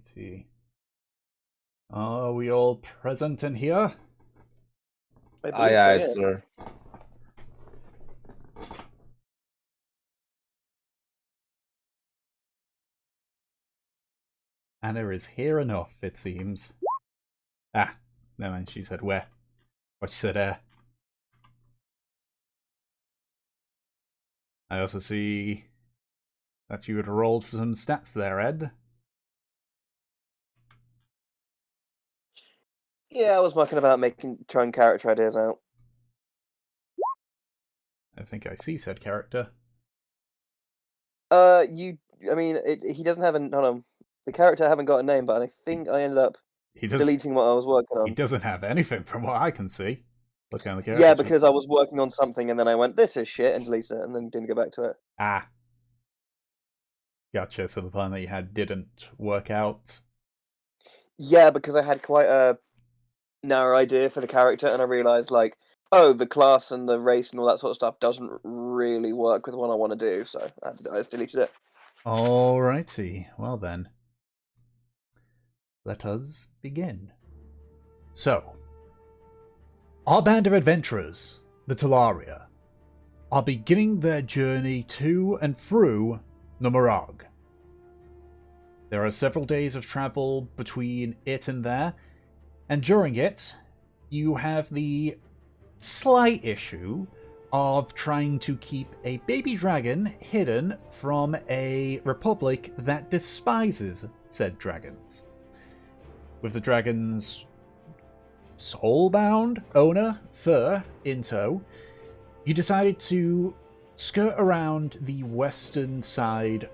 Alrighty. Are we all present in here? I Aye, believe aye, so, yeah. sir. Anna is here enough, it seems. Ah, never mind, she said where. Or she said I also see that you had rolled for some stats there, Ed. Yeah, I was mucking about trying character ideas out. I think I see said character. He doesn't have hold on. The character I haven't got a name, but I think I ended up deleting what I was working He on. doesn't have anything from what I can see. Looking at the character. Yeah, because I was working on something and then I went, this is shit, and deleted it, and then didn't go back to it. Ah. Gotcha, so the plan that you had didn't work out. Yeah, because I had quite a narrow idea for the character, and I realised, like, oh, the class and the race and all that sort of stuff doesn't really work with what I want to do, so I just deleted it. Alrighty, well then. Let us begin. So, our band of adventurers, the Telaria, are beginning their journey to and through the Murrag. There are several days of travel between it and there, and during it, you have the slight issue of trying to keep a baby dragon hidden from a republic that despises said dragons. With the dragon's soulbound owner, Fur, in tow, you decided to skirt around the western side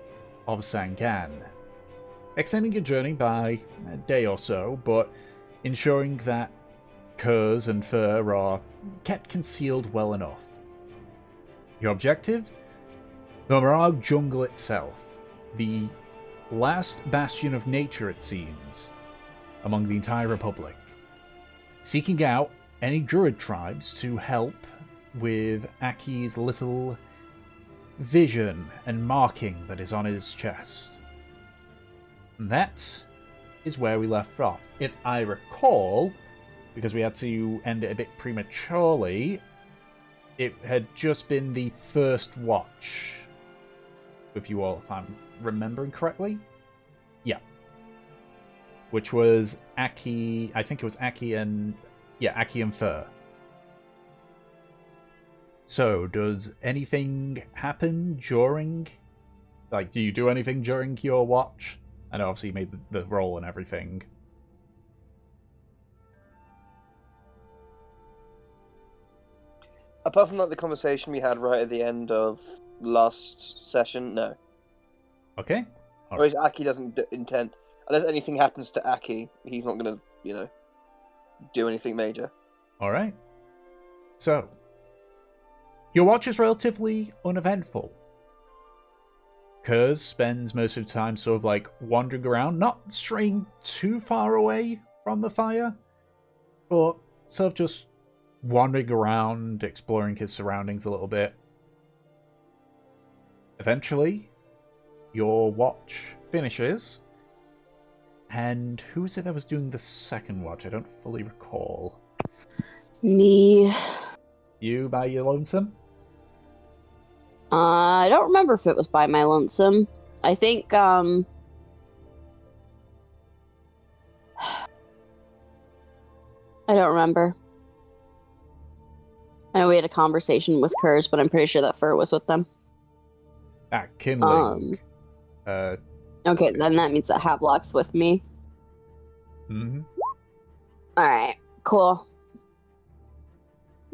of Sangan, extending your journey by a day or so, but ensuring that curs and fur are kept concealed well enough. Your objective? The Murrag jungle itself, the last bastion of nature, it seems, among the entire Republic. Seeking out any druid tribes to help with Aki's little vision and marking that is on his chest. And that is where we left off. If I recall, because we had to end it a bit prematurely, it had just been the first watch with you all, if I'm remembering correctly. Yeah. Which was Aki, I think it was Aki and Fur. So, does anything happen during, like, do you do anything during your watch? I know obviously you made the roll and everything. Apart from like the conversation we had right at the end of last session, no. Okay. Or is Aki doesn't intend, unless anything happens to Aki, he's not going to, do anything major. Alright. So, your watch is relatively uneventful. Kurz spends most of the time sort of like wandering around, not straying too far away from the fire, but sort of just wandering around, exploring his surroundings a little bit. Eventually, your watch finishes, and who is it that was doing the second watch? I don't fully recall. Me. You by your lonesome? I don't remember if it was by my lonesome. I think, I don't remember. I know we had a conversation with Kurz, but I'm pretty sure that Fur was with them. Ah, kindling. Okay, then that means that Havelock's with me. Mm-hmm. Alright, cool.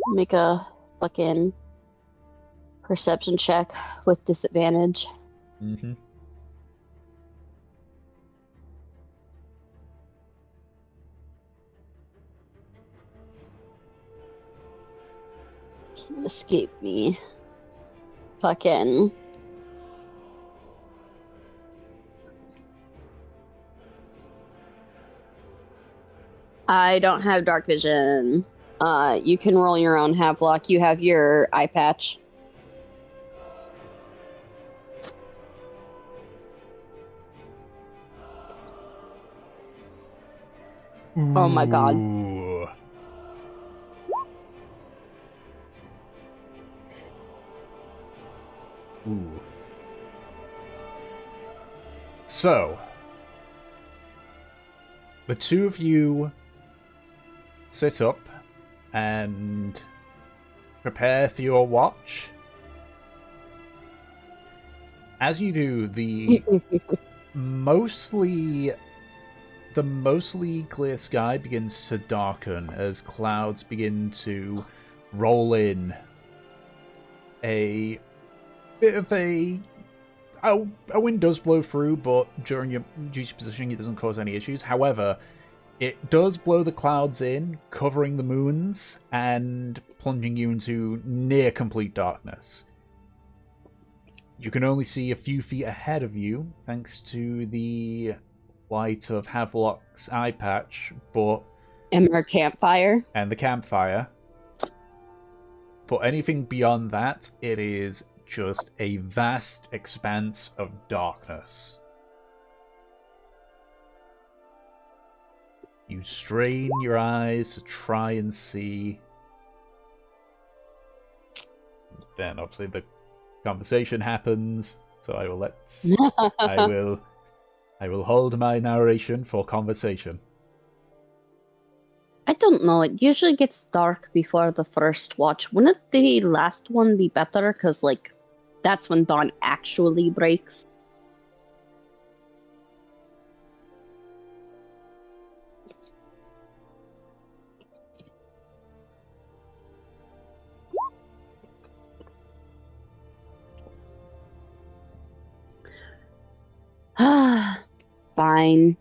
Make a fucking perception check with disadvantage. Mm-hmm. Can't escape me. Fucking. I don't have dark vision. You can roll your own Havelock. You have your eye patch. Oh my god. Ooh. Ooh. So, the two of you sit up and prepare for your watch. As you do, the mostly clear sky begins to darken as clouds begin to roll in. A bit of a wind does blow through, but during your duty positioning it doesn't cause any issues. However, it does blow the clouds in, covering the moons and plunging you into near complete darkness. You can only see a few feet ahead of you, thanks to the light of Havelock's eye patch, And our campfire. and the campfire. But anything beyond that, it is just a vast expanse of darkness. You strain your eyes to try and see. Then obviously the conversation happens, so I will I will hold my narration for conversation. I don't know. It usually gets dark before the first watch. Wouldn't the last one be better? Because, like, that's when dawn actually breaks. Fine.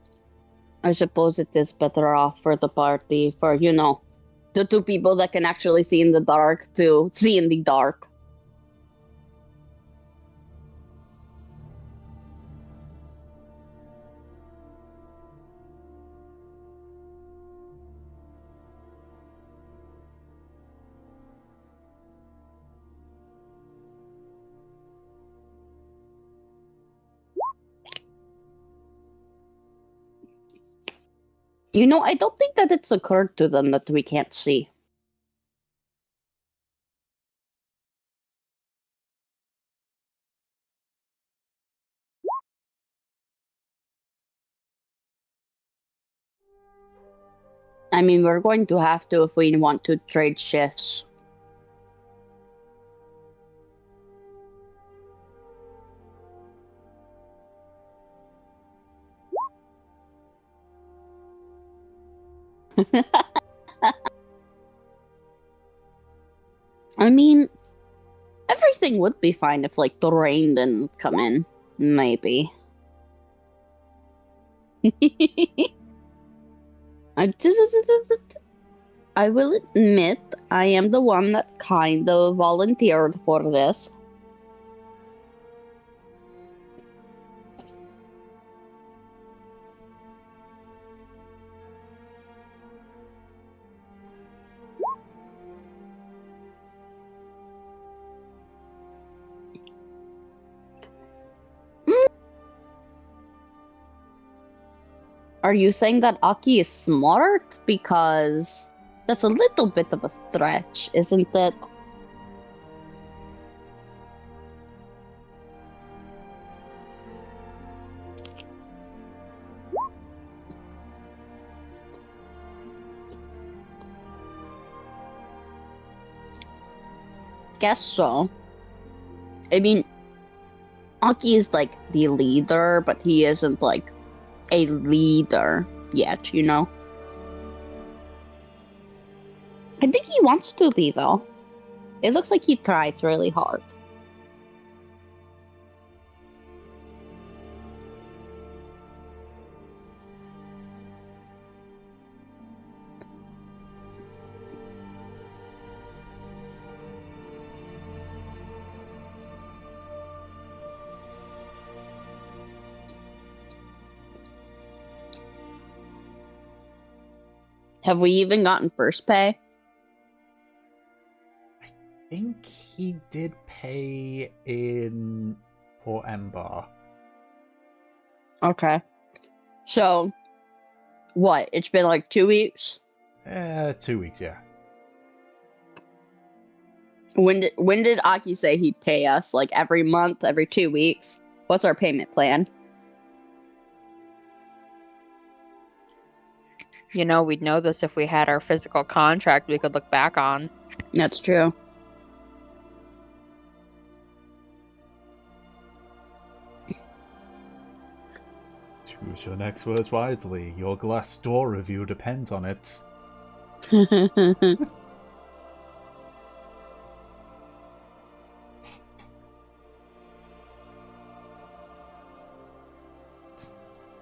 I suppose it is better off for the party, for, the two people that can actually see in the dark to see in the dark. I don't think that it's occurred to them that we can't see. I mean, we're going to have to if we want to trade shifts. I mean, everything would be fine if, like, the rain didn't come in. Maybe. I will admit, I am the one that kind of volunteered for this. Are you saying that Aki is smart? Because that's a little bit of a stretch, isn't it? Guess so. I mean, Aki is like the leader, but he isn't like a leader yet, I think he wants to be, though. It looks like he tries really hard. Have we even gotten first pay? I think he did pay in Port Embar. Okay. So, What? It's been like 2 weeks? 2 weeks, yeah. When did Aki say he'd pay us? Like every month, every 2 weeks? What's our payment plan? You know, we'd know this if we had our physical contract we could look back on. That's true. Choose your next words wisely. Your glass door review depends on it.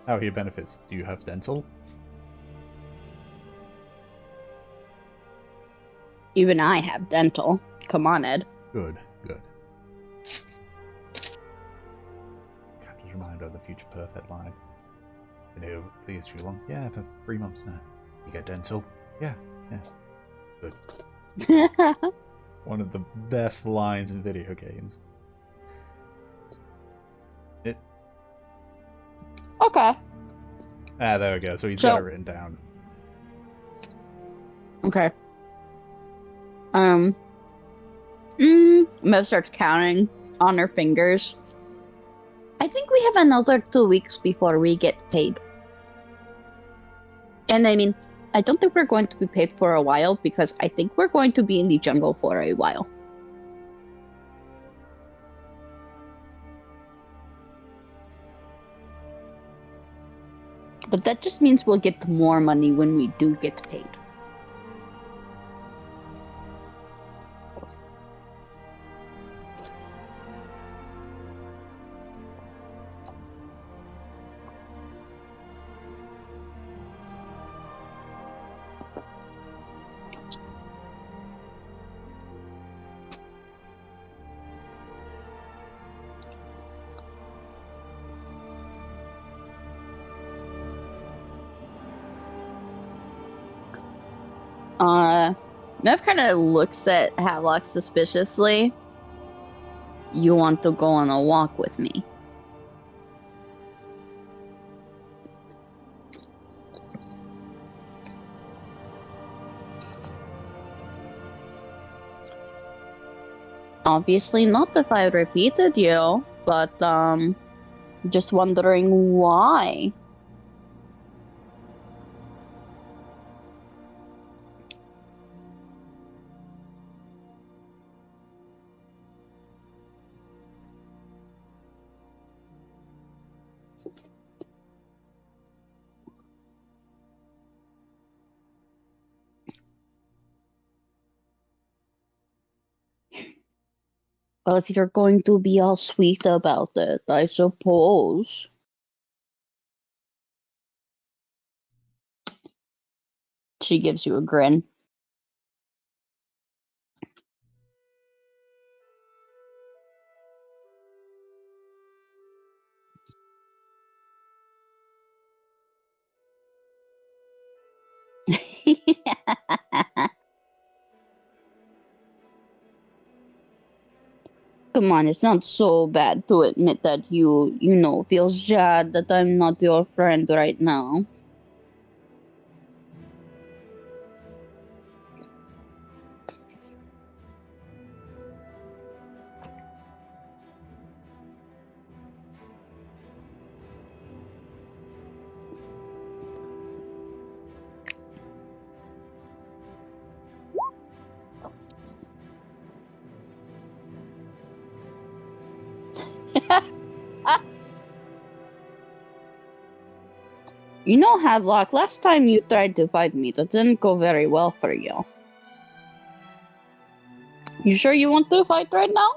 How are your benefits? Do you have dental? Even I have dental. Come on, Ed. Good, good. Captain's reminder of the future perfect line. Been here with these too long? Yeah, for 3 months now. You get dental? Yeah, good. One of the best lines in video games. Okay. There we go. So he's got it written down. Okay. Mev starts counting on her fingers. I think we have another 2 weeks before we get paid. And I mean, I don't think we're going to be paid for a while because I think we're going to be in the jungle for a while. But that just means we'll get more money when we do get paid. Nev kind of looks at Havelock suspiciously. You want to go on a walk with me? Obviously not if I repeated you, but just wondering why. Well, if you're going to be all sweet about it, I suppose. She gives you a grin. Come on, it's not so bad to admit that you feel sad that I'm not your friend right now. You know, Havelock, last time you tried to fight me, that didn't go very well for you. You sure you want to fight right now?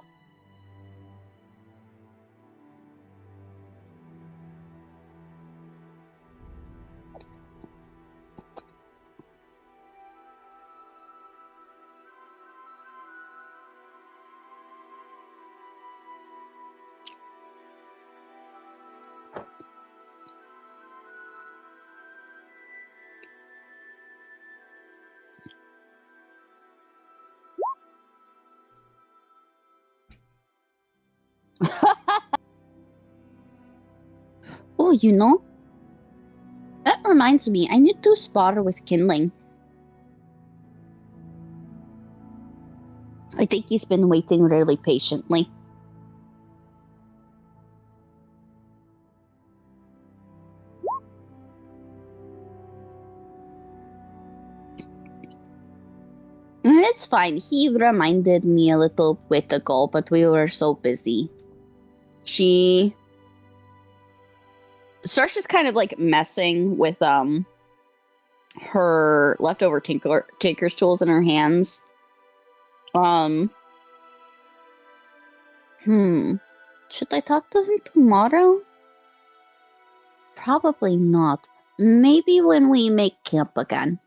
Oh, you know, That reminds me, I need to spar with Kindling. I think he's been waiting really patiently. It's fine. He reminded me a little bit ago, but we were so busy. Sarsh is kind of like messing with her leftover tinker's tools in her hands. Should I talk to him tomorrow? Probably not. Maybe when we make camp again.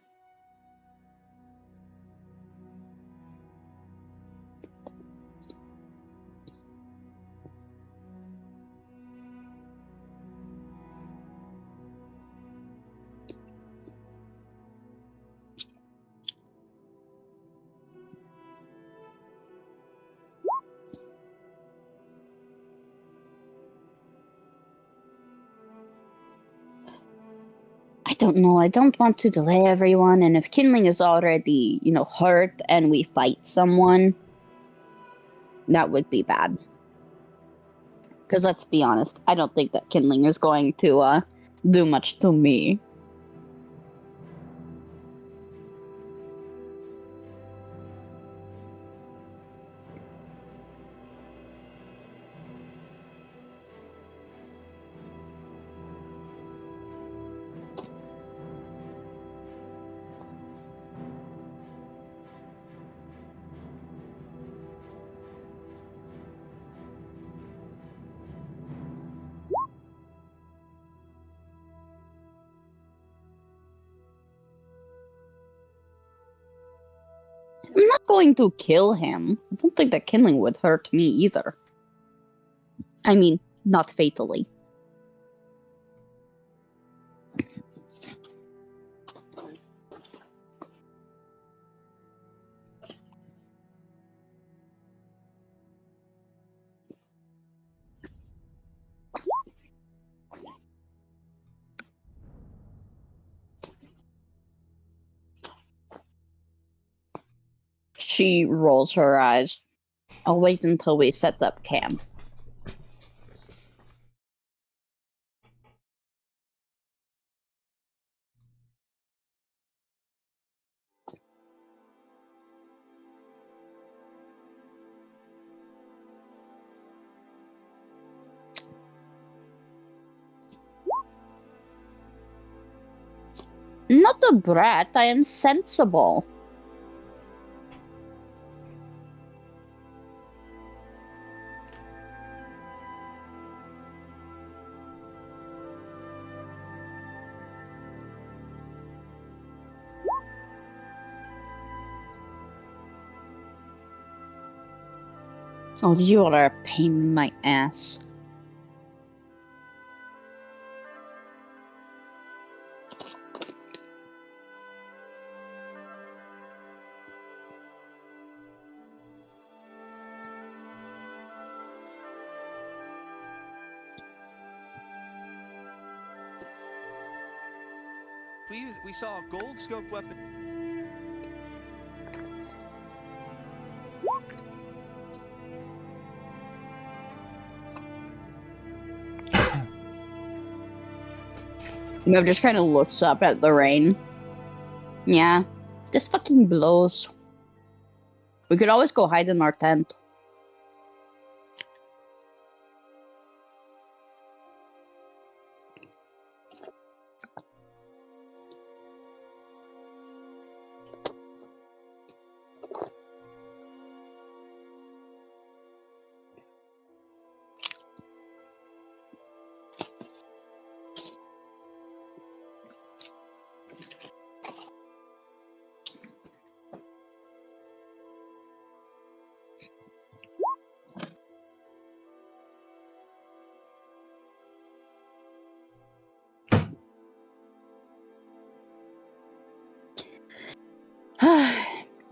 I don't know. I don't want to delay everyone, and if Kindling is already, hurt and we fight someone, that would be bad. Because let's be honest, I don't think that Kindling is going to do much to me. I'm not going to kill him. I don't think that Kindling would hurt me either. I mean, not fatally. She rolls her eyes. I'll wait until we set up camp. Not a brat, I am sensible. Oh, you are a pain in my ass. We saw a gold scope weapon. Mev just kind of looks up at the rain. Yeah, this fucking blows. We could always go hide in our tent.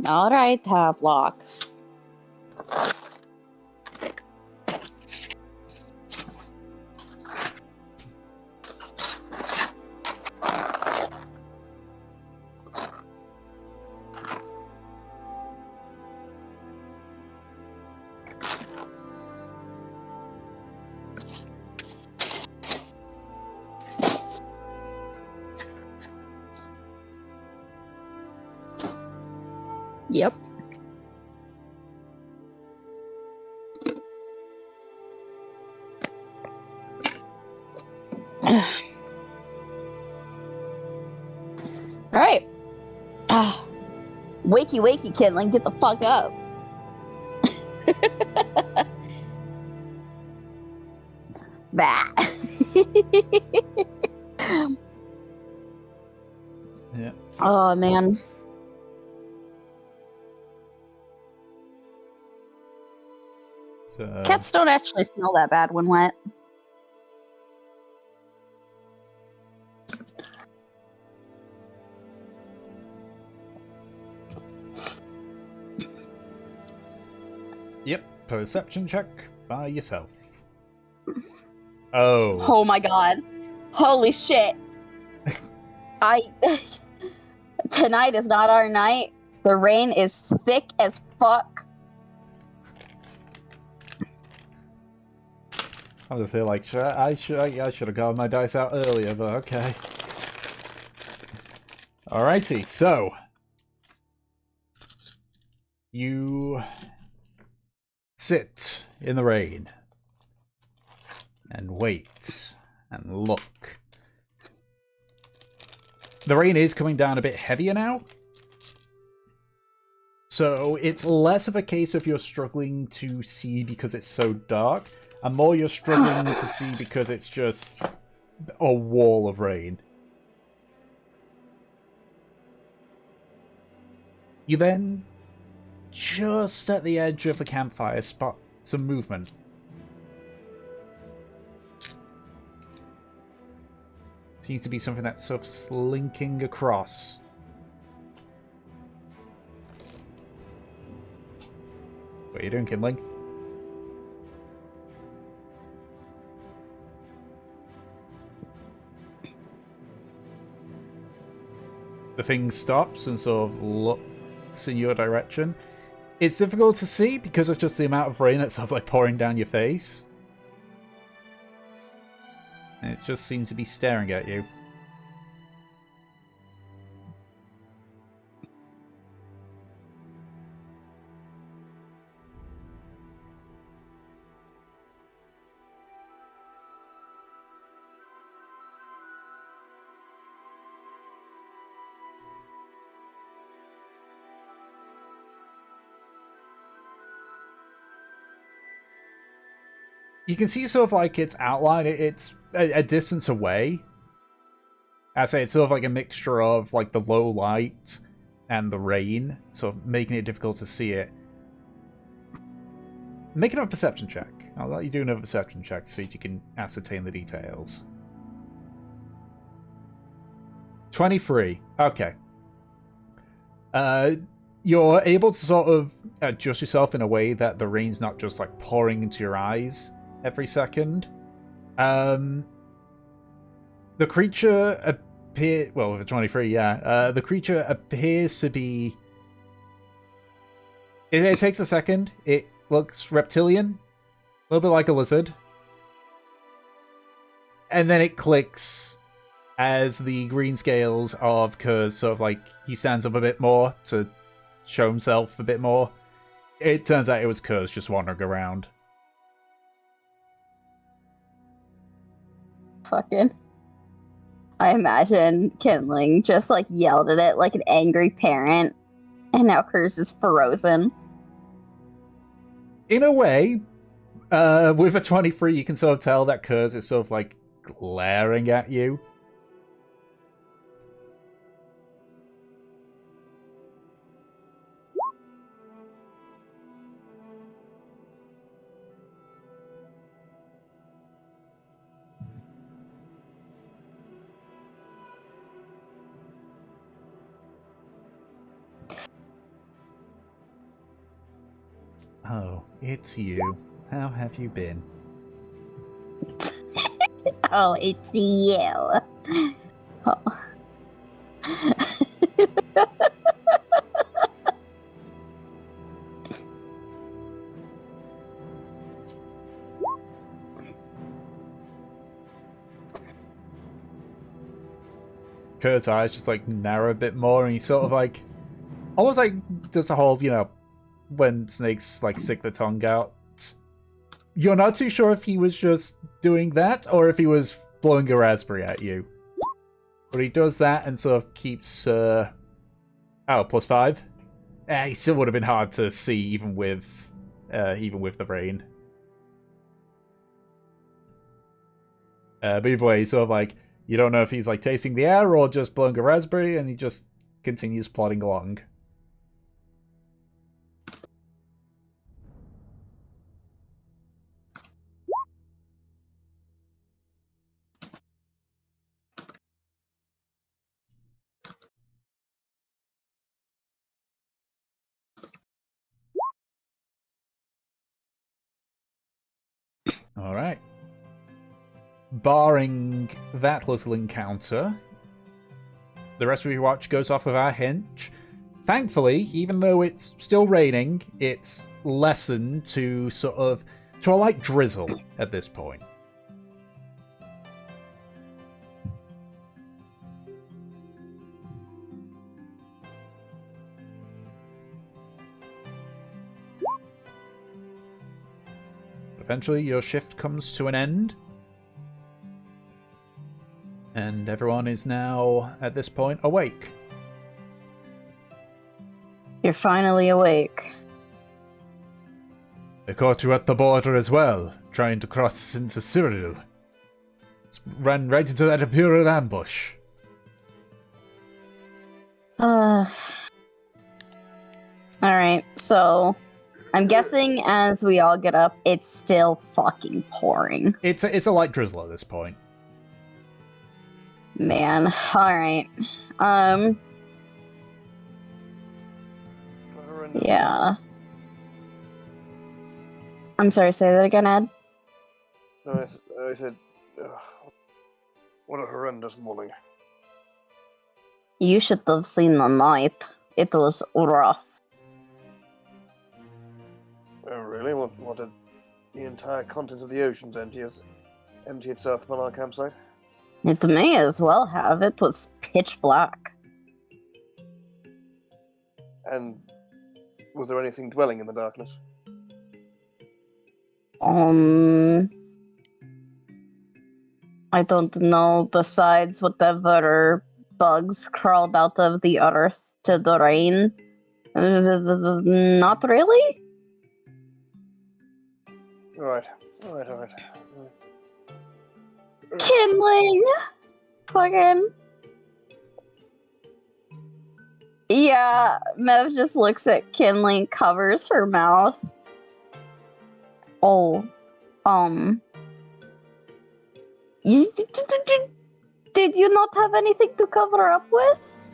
Alright, Havelock. Yep. Alright. Wakey, wakey, Kindling, get the fuck up. Bah. Yeah. Oh, man. So Cats don't actually smell that bad when wet. yep, perception check by yourself. Oh. Oh my god. Holy shit. Tonight is not our night. The rain is thick as fuck. I was here like, I should have gotten my dice out earlier, but okay. Alrighty, so you sit in the rain and wait and look. The rain is coming down a bit heavier now, so it's less of a case of you're struggling to see because it's so dark, and more you're struggling to see because it's just a wall of rain. You then, just at the edge of the campfire, spot some movement. Seems to be something that's sort of slinking across. What are you doing, Kindling? The thing stops and sort of looks in your direction. It's difficult to see because of just the amount of rain that's sort of like pouring down your face. And it just seems to be staring at you. You can see sort of like its outline. It's a distance away. I say it's sort of like a mixture of like the low light and the rain, sort of making it difficult to see it. Make another perception check. I'll let you do another perception check to see if you can ascertain the details. 23. Okay. You're able to sort of adjust yourself in a way that the rain's not just like pouring into your eyes every second. The creature well, with a 23, yeah. The creature appears to be... It takes a second. It looks reptilian. A little bit like a lizard. And then it clicks as the green scales of Kurz sort of like... He stands up a bit more to show himself a bit more. It turns out it was Kurz just wandering around. Fucking. I imagine Kindling just like yelled at it like an angry parent, and now Kurz is frozen. In a way, with a 23, you can sort of tell that Kurz is sort of like glaring at you. Oh, it's you. How have you been? Oh, it's you. Oh. Kurt's eyes just like narrow a bit more, and he's sort of like, almost like just the whole, when snakes like stick their tongue out. You're not too sure if he was just doing that or if he was blowing a raspberry at you. But he does that and sort of keeps +5. He still would have been hard to see even with the rain. But either way, sort of like you don't know if he's like tasting the air or just blowing a raspberry, and he just continues plodding along. All right. Barring that little encounter, the rest of your watch goes off without a hitch. Thankfully, even though it's still raining, it's lessened to to a light drizzle at this point. Eventually, your shift comes to an end. And everyone is now, at this point, awake. You're finally awake. They caught you at the border as well, trying to cross into Cyril. Ran right into that Imperial ambush. Alright, so I'm guessing as we all get up, it's still fucking pouring. It's a light drizzle at this point. Man, alright. Yeah. I'm sorry, say that again, Ed? No, I said, what a horrendous morning. You should have seen the night. It was rough. Oh, really? What did the entire content of the oceans empty itself upon our campsite? It may as well have. It was pitch black. And was there anything dwelling in the darkness? I don't know, besides whatever bugs crawled out of the earth to the rain. Not really? Right. Kindling! Fucking... Yeah, Mev just looks at Kindling, covers her mouth. Oh, did you not have anything to cover up with?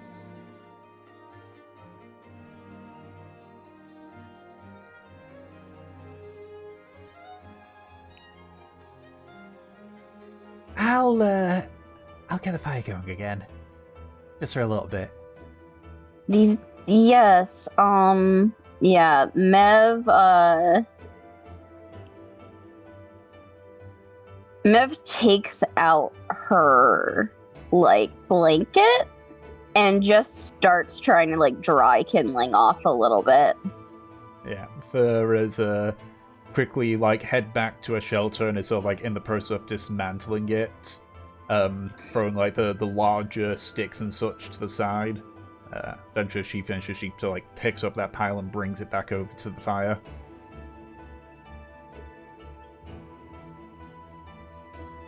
I'll get the fire going again. Just for a little bit. Yes, yeah, Mev takes out her, blanket and just starts trying to, dry Kindling off a little bit. Yeah, Farah's, quickly, head back to a shelter and is sort of, in the process of dismantling it. Throwing, the larger sticks and such to the side. Eventually, as she finishes, she sort of, picks up that pile and brings it back over to the fire.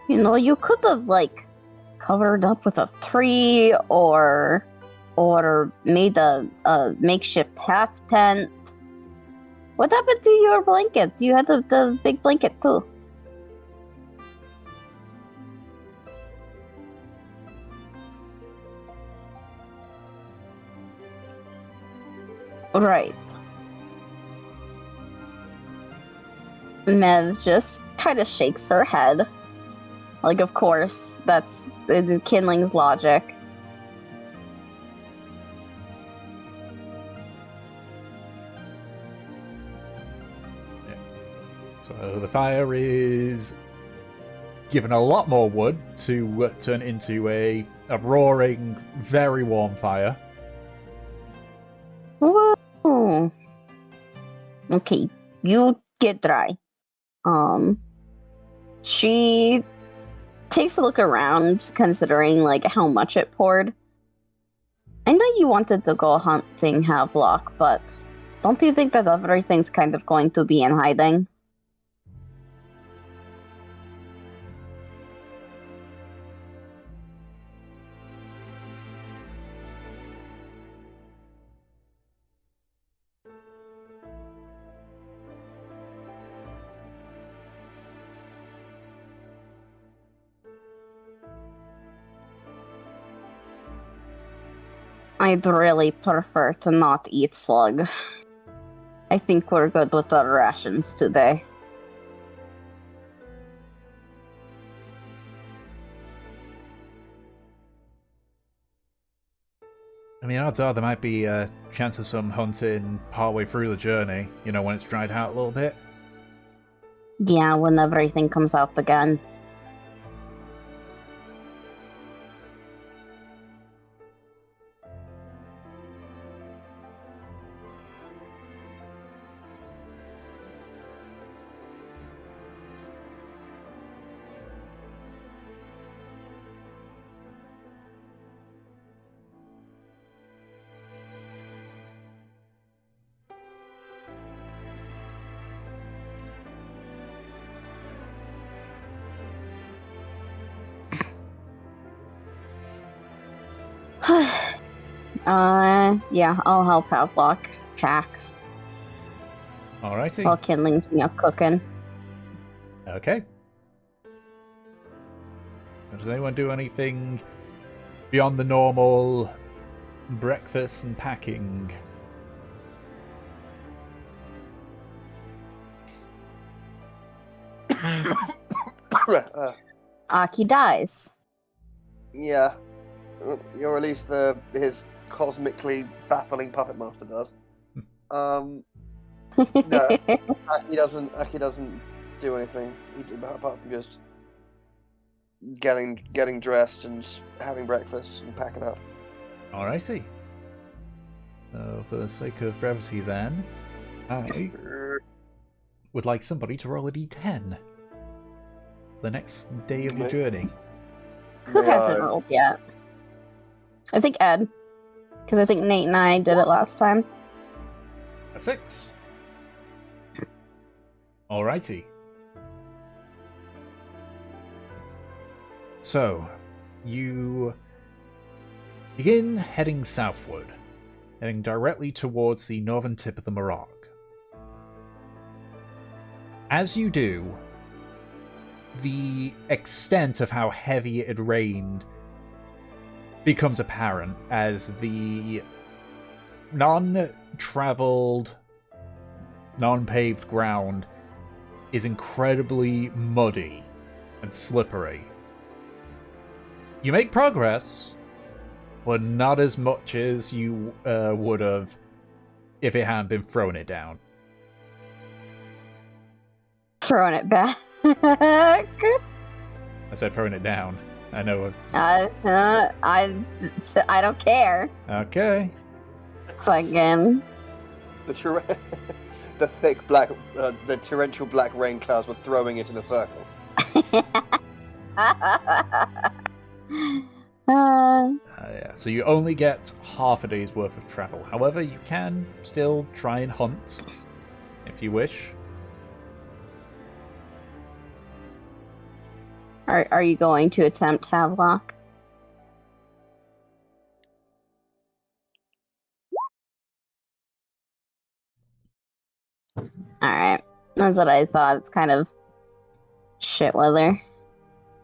You know, you could have, covered up with a tree or made a makeshift half tent. What happened to your blanket? You had the big blanket, too. Right. Mev just kind of shakes her head. Of course, that's Kindling's logic. Yeah. So the fire is given a lot more wood to turn into a roaring, very warm fire. Ooh, Okay, you get dry. She takes a look around, considering like how much it poured. I know you wanted to go hunting Havelock, but don't you think that everything's kind of going to be in hiding? I'd really prefer to not eat slug. I think we're good with our rations today. I mean, odds are there might be a chance of some hunting partway through the journey, you know, when it's dried out a little bit. Yeah, when everything comes out again. Yeah, I'll help Havelock pack Alrighty. while Kindling's cooking. Okay. Does anyone do anything beyond the normal breakfast and packing? Aki dies. Yeah. Or at least his cosmically baffling puppet master does. No, Aki doesn't do anything apart from just getting dressed and having breakfast and packing up. Alrighty. So, for the sake of brevity then, I would like somebody to roll a d10 for the next day of your journey. Who hasn't rolled yet? I think Ed. Because I think Nate and I did it last time. A 6. Alrighty. So, you begin heading southward, heading directly towards the northern tip of the Murrag. As you do, the extent of how heavy it had rained becomes apparent as the non-traveled, non-paved ground is incredibly muddy and slippery. You make progress, but not as much as you would have if it hadn't been throwing it down. Throwing it back. I said throwing it down. I know. I don't care. Okay. Fucking. The thick black, the torrential black rain clouds were throwing it in a circle. Yeah, so you only get half a day's worth of travel. However, you can still try and hunt if you wish. Are you going to attempt Havelock? Alright. That's what I thought. It's kind of shit weather.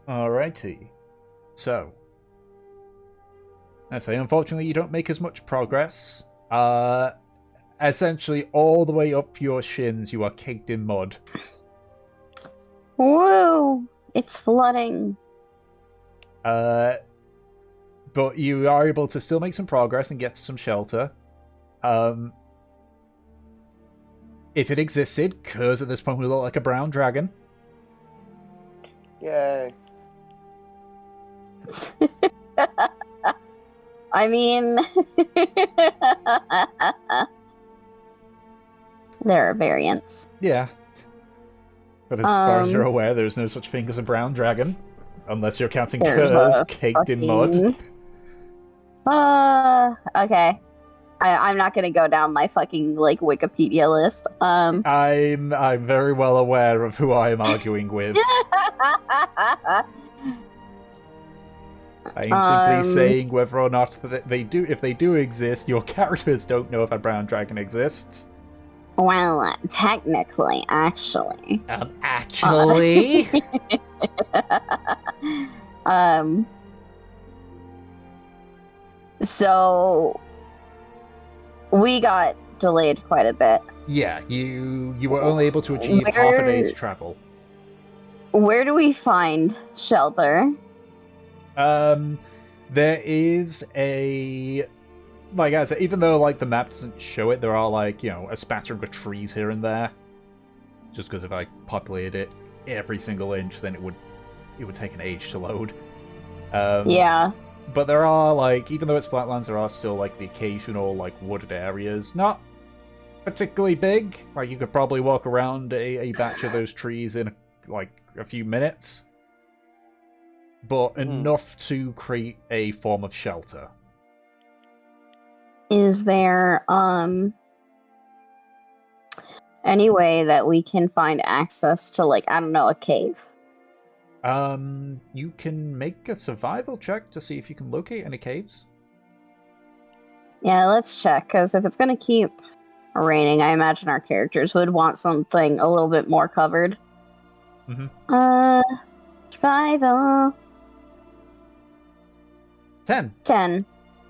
Alrighty. So, I say, unfortunately, you don't make as much progress. Essentially, all the way up your shins, you are caked in mud. Whoa! It's flooding. But you are able to still make some progress and get to some shelter. If it existed, Kurz at this point would look like a brown dragon. Yay. I mean... There are variants. Yeah. But as far as you're Um, aware, there's no such thing as a brown dragon. Unless you're counting There's curs a caked in mud. Okay. I'm not gonna go down my fucking like Wikipedia list. I'm very well aware of who I am arguing with. I'm simply saying whether or not they do, if they do exist, your characters don't know if a brown dragon exists. Well, technically, actually. Actually? So we got delayed quite a bit. Yeah, you were only able to achieve half a day's travel. Where do we find shelter? There is a... Like I said, even though like the map doesn't show it, there are like, you know, a spattering of trees here and there. Just because if I populated it every single inch, then it would take an age to load. Yeah. But there are, like, even though it's flatlands, there are still, like, the occasional, like, wooded areas. Not particularly big. Like, you could probably walk around a batch of those trees in, like, a few minutes. But enough to create a form of shelter. Is there, any way that we can find access to, like, I don't know, a cave? You can make a survival check to see if you can locate any caves. Yeah, let's check, because if it's gonna keep raining, I imagine our characters would want something a little bit more covered. Survival. 10. 10.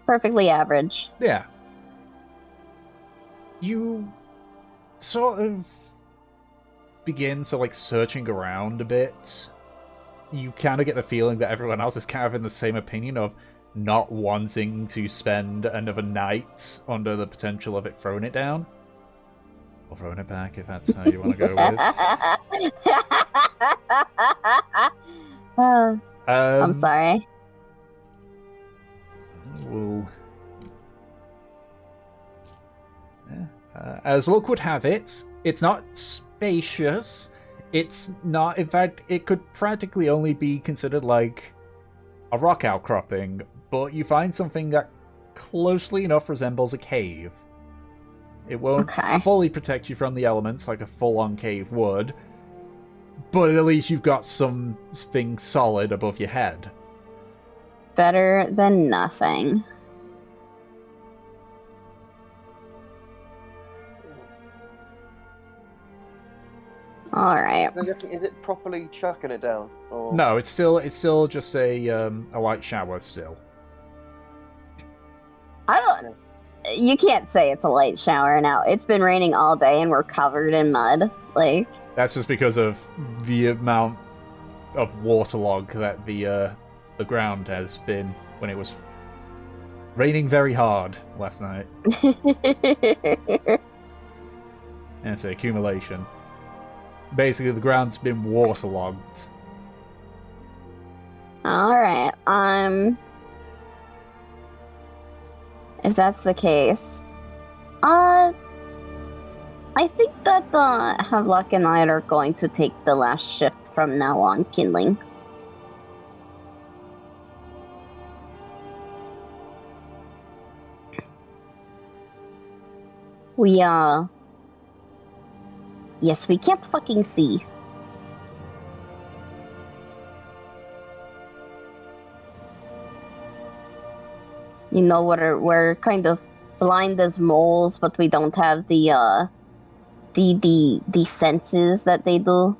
Perfectly average. Yeah. You sort of begin like searching around a bit. You kind of get the feeling that everyone else is kind of in the same opinion of not wanting to spend another night under the potential of it throwing it down. Or throwing it back, if that's how you want to go with. I'm sorry. We'll... as luck would have it, it's not spacious. It's not, in fact, it could practically only be considered like a rock outcropping, but you find something that closely enough resembles a cave. It won't fully protect you from the elements like a full-on cave would, but at least you've got something solid above your head. Better than nothing. Alright. Is it properly chucking it down? Or... No, it's still just a light shower still. You can't say it's a light shower now. It's been raining all day and we're covered in mud. Like, that's just because of the amount of waterlog that the ground has been when it was raining very hard last night. And it's an accumulation. Basically, the ground's been waterlogged. Alright, if that's the case, I think that Havelock and I are going to take the last shift from now on, kindling. Yes, we can't fucking see. You know, we're kind of blind as moles, but we don't have the senses that they do.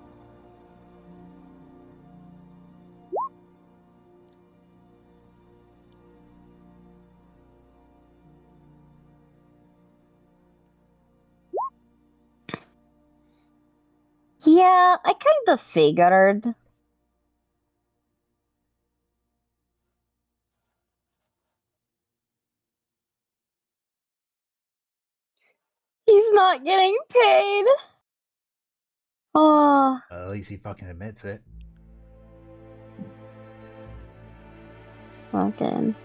Yeah, I kind of figured. He's not getting paid. Oh. At least he fucking admits it. Fucking.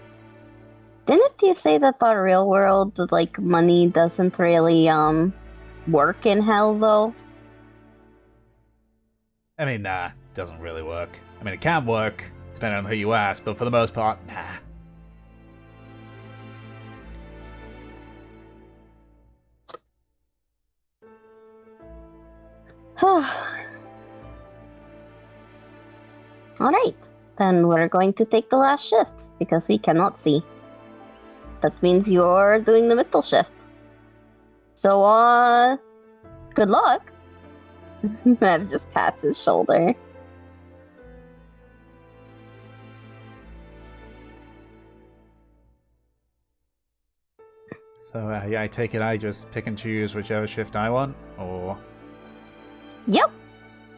Didn't you say that the real world, like, money doesn't really, work in hell, though? I mean, nah, doesn't really work. I mean, it can work, depending on who you ask, but for the most part, nah. Alright, then we're going to take the last shift, because we cannot see. That means you're doing the middle shift. So, good luck. Mav just pats his shoulder. So, I take it I just pick and choose whichever shift I want, or... Yep,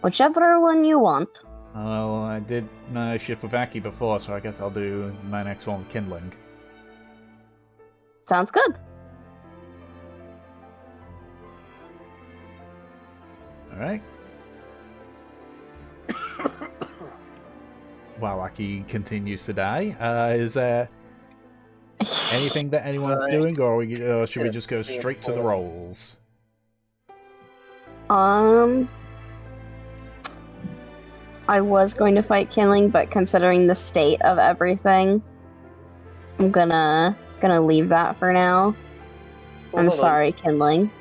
whichever one you want. Well, I did my shift with Aki before, so I guess I'll do my next one with Kindling. Sounds good. Alright. While Aki continues to die, is there anything that anyone's doing, or should we just go straight to the rolls? I was going to fight Kindling, but considering the state of everything, I'm gonna leave that for now. Well, I'm hold on. sorry, Kindling.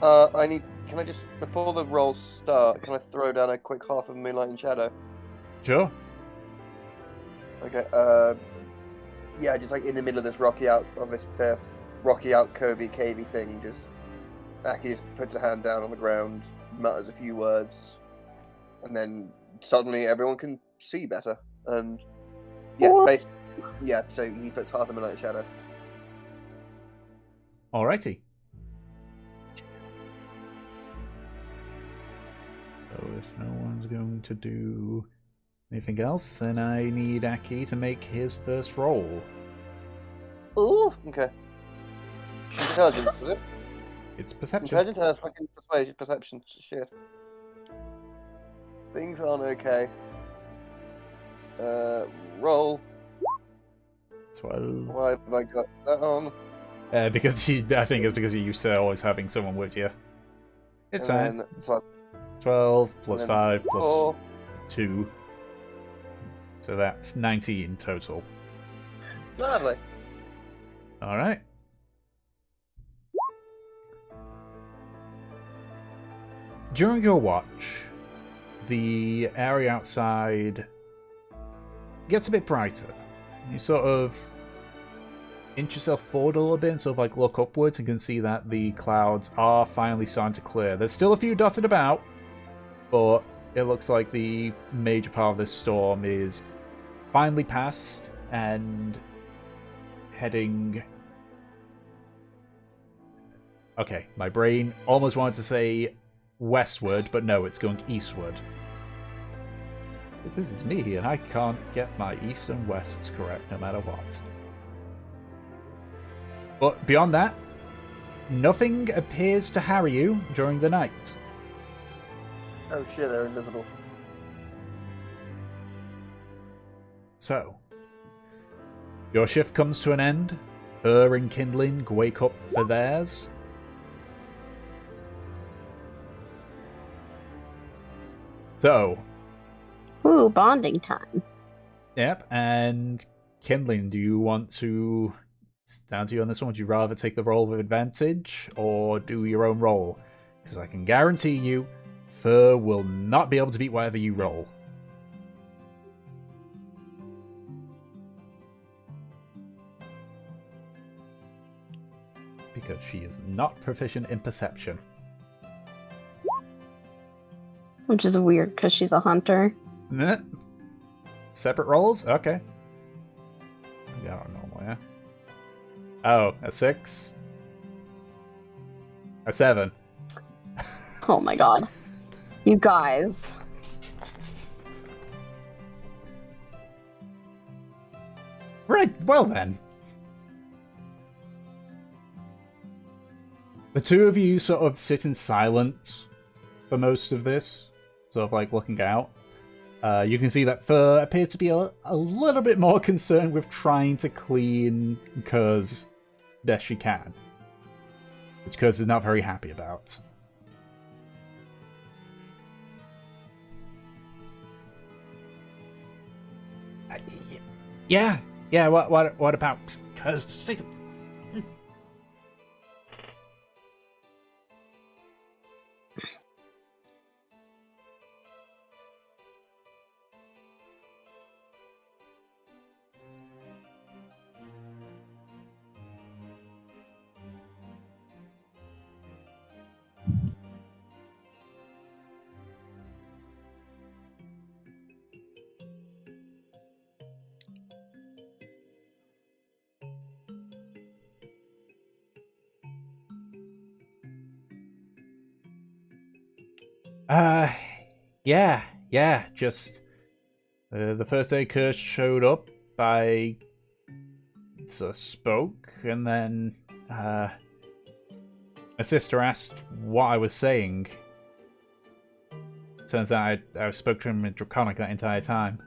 Can I just, before the rolls start, can I throw down a quick half of Moonlight and Shadow? Sure. Okay, yeah, just like in the middle of this rocky alcovey cavey thing, just Aki just puts a hand down on the ground, mutters a few words, and then suddenly everyone can see better. And yeah, What? basically, yeah, so he puts half the Moonlight and Shadow. Alrighty. So if no one's going to do anything else, then I need Aki to make his first roll. Ooh, okay. Intelligence, is it? It's perception. Intelligence has fucking persuasion, perception, shit. Things aren't okay. Roll. 12. Why have I got that on? Because I think it's because you're used to always having someone with you. It's fine. And then plus 12 plus and then 5 plus 4. 2. So that's 19 total. Lovely. Alright. During your watch, the area outside gets a bit brighter. You sort of inch yourself forward a little bit and sort of like look upwards and can see that the clouds are finally starting to clear. There's still a few dotted about, but it looks like the major part of this storm is finally past and heading... Okay, my brain almost wanted to say westward, but no, it's going eastward. This is me, and I can't get my east and wests correct no matter what. But beyond that, nothing appears to harry you during the night. Oh shit, they're invisible. So, your shift comes to an end. Her and Kindling wake up for theirs. So, Ooh, bonding time. yep, and Kindling, do you want to... It's down to you on this one. Would you rather take the roll with advantage or do your own roll? Because I can guarantee you, Fur will not be able to beat whatever you roll. Because she is not proficient in perception. Which is weird, because she's a hunter. Nah. Separate rolls? Okay. We got our normal, yeah. Oh, a 6? A 7. Oh my god. You guys. Right, well then. The two of you sort of sit in silence for most of this, sort of like looking out. You can see that Fur appears to be a little bit more concerned with trying to clean Ker's best she can. which Curse is not very happy about. Yeah, what about Curse? Say something. Yeah, just the first day Curse showed up, I sort of spoke, and then my sister asked what I was saying. Turns out I spoke to him in Draconic that entire time.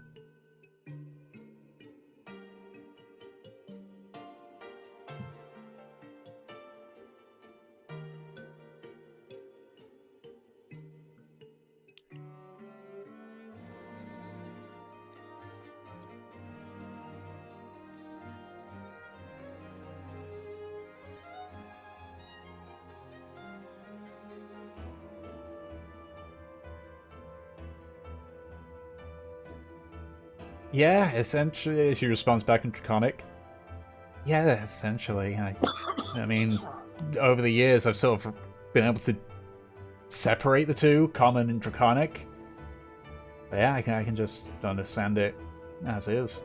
Yeah, essentially, she responds back in Draconic. Yeah, essentially. I mean, over the years, I've sort of been able to separate the two, Common and Draconic. But yeah, I can just understand it as is.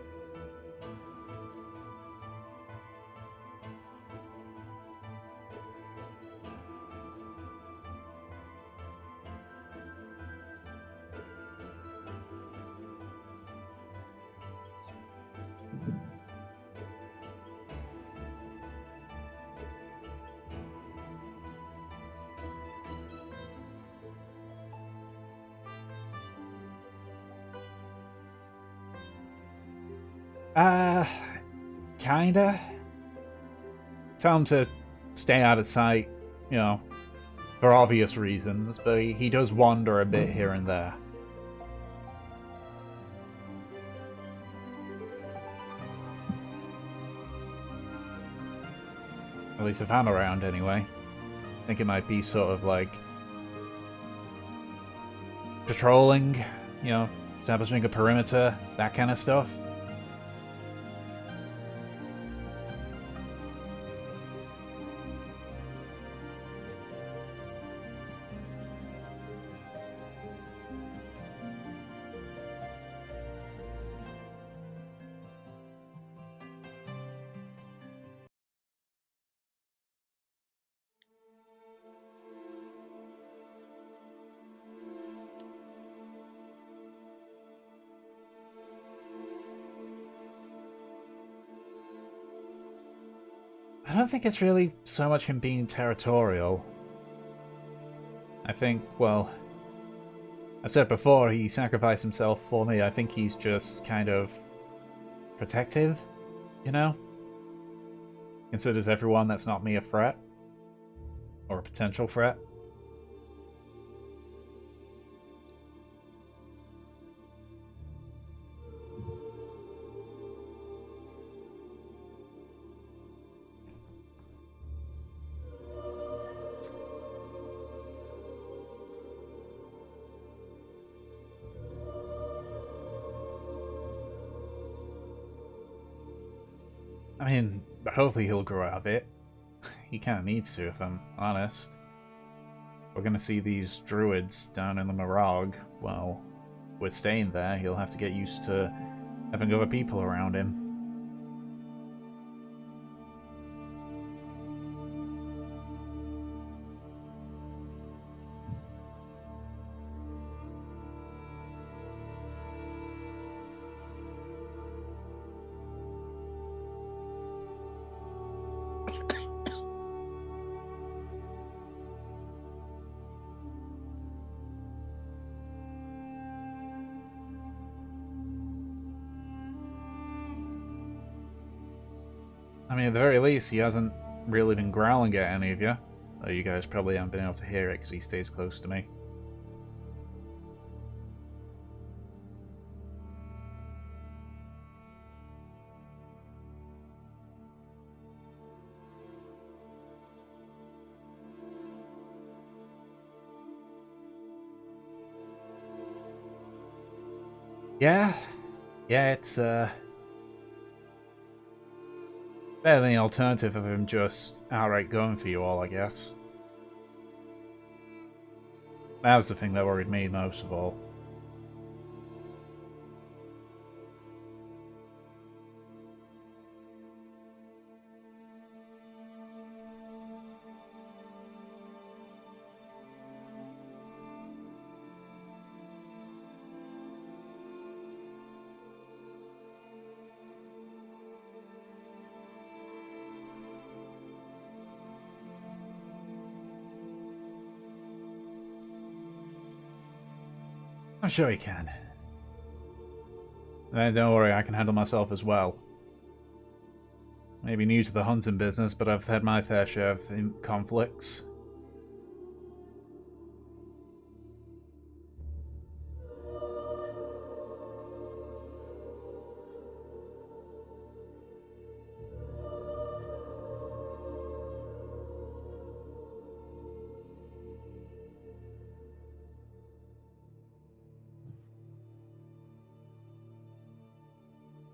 Kinda. Tell him to stay out of sight, you know, for obvious reasons, but he does wander a bit here and there. At least if I'm around, anyway. I think it might be sort of like patrolling, you know, establishing a perimeter, that kind of stuff. I don't think it's really so much him being territorial. I think, well, I said before, he sacrificed himself for me. I think he's just kind of protective, you know? Considers everyone that's not me a threat. Or a potential threat. I mean, hopefully he'll grow out of it. He kind of needs to, if I'm honest. We're gonna see these druids down in the Murrag. Well, we're staying there. He'll have to get used to having other people around him. I mean, at the very least, he hasn't really been growling at any of you. Oh, you guys probably haven't been able to hear it because he stays close to me. Yeah, it's better than the alternative of him just outright going for you all, I guess. That was the thing that worried me most of all. I'm sure he can. Don't worry, I can handle myself as well. Maybe new to the hunting business, but I've had my fair share of conflicts.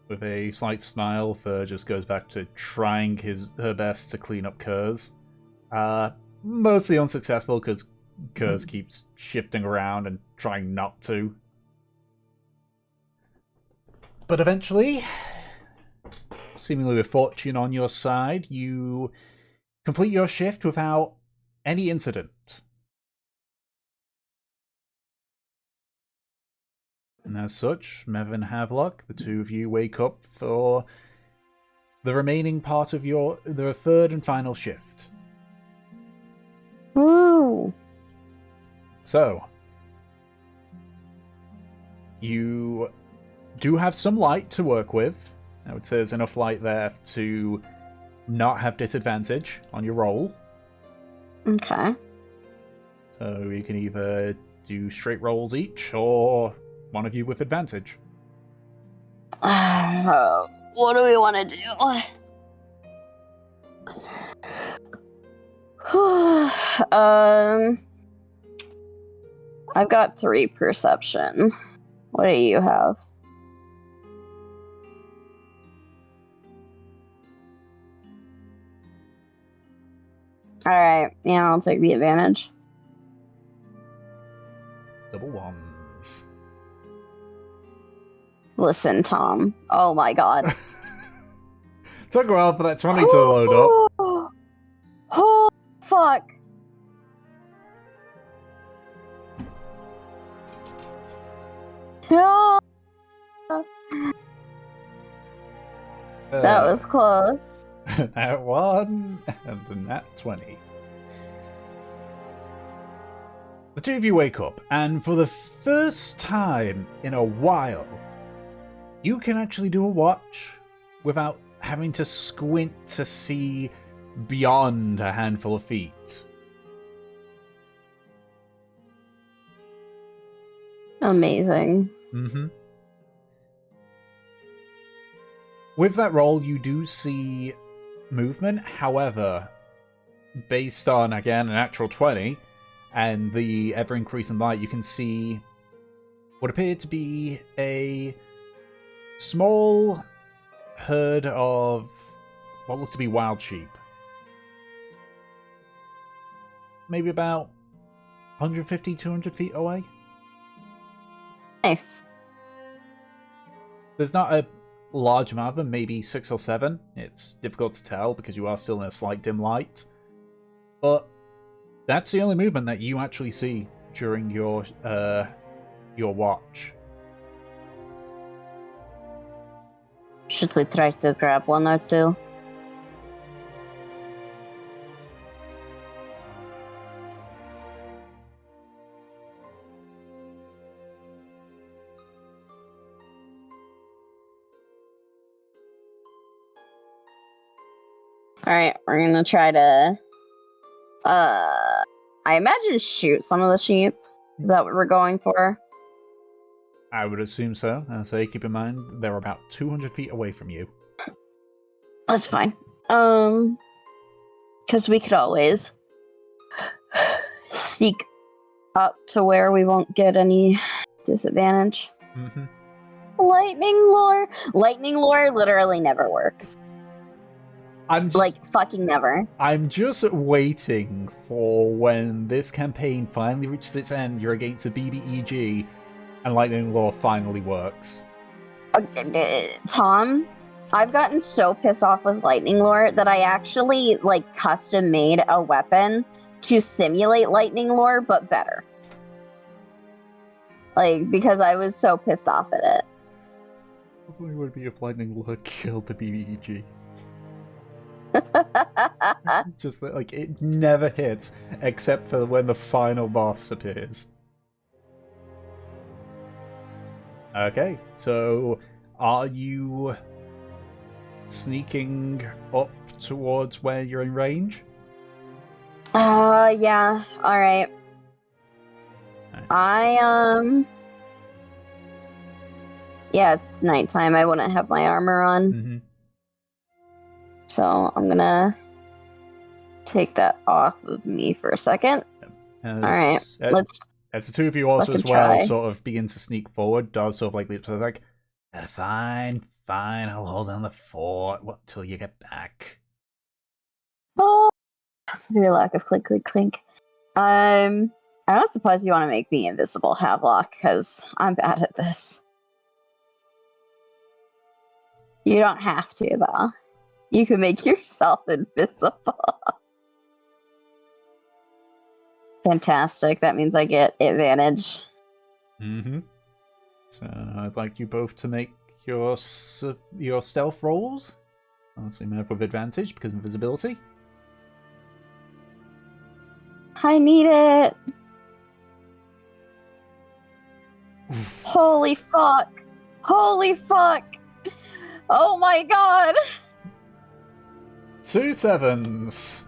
With a slight smile, Fur just goes back to trying her best to clean up Kurz. Mostly unsuccessful because Kurz keeps shifting around and trying not to. But eventually, seemingly with fortune on your side, you complete your shift without any incident. And as such, Mev and Havelock, the two of you wake up for the remaining part of the third and final shift. Ooh. So, you do have some light to work with. I would say there's enough light there to not have disadvantage on your roll. Okay. So you can either do straight rolls each, or one of you with advantage. What do we want to do? I've got 3 perception. What do you have? Alright, yeah, I'll take the advantage. Double ones. Listen, Tom. Oh my god. Took a while for that 20 to load up. Oh, fuck. No. That was close. That one, and then that 20. The two of you wake up, and for the first time in a while, you can actually do a watch without having to squint to see beyond a handful of feet. Amazing. Mm-hmm. With that roll, you do see movement. However, based on, again, an actual 20 and the ever-increasing light, you can see what appeared to be a small herd of what looked to be wild sheep. Maybe about 150, 200 feet away. Nice. There's not a large amount of them, maybe 6 or 7. It's difficult to tell because you are still in a slight dim light. But that's the only movement that you actually see during your watch. Should we try to grab one or two? Alright, we're gonna try to I imagine shoot some of the sheep. Is that what we're going for? I would assume so. And say, keep in mind, they're about 200 feet away from you. That's fine. Because we could always sneak up to where we won't get any disadvantage. Mm-hmm. Lightning lore literally never works. Like, fucking never. I'm just waiting for when this campaign finally reaches its end, you're against a BBEG, and Lightning Lore finally works. Tom, I've gotten so pissed off with Lightning Lore that I actually, like, custom made a weapon to simulate Lightning Lore, but better. Like, because I was so pissed off at it. What would it be if Lightning Lore killed the BBEG? Just that, like, it never hits, except for when the final boss appears. Okay, so are you sneaking up towards where you're in range? Yeah, alright. Yeah, it's nighttime. I wouldn't have my armor on. Mm-hmm. So I'm gonna take that off of me for a second. Alright, let's... As the two of you also as well try. sort of begin to sneak forward, does sort of like leap to like, fine, I'll hold down the fort till you get back. Oh, severe lack of click, click, clink. I don't suppose you want to make me invisible, Havelock, because I'm bad at this. You don't have to, though. You can make yourself invisible. Fantastic. That means I get advantage. Mm-hmm. So I'd like you both to make your stealth rolls. Honestly, move with advantage because of invisibility. I need it. Holy fuck. Holy fuck. Oh my god. 2 7s.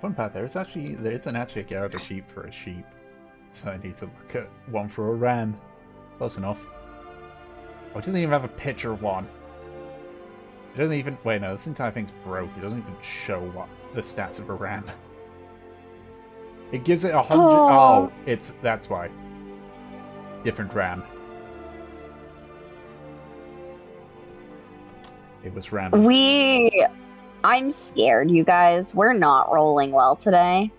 Fun fact: there isn't actually a Garda sheep for a sheep, so I need to look at one for a ram. Close enough. Oh, it doesn't even have a picture of one. It doesn't even... Wait, no, this entire thing's broke. It doesn't even show what the stats of a ram. It gives it 100... Oh, that's why. Different ram. It was ram. I'm scared, you guys. We're not rolling well today.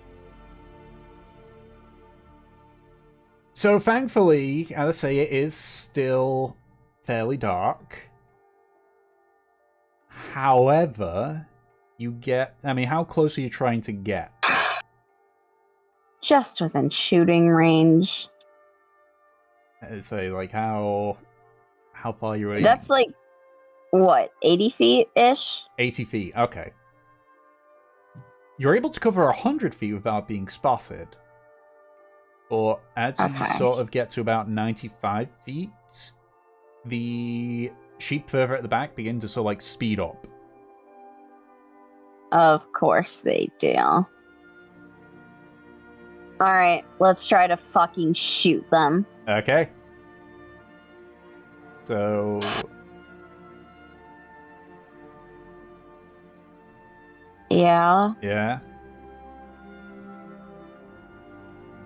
So, thankfully, as I say, it is still fairly dark. However, you get... I mean, how close are you trying to get? Just within shooting range. I'd say, like, how far are you aiming? That's like, what, 80 feet-ish? 80 feet, okay. You're able to cover 100 feet without being spotted. But as you sort of get to about 95 feet, the sheep further at the back begin to sort of, like, speed up. Of course they do. Alright, let's try to fucking shoot them. Okay. So... Yeah. Yeah.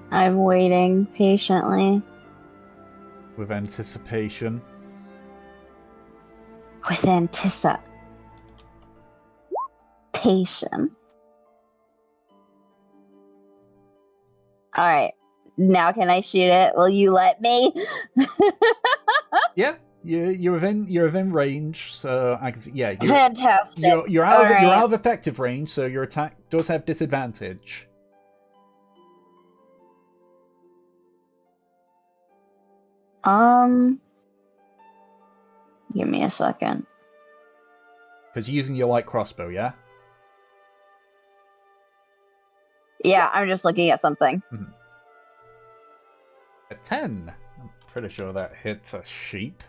I'm waiting patiently. With anticipation. With anticipation. Alright. Now can I shoot it? Will you let me? Yeah. You're within range, so I can see. Yeah, fantastic. You're out of effective range, so your attack does have disadvantage. Give me a second. Because you're using your light crossbow, yeah? Yeah, I'm just looking at something. Mm-hmm. A 10. I'm pretty sure that hits a sheep.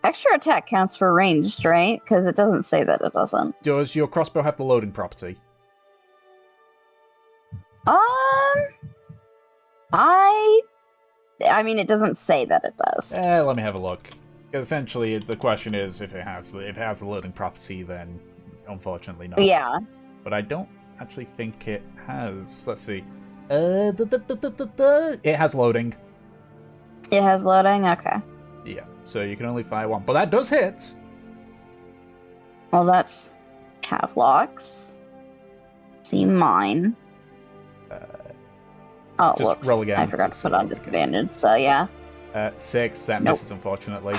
Extra attack counts for ranged, right? Because it doesn't say that it doesn't. Does your crossbow have the loading property? I mean, it doesn't say that it does. Let me have a look. Essentially, the question is if it has the loading property, then unfortunately not. Yeah. But I don't actually think it has. Let's see. It has loading. It has loading? Okay. Yeah, so you can only fire one. But that does hit. Well, that's Havelocks. See mine. Oh, just whoops. roll again I forgot to to put see. on disadvantage, so yeah. 6, that Nope. misses, unfortunately.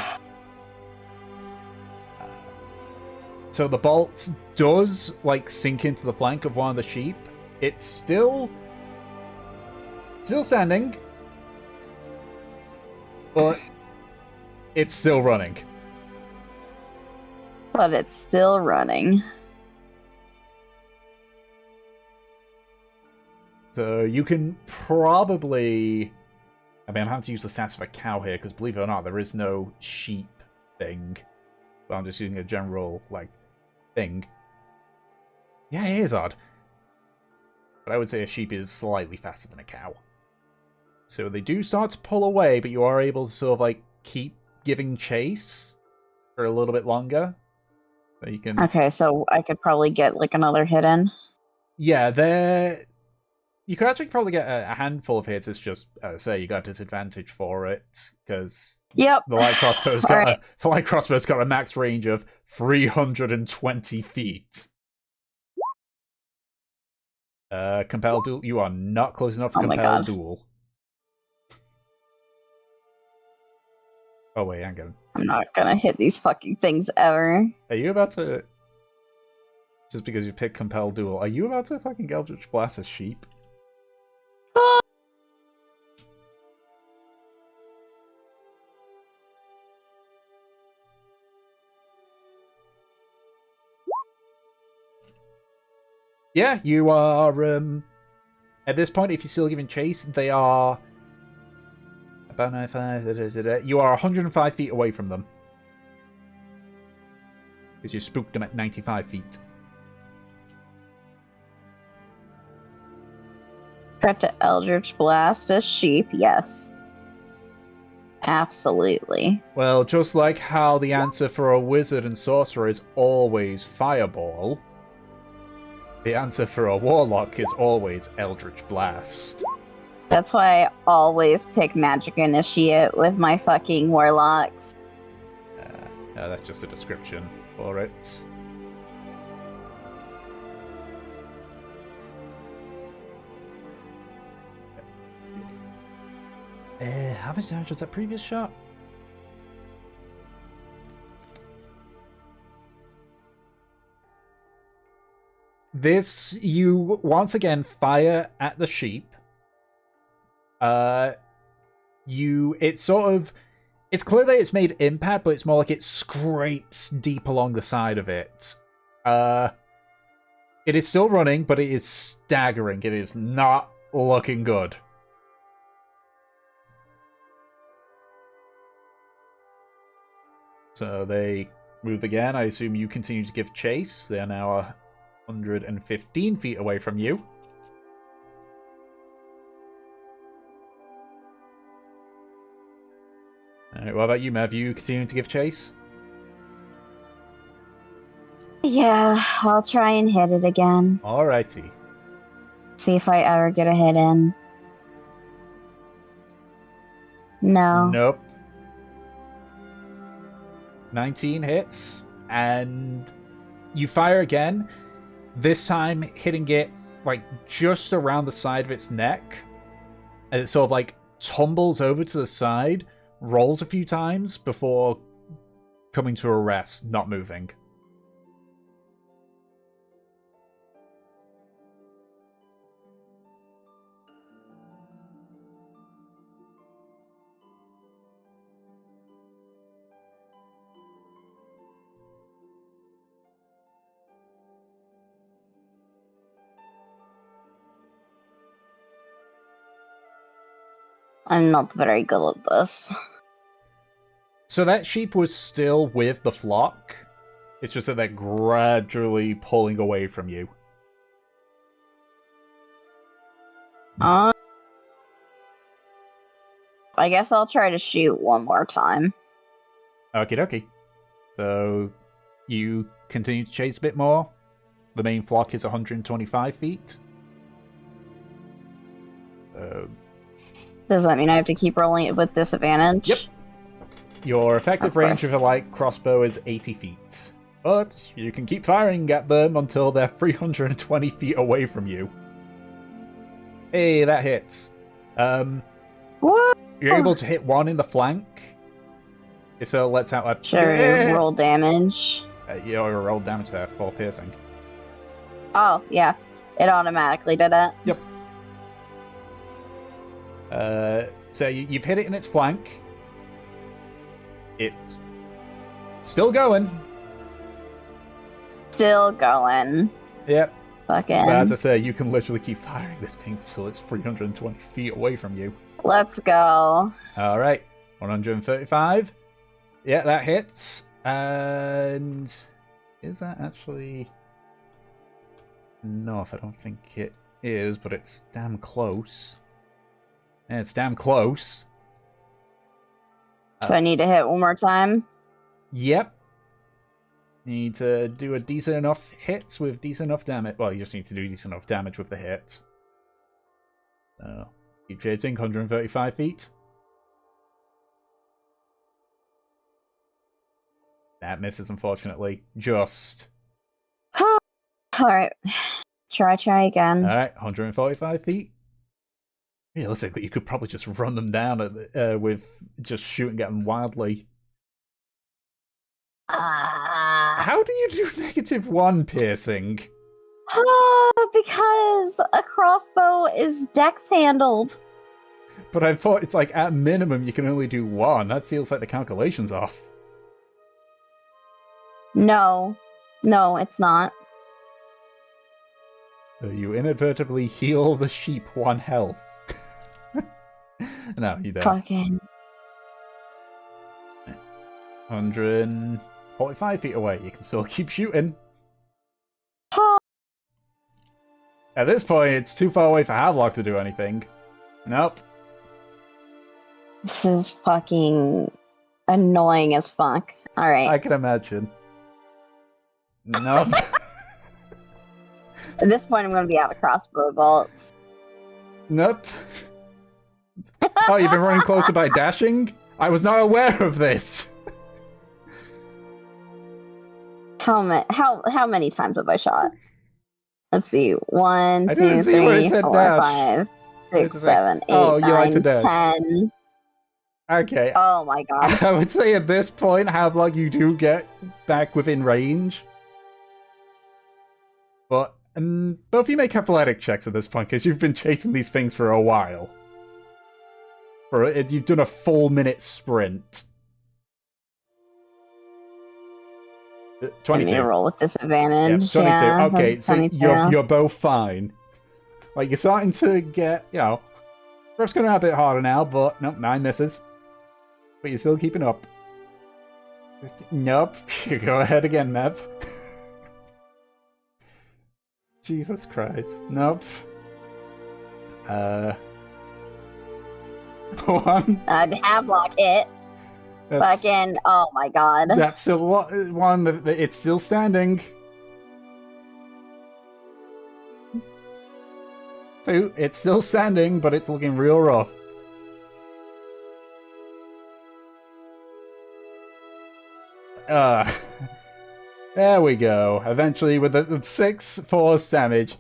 So the bolt does, like, sink into the flank of one of the sheep. It's still standing, but it's still running. But it's still running. So you can probably... I mean, I'm having to use the stats of a cow here, because believe it or not, there is no sheep thing. But I'm just using a general, like, thing. Yeah, it is odd. But I would say a sheep is slightly faster than a cow. So they do start to pull away, but you are able to sort of, like, keep giving chase for a little bit longer. So you can... Okay, so I could probably get, like, another hit in. Yeah, they're... You could actually probably get a handful of hits. It's just, say, you got disadvantage for it, because Yep. the light crossbow's got Alright. the light crossbow's got a max range of 320 feet. Compel duel. You are not close enough for Oh my compel God. duel. Oh wait, hang on. I'm not gonna hit these fucking things ever. Are you about to? Just because you picked compel duel, are you about to fucking Eldritch Blast a sheep? Yeah, you are. At this point, if you're still giving chase, they are about 95. You are 105 feet away from them because you spooked them at 95 feet. Prep to Eldritch Blast a sheep, yes. Absolutely. Well, just like how the answer for a wizard and sorcerer is always fireball, the answer for a warlock is always Eldritch Blast. That's why I always pick Magic Initiate with my fucking warlocks. That's just a description for it. How much damage was that previous shot? This, you once again fire at the sheep. It's clear that it's made impact, but it's more like it scrapes deep along the side of it. It is still running, but it is staggering. It is not looking good. So they move again. I assume you continue to give chase. They are now 115 feet away from you. Alright, what about you, Mev? You continuing to give chase? Yeah, I'll try and hit it again. Alrighty. See if I ever get a hit in. No. Nope. 19 hits, and you fire again, this time hitting it, like, just around the side of its neck, and it sort of, like, tumbles over to the side, rolls a few times before coming to a rest, not moving. I'm not very good at this. So that sheep was still with the flock. It's just that they're gradually pulling away from you. I guess I'll try to shoot one more time. Okie dokie. So you continue to chase a bit more. The main flock is 125 feet. Does that mean I have to keep rolling it with disadvantage? Yep. Your effective Of range of course. a light crossbow is 80 feet. But you can keep firing at them until they're 320 feet away from you. Hey, that hits. What? You're able to hit one in the flank. So it lets out a... Sure, roll damage. You roll damage there for piercing. Oh, yeah. It automatically did it. Yep. So you've hit it in its flank. It's still going. Still going. Yep. Fucking. But as I say, you can literally keep firing this thing until it's 320 feet away from you. Let's go. Alright. 135. Yeah, that hits. And... is that actually... no, I don't think it is, but it's damn close. Yeah, it's damn close. So I need to hit one more time. Yep. You need to do a decent enough hits with decent enough damage. Well, you just need to do decent enough damage with the hits. So, keep chasing, 135 feet. That misses, unfortunately. Just. Alright. Try again. Alright, 145 feet. Realistically, you could probably just run them down with just shooting at them wildly. How do you do -1 piercing? Because a crossbow is dex handled. But I thought it's like, at minimum, you can only do 1. That feels like the calculation's off. No. No, it's not. So you inadvertently heal the sheep 1 health. No, you don't. Fucking. 145 feet away. You can still keep shooting. Oh, At this point, it's too far away for Havelock to do anything. Nope. this is fucking annoying as fuck. Alright. I can imagine. Nope. At this point, I'm gonna be out of crossbow bolts. Nope. Oh, you've been running closer by dashing? I was not aware of this. How many times have I shot? Let's see. 1, I 2, didn't see where it 3, said 4, dash. 5, 6, It's like, 7, 8, oh, you like 9, to dash. 10. Okay. Oh my god. I would say at this point, Havelock, you do get back within range. But both of you make athletic checks at this point, because you've been chasing these things for a while. You've done a full minute sprint. 22. I need to roll with disadvantage. Yeah, 22. Yeah, Okay, that's so 22. you're both fine. Like, you're starting to get, Breath's going to be a bit harder now, but nope, 9 misses. But you're still keeping up. Nope. Go ahead again, Mev. Jesus Christ. Nope. 1. Havelock hit. That's, Fucking, oh my god. that's a one that it's still standing. 2. It's still standing, but it's looking real rough. There we go. Eventually, with the 6 force damage,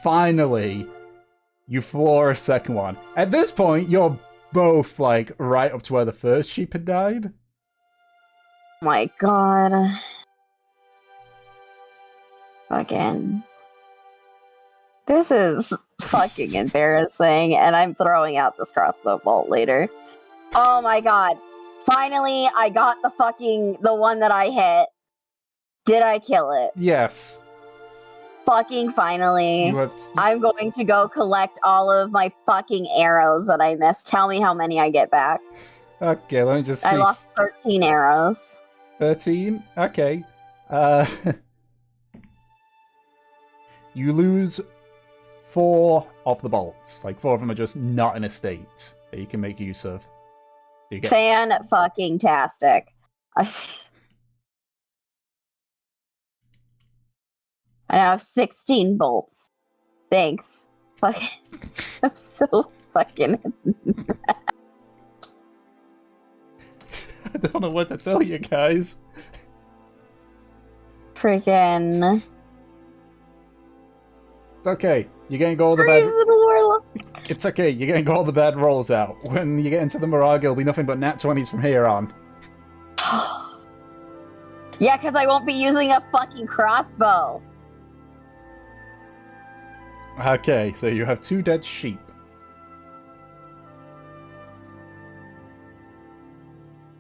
finally, you floor a second one. At this point, you're both, like, right up to where the first sheep had died. Oh my god. Fucking. This is fucking embarrassing, and I'm throwing out this crossbow bolt later. Oh my god. Finally, I got the one that I hit. Did I kill it? Yes. Fucking finally. I'm going to go collect all of my fucking arrows that I missed. Tell me how many I get back. Okay, let me just see. I lost 13 arrows. 13? Okay. You lose 4 of the bolts. Like, 4 of them are just not in a state that you can make use of. You get Fan-fucking-tastic. I now have 16 bolts. Thanks. Fucking, I'm so fucking. I don't know what to tell you guys. Freaking. It's okay. You're getting all the bad. Graves and Warlock. It's okay. You're getting all the bad rolls out. When you get into the Murrag, it'll be nothing but nat 20s from here on. Yeah, because I won't be using a fucking crossbow. Okay, so you have 2 dead sheep.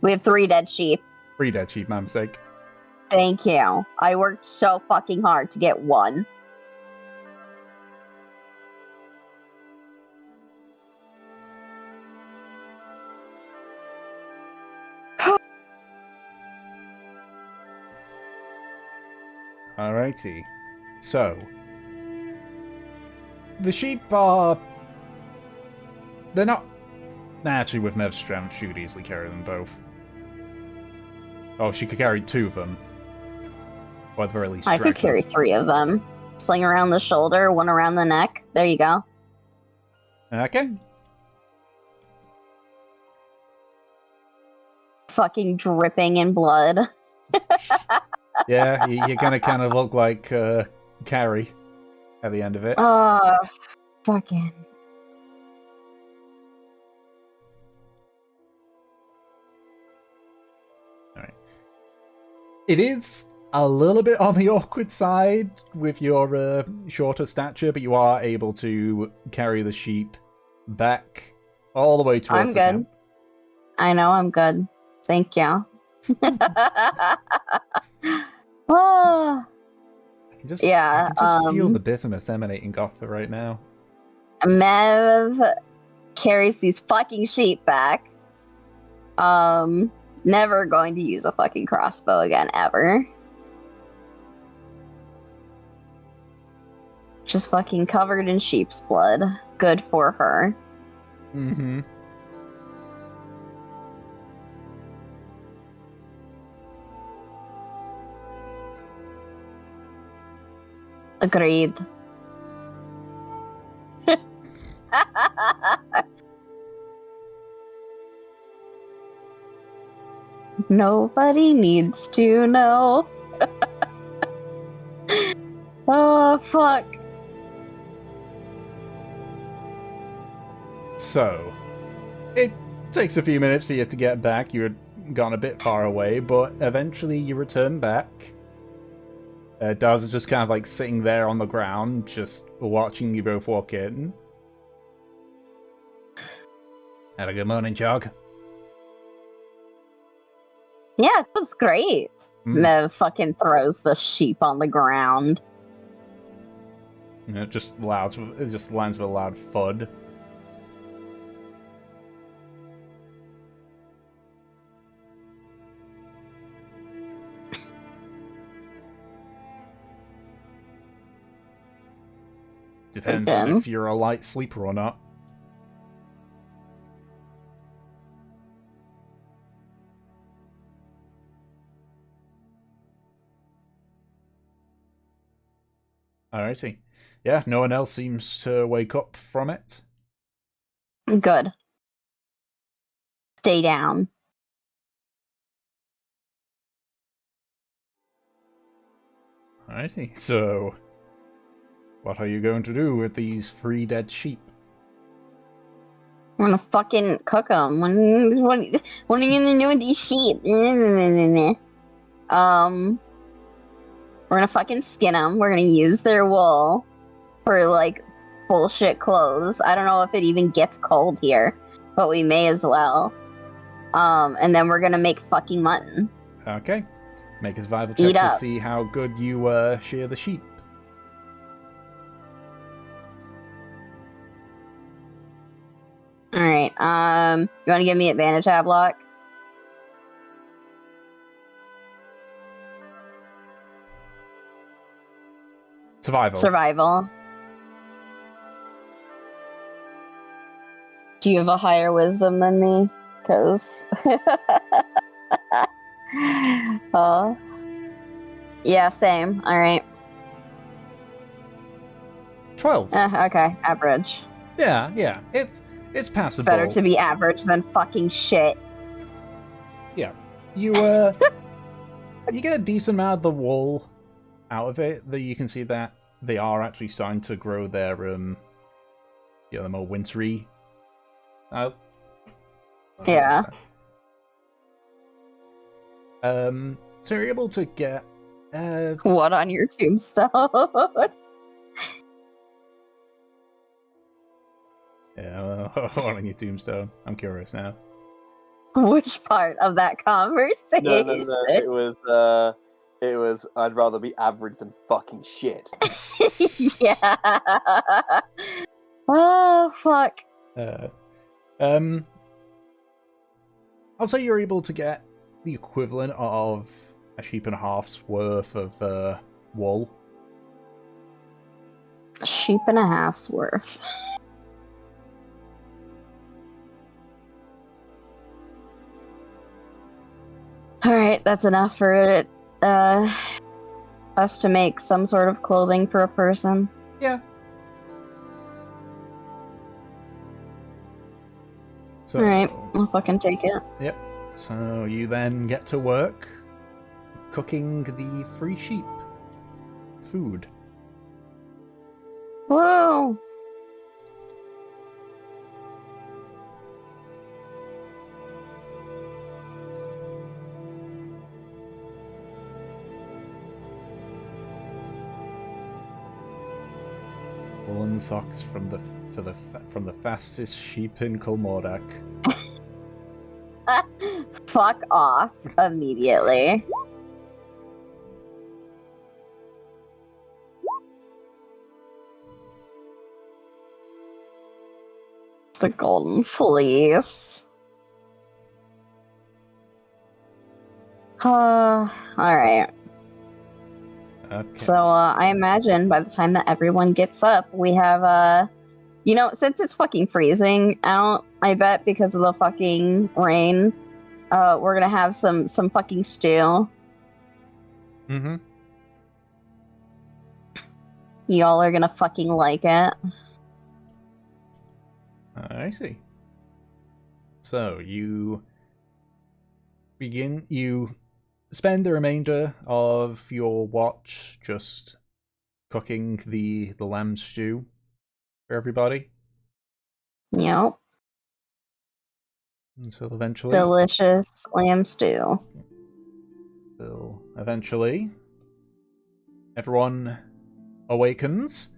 We have 3 dead sheep. 3 dead sheep, my mistake. Thank you. I worked so fucking hard to get 1. Alrighty. So, the sheep are... They're not... Actually, with Mev's strength, she could easily carry them both. Oh, she could carry 2 of them. Or at the very least, I drag could carry 3 of them. Sling around the shoulder, 1 around the neck. There you go. them. Okay. Fucking dripping in blood. Yeah, you're gonna kind of look like Carrie at the end of it. Oh, fucking. It is a little bit on the awkward side with your shorter stature, but you are able to carry the sheep back all the way towards I'm the good. camp. I know I'm good. Thank you. Oh, I can just feel the bitterness emanating off her right now. Mev carries these fucking sheep back. Never going to use a fucking crossbow again, ever. Just fucking covered in sheep's blood. Good for her. Mm-hmm. Agreed. Nobody needs to know. Oh, fuck. So, it takes a few minutes for you to get back. You had gone a bit far away, but eventually you return back. Daz is just kind of like sitting there on the ground, just watching you both walk in. Had a good morning, Jog. Yeah, it was great. Mev fucking throws the sheep on the ground. And it just lands with a loud thud. Depends on Again. if you're a light sleeper or not. Alrighty. Yeah, no one else seems to wake up from it. Good. Stay down. Alrighty, so what are you going to do with these 3 dead sheep? I'm gonna fucking cook them. What are you gonna do with these sheep? We're gonna fucking skin them. We're gonna use their wool for, like, bullshit clothes. I don't know if it even gets cold here, but we may as well. And then we're gonna make fucking mutton. Okay. Make a survival check Eat to up. see how good you shear the sheep. Alright, You want to give me advantage, Havelock? Survival. Do you have a higher wisdom than me? Because... yeah, same. Alright. 12. Okay, average. Yeah. It's passable. Better to be average than fucking shit. Yeah. You you get a decent amount of the wool out of it. That you can see that they are actually starting to grow their the more wintry. Yeah. So you're able to get What on your tombstone? yeah, on your tombstone. I'm curious now. Which part of that conversation? No. It was. I'd rather be average than fucking shit. Yeah. Oh fuck. I'll say you're able to get the equivalent of a sheep and a half's worth of wool. Sheep and a half's worth. Alright, that's enough for us to make some sort of clothing for a person. Yeah. So, Alright, I'll fucking take it. Yep. So you then get to work cooking the free sheep food. Whoa! Woolen socks from the fastest sheep in Karmora. Fuck off immediately. The golden fleece. Alright. Okay. So, I imagine by the time that everyone gets up, we have, since it's fucking freezing out, I bet because of the fucking rain, we're gonna have some fucking stew. Mm-hmm. Y'all are gonna fucking like it. I see. So you spend the remainder of your watch just cooking the lamb stew for everybody Yep. until eventually Delicious lamb stew. everyone awakens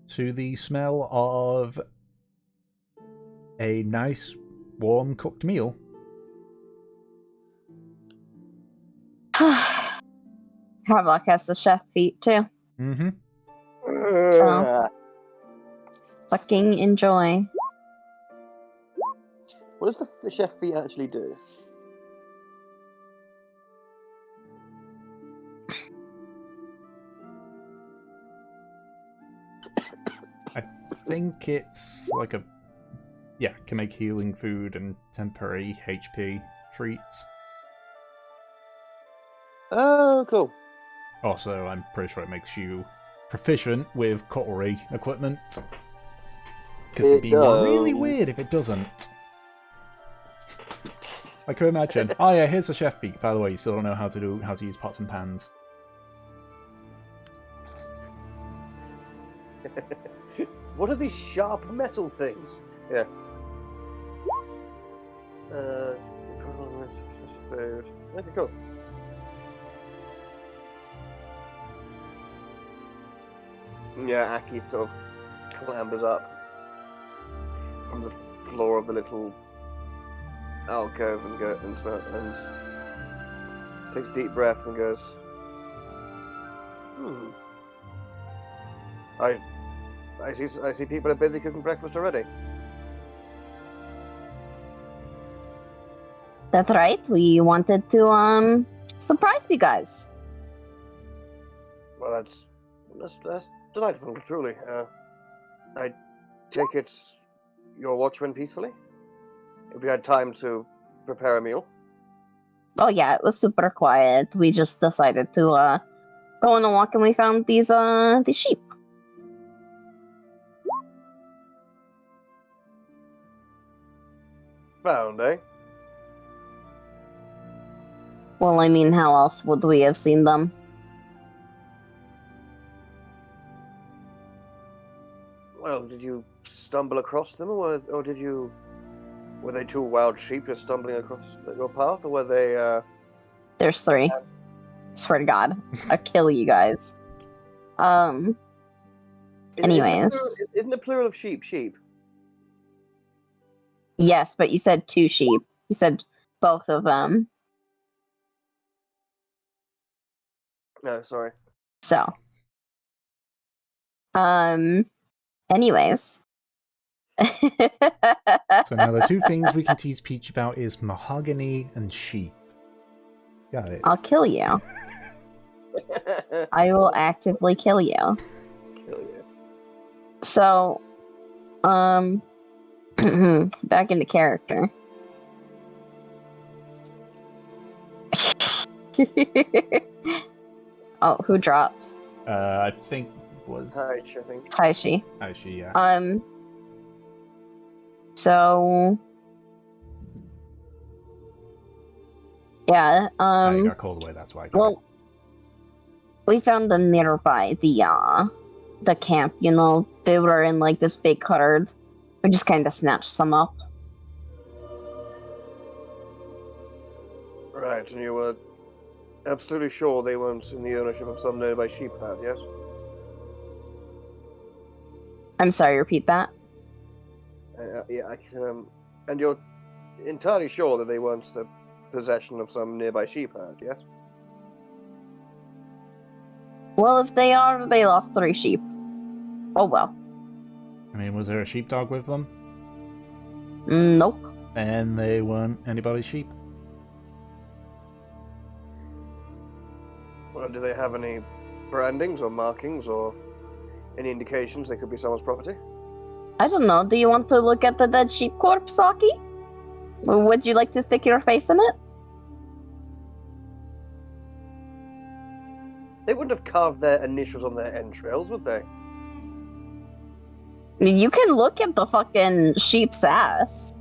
to the smell of a nice warm cooked meal. Havelock has the chef feet too. Mm-hmm. So fucking enjoy. What does the chef feet actually do? I think it's like can make healing food and temporary HP treats. Oh, cool. Also, I'm pretty sure it makes you proficient with cutlery equipment. Because it'd be really weird if it doesn't. I could imagine. Oh yeah, here's the chef feat. By the way, you still don't know how to use pots and pans. What are these sharp metal things? Yeah. Food. Okay, cool. Yeah, Aki sort of clambers up from the floor of the little alcove and takes a deep breath and goes, I see people are busy cooking breakfast already. That's right. We wanted to surprise you guys. Well, that's delightful, truly. I take it your watchman peacefully. If you had time to prepare a meal. Oh yeah, it was super quiet. We just decided to go on a walk and we found these sheep. Found, eh? Well, I mean, how else would we have seen them? Well, did you stumble across them, or did you? Were they two wild sheep just stumbling across your path, or were they? There's 3. Swear to God, I'll kill you guys. Anyways. Isn't the plural of sheep sheep? Yes, but you said 2 sheep. You said both of them. No, sorry. So. Anyways. So now the 2 things we can tease Peach about is mahogany and sheep. Got it. I'll kill you. I will actively kill you. Kill you. So, back into character. Oh, who dropped? I think was Hi, I think. Kaishi. actually, yeah. So, yeah, I got called away, that's why I got it. well, we found them nearby the camp, you know, they were in like this big herd. We just kind of snatched some up. Right, and you were absolutely sure they weren't in the ownership of some nearby sheep herd, yes? I'm sorry, repeat that. Yeah, and you're entirely sure that they weren't the possession of some nearby sheep herd, yes? Well, if they are, they lost 3 sheep. Oh well. I mean, was there a sheepdog with them? Nope. And they weren't anybody's sheep? Well, do they have any brandings or markings or any indications they could be someone's property? I don't know. Do you want to look at the dead sheep corpse, Saki? Would you like to stick your face in it? They wouldn't have carved their initials on their entrails, would they? You can look at the fucking sheep's ass.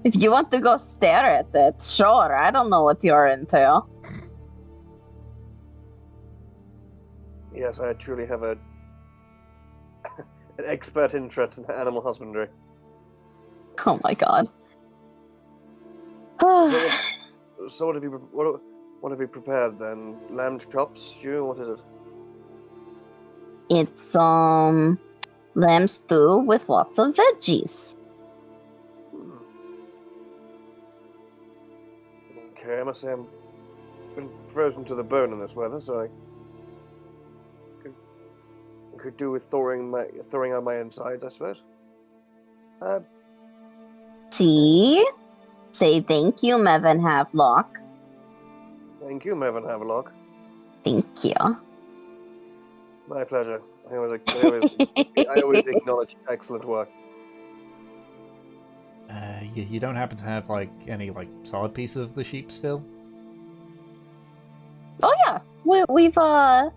If you want to go stare at it, sure. I don't know what you're into. Yes, I truly have an expert interest in animal husbandry. Oh my god. So what have you prepared then? Lamb chops, stew, what is it? It's lamb stew with lots of veggies. Okay, I must say I'm been frozen to the bone in this weather, so I could do with thawing out my insides, I suppose. See? Say thank you, Mevin Havelock. Thank you, Mevin Havelock. Thank you. My pleasure. I always acknowledge excellent work. You don't happen to have like any like solid piece of the sheep still? Oh yeah, we've I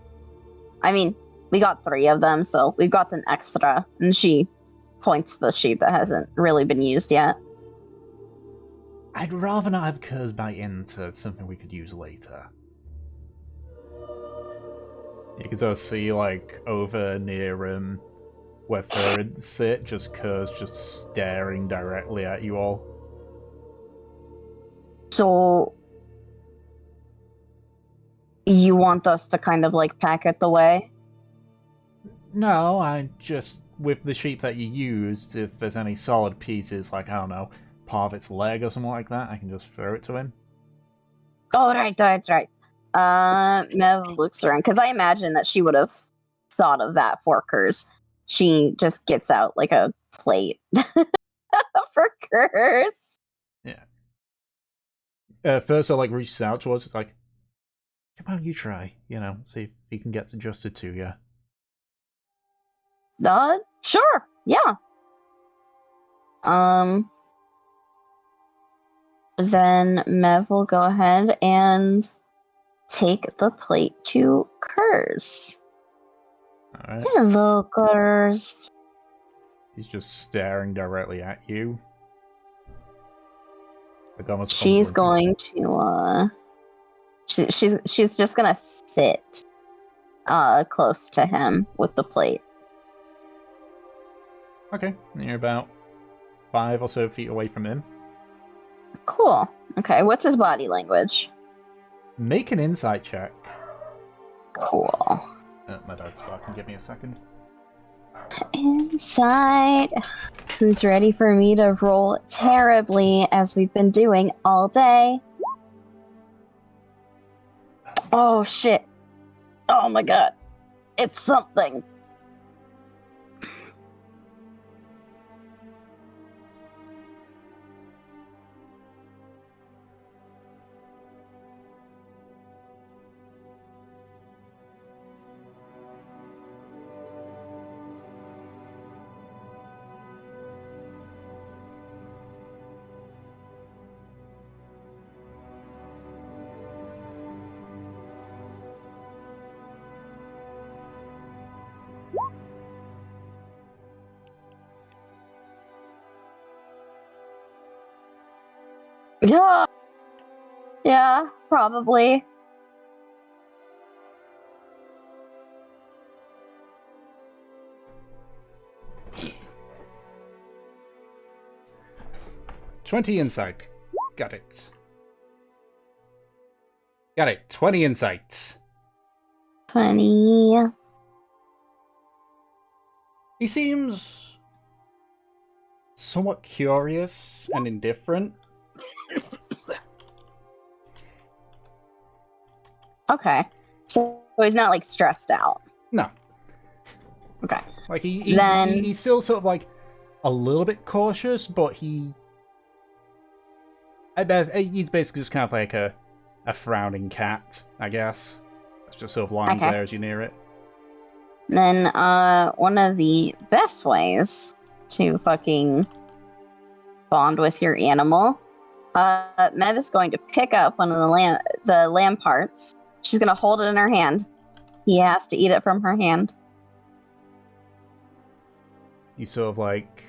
mean, we got 3 of them, so we've got an extra. And she points to the sheep that hasn't really been used yet. I'd rather not have Kurz bite into something we could use later. You can sort of see like over near where Third sit, just Kurz just staring directly at you all. So you want us to kind of like pack it away? No, I just, with the sheep that you used, if there's any solid pieces, like, I don't know, part of its leg or something like that, I can just throw it to him. Oh, right. Mev looks around, because I imagine that she would have thought of that for Kurz. She just gets out like a plate for Kurz. Yeah. first like reaches out towards. It's like, how about you try? See if he can get adjusted to you. Sure, yeah. Then Mev will go ahead and take the plate to Kurz. All right. Hello, Kurz. He's just staring directly at you. Like almost She's unblinking. going to she's just gonna sit close to him with the plate. Okay, and you're about 5 or so feet away from him. Cool. Okay, what's his body language? Make an insight check. Cool. My dog's barking. Give me a second. Inside. Who's ready for me to roll terribly as we've been doing all day? Oh shit. Oh my god. It's something. Yeah. Yeah, probably. $20 insight. Got it. Got it. 20 insights. 20. He seems somewhat curious and indifferent. Okay. So he's not like stressed out. No. Okay. Like Then- he's still sort of like a little bit cautious, but he's basically just kind of like a frowning cat, I guess. That's just sort of lying Okay. there as you near it. Then one of the best ways to fucking bond with your animal, Mev is going to pick up one of the lamb parts. She's gonna hold it in her hand. He has to eat it from her hand. He sort of like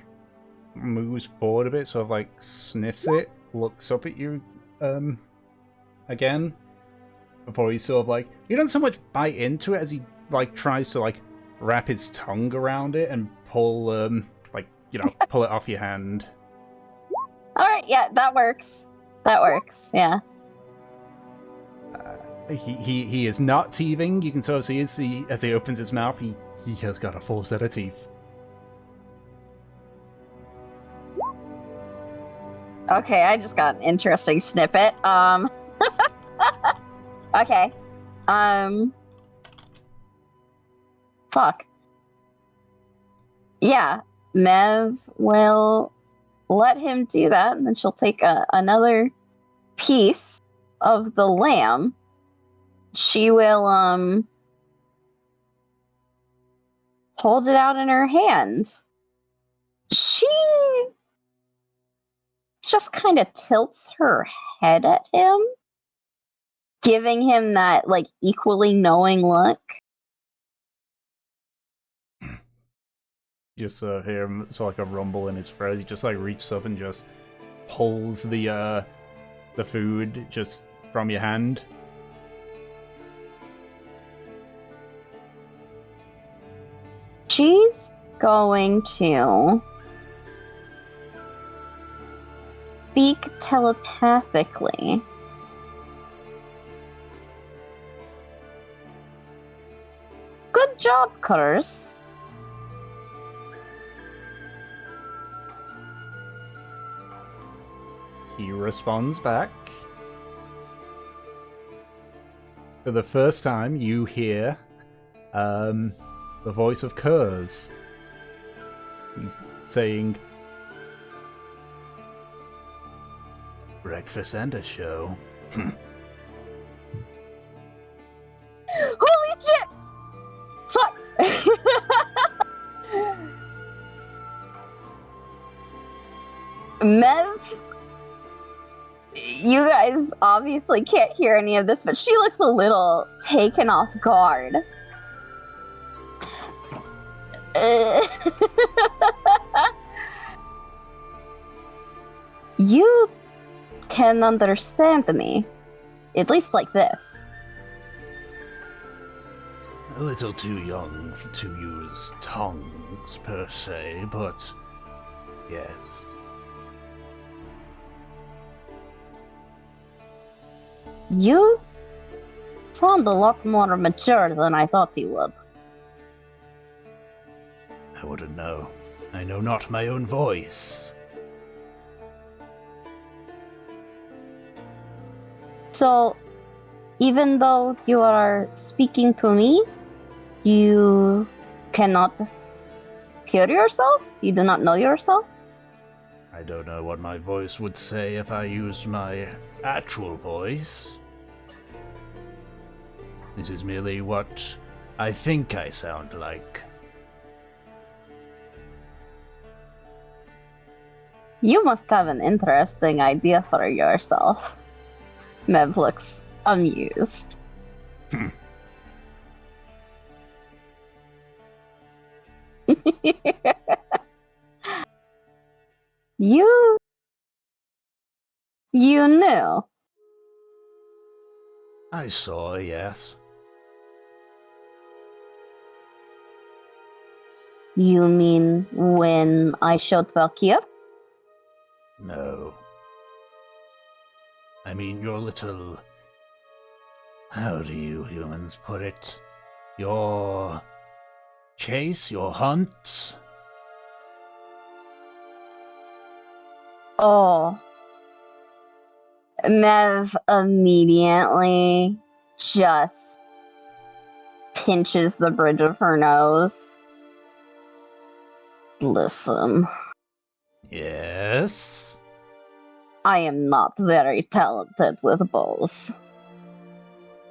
moves forward a bit, sort of like sniffs it, looks up at you again, before he sort of like, he doesn't so much bite into it as he like tries to like wrap his tongue around it and pull pull it off your hand. All right, yeah, that works. That works. Yeah. He is not teething. You can sort of see as he opens his mouth, he has got a full set of teeth. Okay, I just got an interesting snippet. Okay. Fuck. Yeah, Mev will let him do that, and then she'll take another piece of the lamb. She will hold it out in her hand. She just kind of tilts her head at him, giving him that like equally knowing look. Just hear him, it's like a rumble in his throat. He just like reaches up and just pulls the food just from your hand. She's going to speak telepathically. Good job, Curse. He responds back. For the first time, you hear the voice of Kurz. He's saying, breakfast and a show. Holy shit! Fuck! Mev, you guys obviously can't hear any of this, but she looks a little taken off guard. You can understand me, at least like this. A little too young to use tongues, per se, but yes. You sound a lot more mature than I thought you would. I wouldn't know. I know not my own voice. So, even though you are speaking to me, you cannot hear yourself? You do not know yourself? I don't know what my voice would say if I used my actual voice. This is merely what I think I sound like. You must have an interesting idea for yourself. Mev looks amused. You knew. I saw, yes. You mean when I showed Valkyr? No. I mean your little... How do you humans put it? Your... chase? Your hunt? Oh. Mev immediately just pinches the bridge of her nose. Listen, Yes? I am not very talented with bows.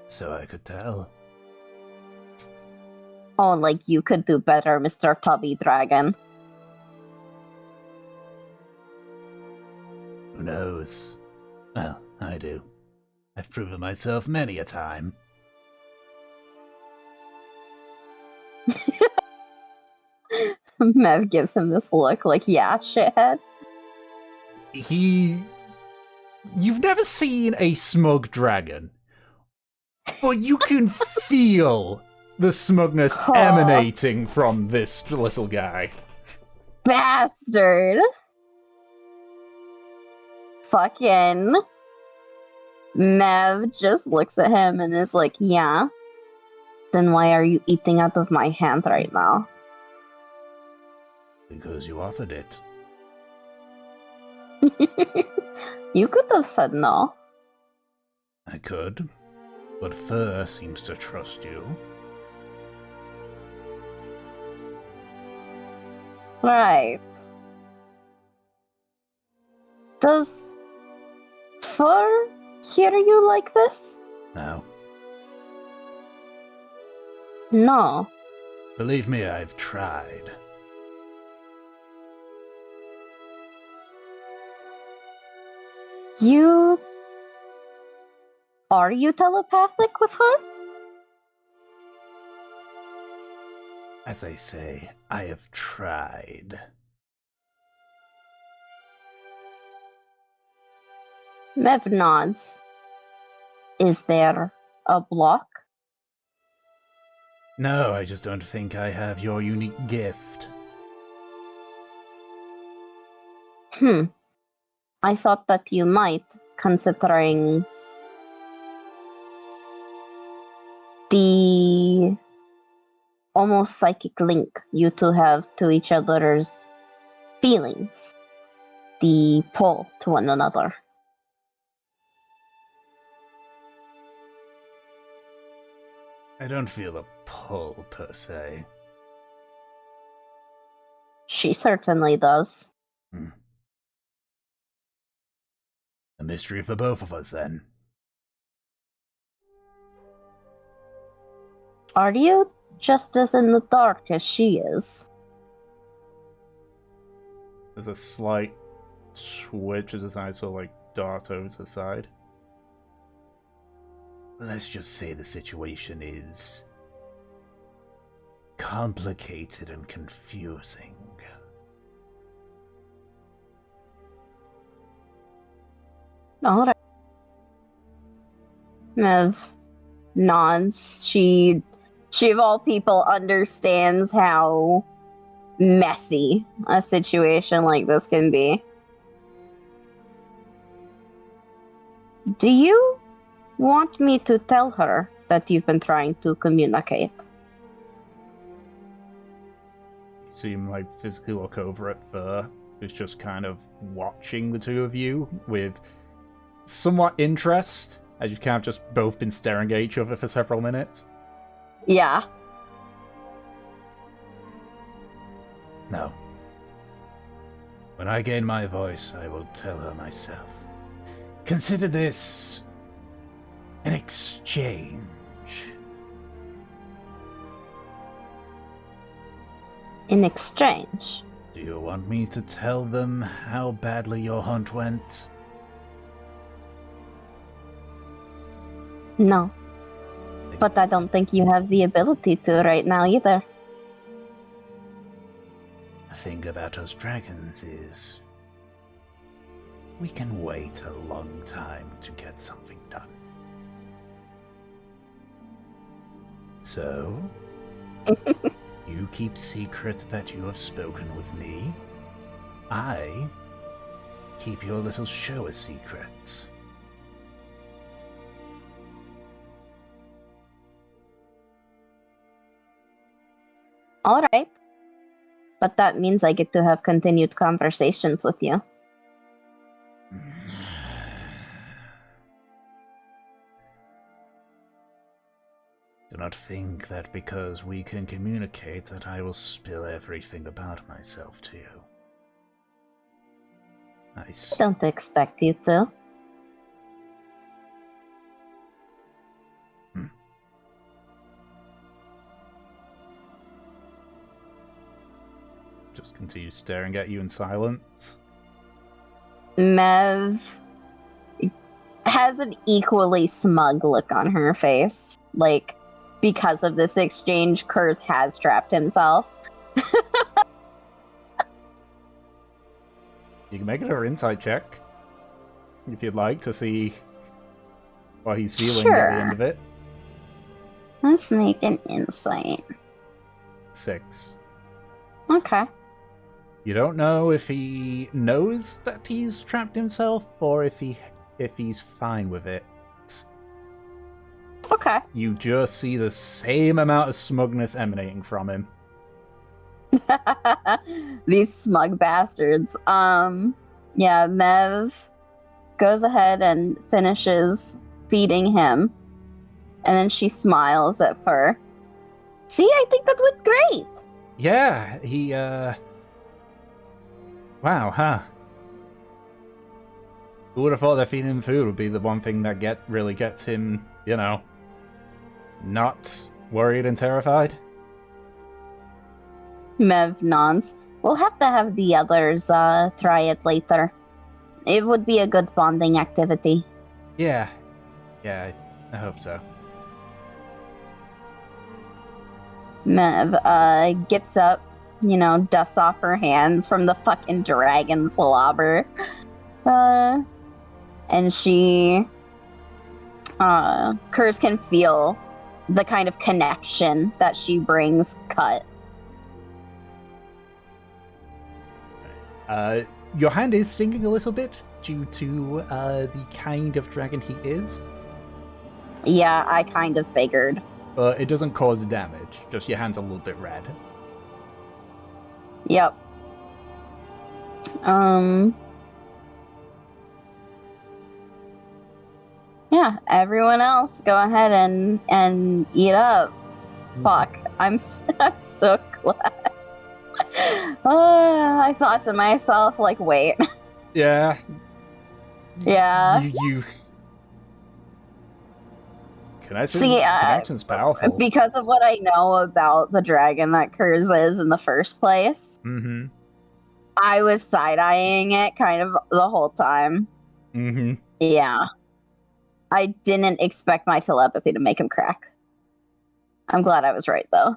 So I could tell. Oh, like you could do better, Mr. Tubby Dragon. Who knows? Well, I do. I've proven myself many a time. Mev gives him this look like, yeah, shithead. You've never seen a smug dragon, but you can feel the smugness Oh. emanating from this little guy. Bastard! Fucking. Mev just looks at him and is like, yeah? Then why are you eating out of my hand right now? Because you offered it. You could have said no. I could, but Fur seems to trust you. Right. Does Fur hear you like this? Now, No. believe me, I've tried. Are you telepathic with her? As I say, I have tried. Mev nods. Is there a block? No, I just don't think I have your unique gift. I thought that you might, considering the almost psychic link you two have to each other's feelings, the pull to one another. I don't feel a pull, per se. She certainly does. And A mystery for both of us, then. Are you just as in the dark as she is? There's a slight twitch as his eyes sort of like dart over to the side. Let's just say the situation is complicated and confusing. Alright. Mev nods. She of all people understands how messy a situation like this can be. Do you want me to tell her that you've been trying to communicate? You see him like physically look over at Fur, who's just kind of watching the two of you with somewhat interest, as you've kind of just both been staring at each other for several minutes. Yeah. No. When I gain my voice, I will tell her myself. Consider this an exchange. In exchange. Do you want me to tell them how badly your hunt went? No. But I don't think you have the ability to right now either. The thing about us dragons is we can wait a long time to get something done. So, you keep secret that you have spoken with me. I keep your little show a secret. Alright. But that means I get to have continued conversations with you. Do not think that because we can communicate that I will spill everything about myself to you. Nice. Don't expect you to. Just continue staring at you in silence. Mev has an equally smug look on her face. Like, because of this exchange, Kurz has trapped himself. You can make it her insight check, if you'd like, to see what he's feeling at the end of it. Let's make an insight. 6. Okay. You don't know if he knows that he's trapped himself, or if he's fine with it. Okay. You just see the same amount of smugness emanating from him. These smug bastards. Yeah, Mev goes ahead and finishes feeding him. And then she smiles at Fur. See, I think that went great. Yeah, he, wow, huh? Who would have thought that feeding him food would be the one thing that really gets him, you know, not worried and terrified? Mev nods. We'll have to have the others try it later. It would be a good bonding activity. Yeah, I hope so. Mev gets up, dusts off her hands from the fucking dragon slobber. And she, Kurz can feel the kind of connection that she brings cut. Your hand is stinging a little bit due to the kind of dragon he is. Yeah, I kind of figured. But it doesn't cause damage, just your hand's a little bit red. Yep. Yeah, everyone else go ahead and eat up. Fuck, I'm so glad. I thought to myself, like, wait. Yeah. Yeah. You See, connection's powerful. because of what I know about the dragon that Kurz is in the first place, Mm-hmm. I was side-eyeing it kind of the whole time. Mm-hmm. Yeah. I didn't expect my telepathy to make him crack. I'm glad I was right, though.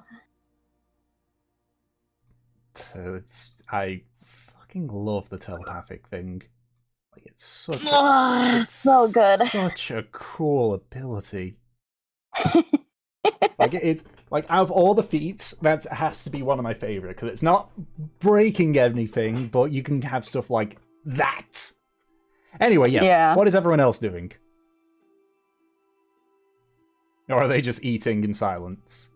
I fucking love the telepathic thing. Like, it's such So good. such a cool ability. Like, it's like, out of all the feats, that has to be one of my favorite, because it's not breaking anything, but you can have stuff like that. Anyway, yes. Yeah. What is everyone else doing? Or are they just eating in silence?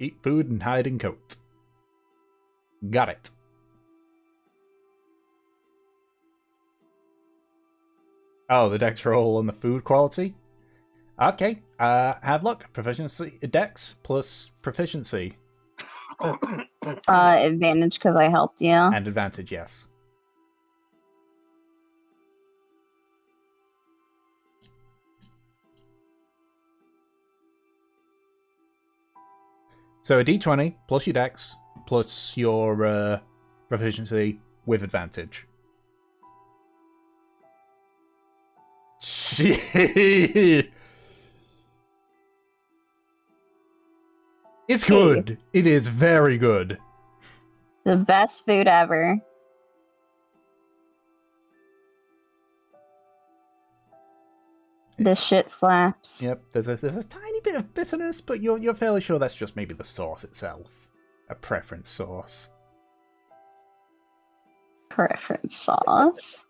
Eat food and hide in coat. Got it. Oh, the dex roll on the food quality? Okay, have luck. Proficiency, dex plus proficiency. Advantage because I helped you. And advantage, yes. So a d20 plus your dex plus your proficiency with advantage. Gee. It's good. It is very good. The best food ever. This shit slaps. Yep, there's a tiny bit of bitterness, but you're fairly sure that's just maybe the sauce itself. A preference sauce. Preference sauce.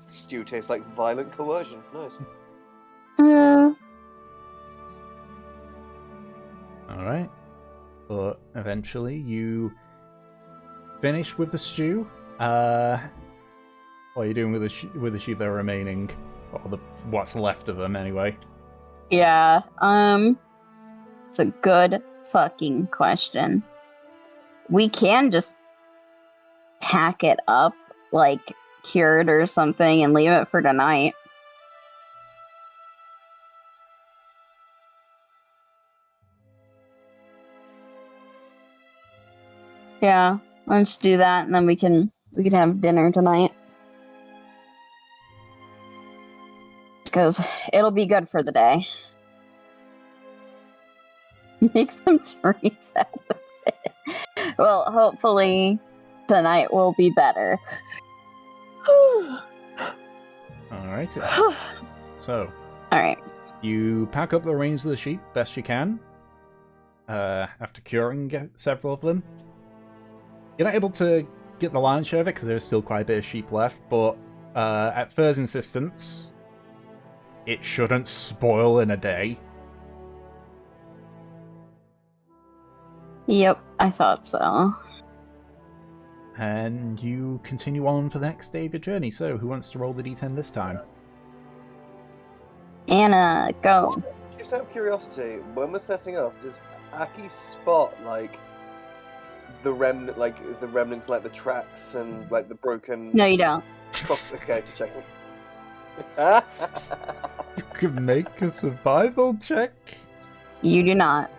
Stew tastes like violent coercion. Nice. Alright. But eventually you finish with the stew. What are you doing with the sheep that are remaining? Or what's left of them, anyway? Yeah, it's a good fucking question. We can just pack it up, like, cured or something, and leave it for tonight. Yeah, let's do that, and then we can have dinner tonight. Because it'll be good for the day. Make some treats out of it. Well, hopefully tonight will be better. Alright. So, Alright. you pack up the remains of the sheep best you can. After curing several of them. You're not able to get the lion's share of it because there's still quite a bit of sheep left, but at Fur's insistence, it shouldn't spoil in a day. Yep, I thought so. And you continue on for the next day of your journey. So, who wants to roll the d10 this time? Anna, go. Just out of curiosity, when we're setting up, does Aki spot like the remnants, like the tracks and like the broken? No, you don't. Okay, just checking. You can make a survival check. You do not.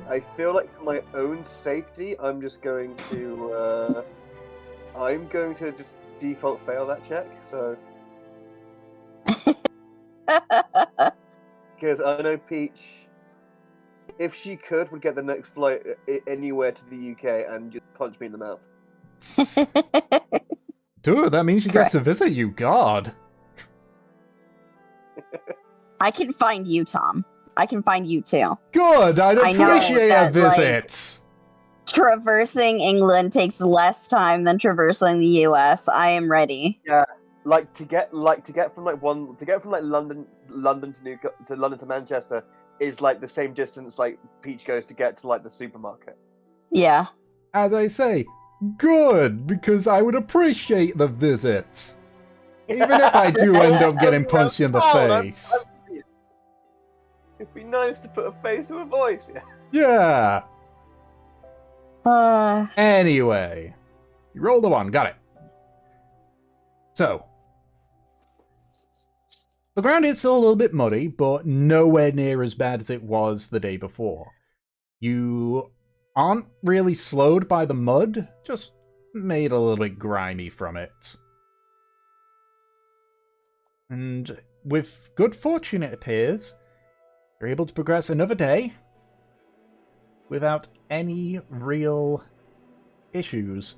I feel like for my own safety, I'm going to just default fail that check. So, because I know Peach, if she could, would get the next flight anywhere to the UK and just punch me in the mouth. Dude, that means she gets to visit you. God. I can find you, Tom. I can find you too. Good. I'd I know appreciate a that, visit. Traversing England takes less time than traversing the US. I am ready. Yeah, to get from London to London to Manchester is like the same distance like Peach goes to get to like the supermarket. Yeah. As I say, good, because I would appreciate the visit. Even if I do end up getting punched in the face. It'd be nice to put a face to a voice. Yeah. Uh, Anyway, you rolled a 1, got it. So, the ground is still a little bit muddy, but nowhere near as bad as it was the day before. You aren't really slowed by the mud, just made a little bit grimy from it. And with good fortune, it appears, you're able to progress another day without any real issues.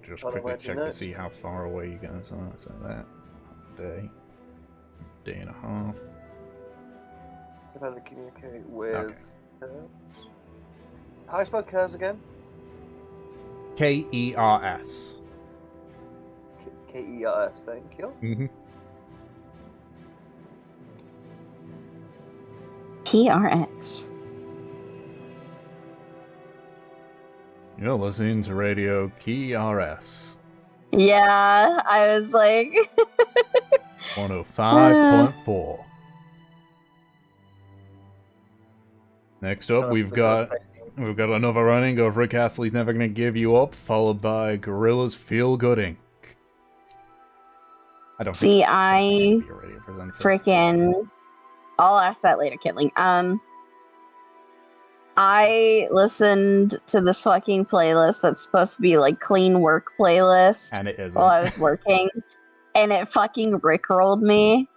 Just quickly check to see how far away you guys are. So that day, day and a half. I've had to communicate with. Okay. How do I spell Kers again? Kers. Kers. Thank you. Mm-hmm. PRX. You're listening to Radio KRS Yeah, I was like, 105.4. Next up, we've got another running of Rick Astley's Never Gonna Give You Up, followed by Gorilla's Feel Good Inc. I don't see, think I you're ready to present it. freaking. I'll ask that later, Kitling. I listened to this fucking playlist that's supposed to be like clean work playlist And it isn't. while I was working, and it fucking rickrolled me.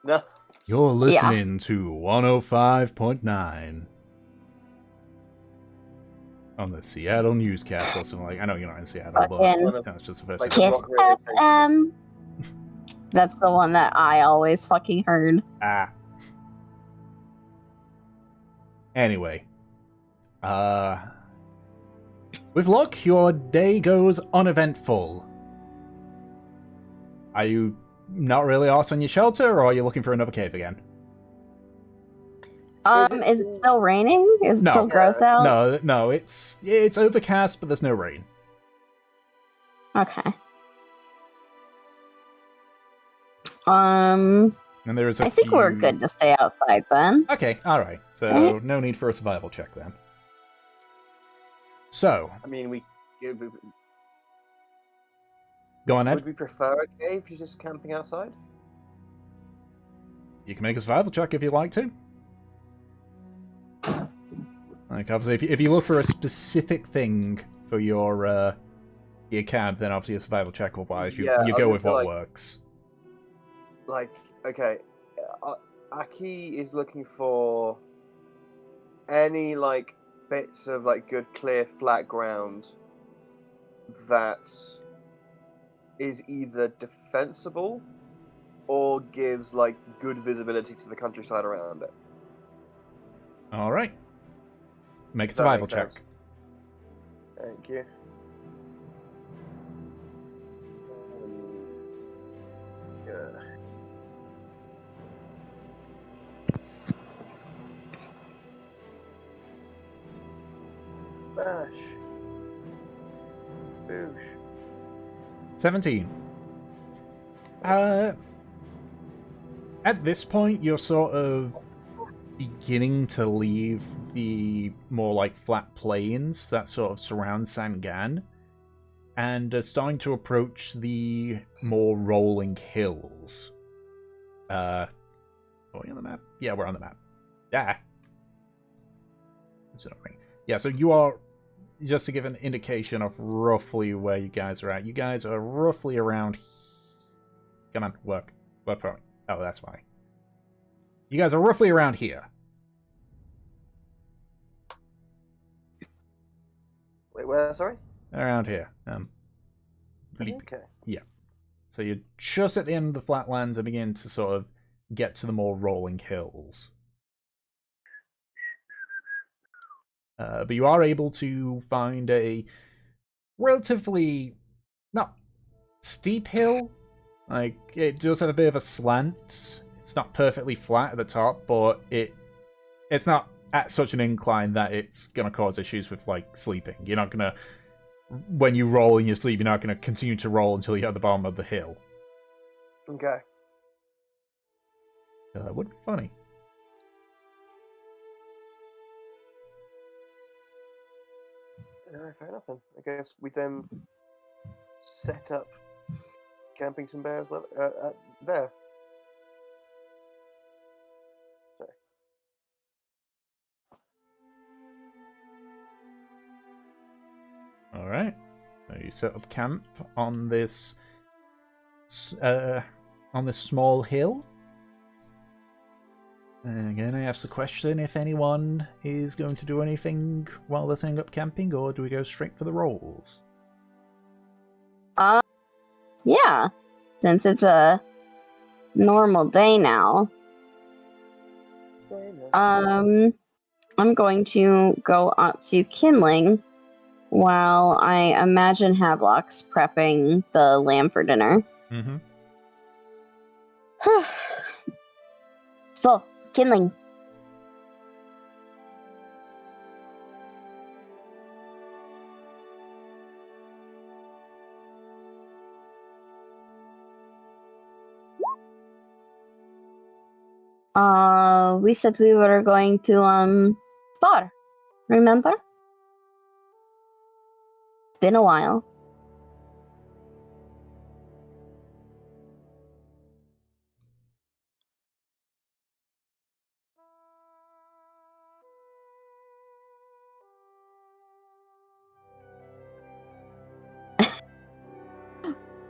No. You're listening to 105.9 on the Seattle newscast or something like. I know you're not in Seattle, Fucking but that's just the first like thing. Kiss FM. That's the one that I always fucking heard. Ah. Anyway. With luck, your day goes uneventful. Are you not really arsed on your shelter, or are you looking for another cave again? Is it still raining? Is it still gross out? No, it's overcast, but there's no rain. Okay. And there is I think we're good to stay outside then. Okay, alright. So, Right. no need for a survival check then. So, I mean, go on, Ed. would we prefer a cave to just camping outside? You can make a survival check if you'd like to. Like, obviously, if you look for a specific thing for your camp, then obviously a survival check will wise you. Yeah, You I go was with what like- works. Like, okay, Aki is looking for any like bits of like good, clear, flat ground that is either defensible or gives like good visibility to the countryside around it. Alright. Make a Does that make survival check. sense? Thank you. Yeah. Bash. Boosh. 17. At this point, you're sort of beginning to leave the more like flat plains that sort of surround Sangan, and are starting to approach the more rolling hills. Are we on the map? Yeah, we're on the map. Yeah. Yeah, so you are, just to give an indication of roughly where you guys are at, you guys are roughly around. Come on, work for me. Oh, that's why. You guys are roughly around here. Wait, where? Sorry? Around here. Okay. Yeah. So you're just at the end of the flatlands and begin to sort of get to the more rolling hills. But you are able to find a relatively not steep hill. Like, it does have a bit of a slant. It's not perfectly flat at the top, but it's not at such an incline that it's going to cause issues with, like, sleeping. You're not going to, when you roll in your sleep, you're not going to continue to roll until you're at the bottom of the hill. Okay. That would be funny. Alright, fair enough then. I guess we then set up Campington Bear as well. There. Sorry. All right. So you set up camp on this small hill. And again, I ask the question if anyone is going to do anything while they're setting up camping, or do we go straight for the rolls? Yeah. Since it's a normal day now. Very nice. I'm going to go up to Kindling while I imagine Havelock's prepping the lamb for dinner. Mm-hmm. So, Kindling. We said we were going to, spar. Remember? It's been a while.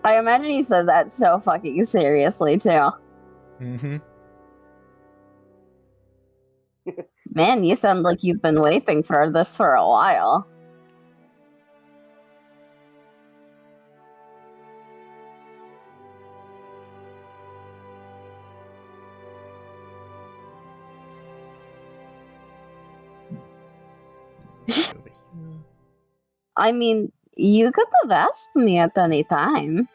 I imagine he says that so fucking seriously, too. Mm-hmm. Man, you sound like you've been waiting for this for a while. I mean, you could have asked me at any time.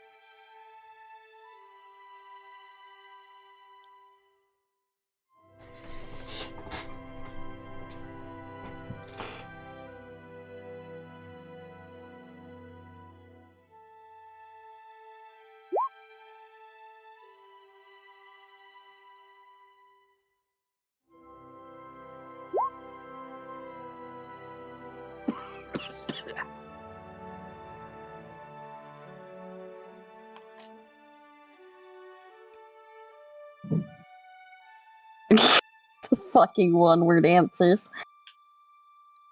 Fucking one-word answers.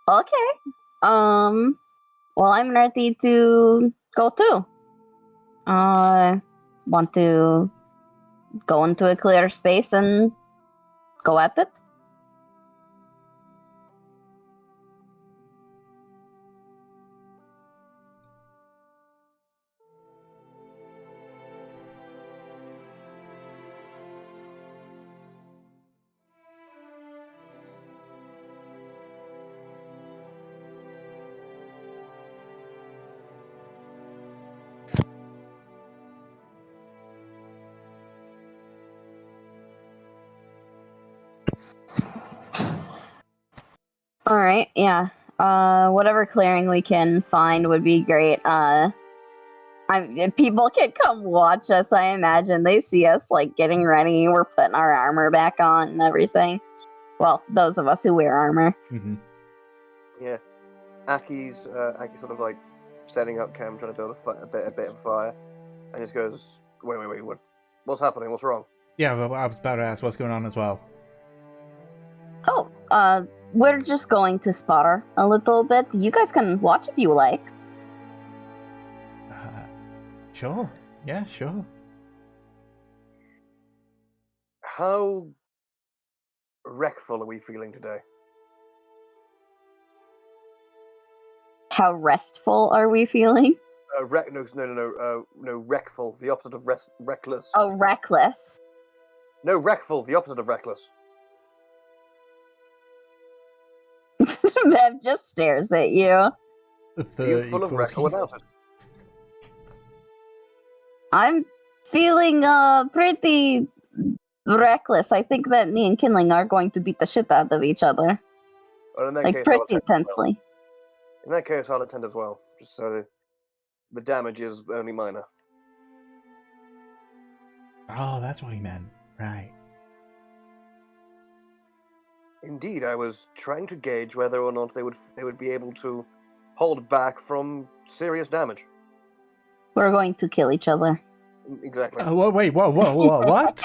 Okay. Well, I'm ready to go too. Want to go into a clear space and go at it? Alright, yeah. Whatever clearing we can find would be great. If people can come watch us, I imagine. They see us, like, getting ready. We're putting our armor back on and everything. Well, those of us who wear armor. Mm-hmm. Yeah. Aki's sort of like setting up camp, trying to build a bit of fire, and just goes, "Wait, what's happening? What's wrong?" Yeah, well, I was about to ask what's going on as well. Oh, we're just going to spar a little bit. You guys can watch if you like. Sure. Yeah, sure. How wreckful are we feeling today? How restful are we feeling? No, wreckful. The opposite of reckless. Oh, reckless. No, wreckful. The opposite of reckless. Bev just stares at you. Are you full of wreck or without it? I'm feeling pretty reckless. I think that me and Kinling are going to beat the shit out of each other. Well, in that Like case, I'll pretty attend as well. intensely. In that case, I'll attend as well, just so the damage is only minor. Oh, that's what he meant. Right. Indeed, I was trying to gauge whether or not they would be able to hold back from serious damage. We're going to kill each other. Exactly. Oh, wait, whoa, what?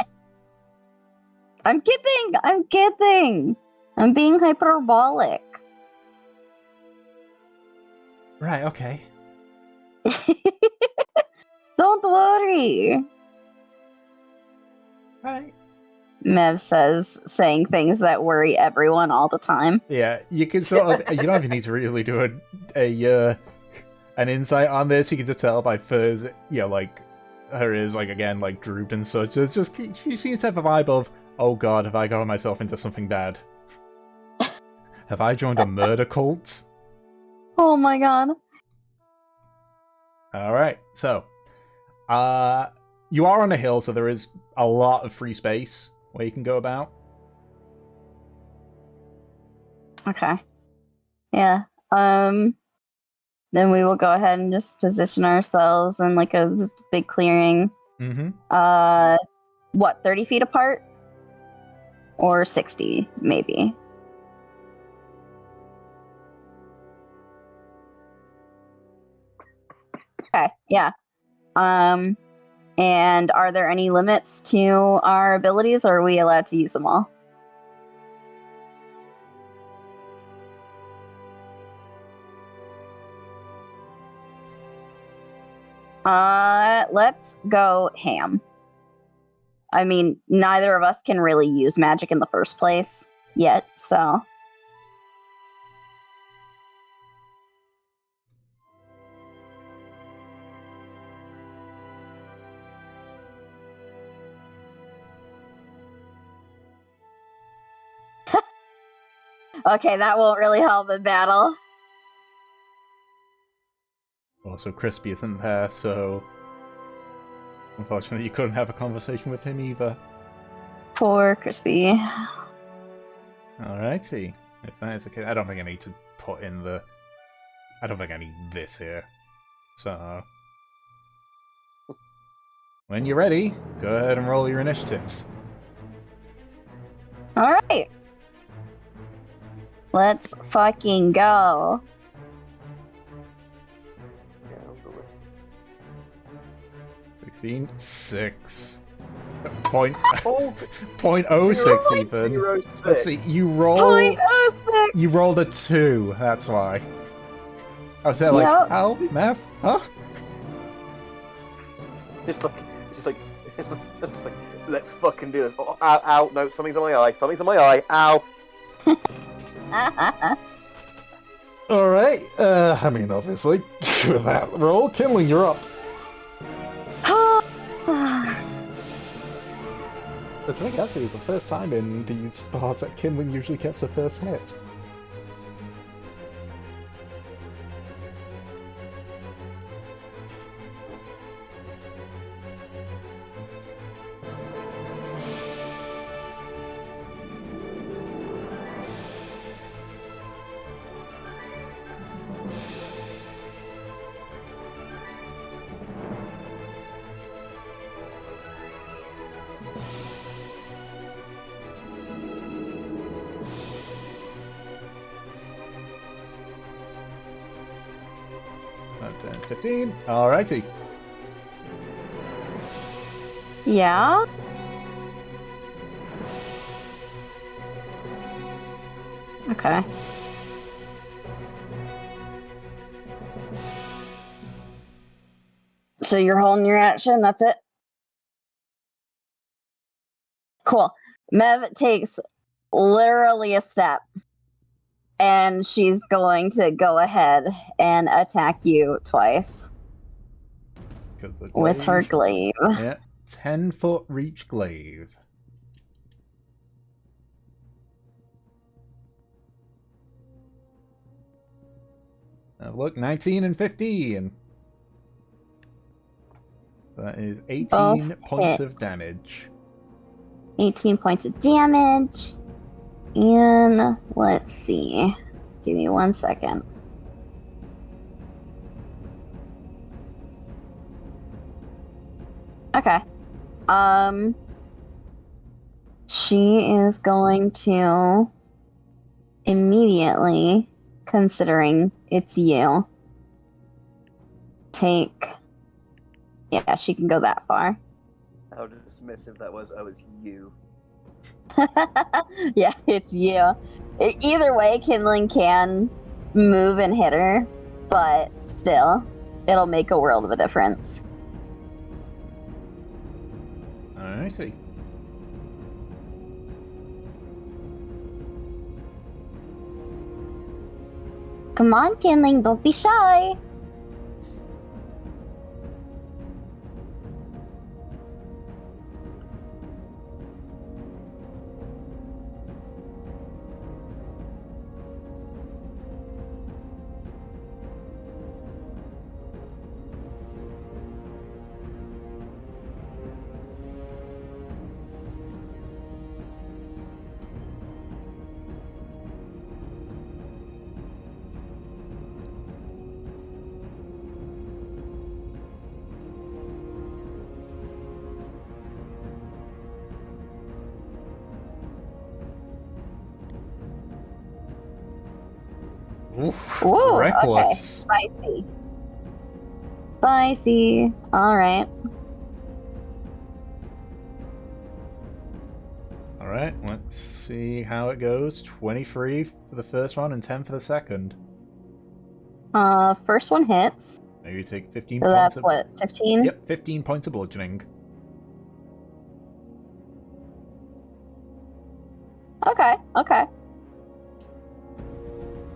I'm kidding! I'm kidding! I'm being hyperbolic. Right, okay. Don't worry. Right. Mev says, saying things that worry everyone all the time. Yeah, you can sort of. You don't even need to really do an insight on this. You can just tell by Fur's, like her ears, like again, like drooped and such. It's just she seems to have a vibe of, oh god, have I gotten myself into something bad? Have I joined a murder cult? Oh my god. All right, so, you are on a hill, so there is a lot of free space where you can go about. Okay. Yeah. Then we will go ahead and just position ourselves in like a big clearing. Mm-hmm. What, 30 feet apart? Or 60, maybe. Okay, yeah. And are there any limits to our abilities, or are we allowed to use them all? Let's go ham. I mean, neither of us can really use magic in the first place yet, so... Okay, that won't really help in battle. Also, Crispy isn't there, so unfortunately you couldn't have a conversation with him either. Poor Crispy. Alrighty. If that is okay, I don't think I need to put in the... I don't think I need this here. So... when you're ready, go ahead and roll your initiatives. Alright. Let's fucking go. 16, 6. Point, 0.06 even. 0.06. Let's see, you roll... 0.06! You rolled a 2, that's why. I was there like, Yep. Al? Math? Huh? It's just like, let's fucking do this. Oh, ow, ow, no, something's in my eye. Something's in my eye. Ow. Alright, I mean, obviously, with that roll, Kindling, you're up. I think actually it's the first time in these parts that Kindling usually gets the first hit. About 10, 15. Alrighty. Yeah? Okay. So you're holding your action, that's it? Cool. Mev takes literally a step. And she's going to go ahead and attack you twice. With her glaive. Yeah, 10-foot reach glaive. Look, 19 and 15. That is 18 Both points hit. of damage. 18 points of damage. And let's see. Give me 1 second. Okay. She is going to immediately, considering it's you, take. Yeah, she can go that far. How dismissive that was. Oh, it's you. Yeah, it's you. Either way, Kindling can move and hit her, but still, it'll make a world of a difference. I see. Come on, Kindling, don't be shy. Oof, Ooh, okay, reckless. spicy. Spicy. All right. All right, let's see how it goes. 23 for the first one and 10 for the second. First one hits. Now you take 15 So points that's of... what, 15? Yep, 15 points of bludgeoning. Okay.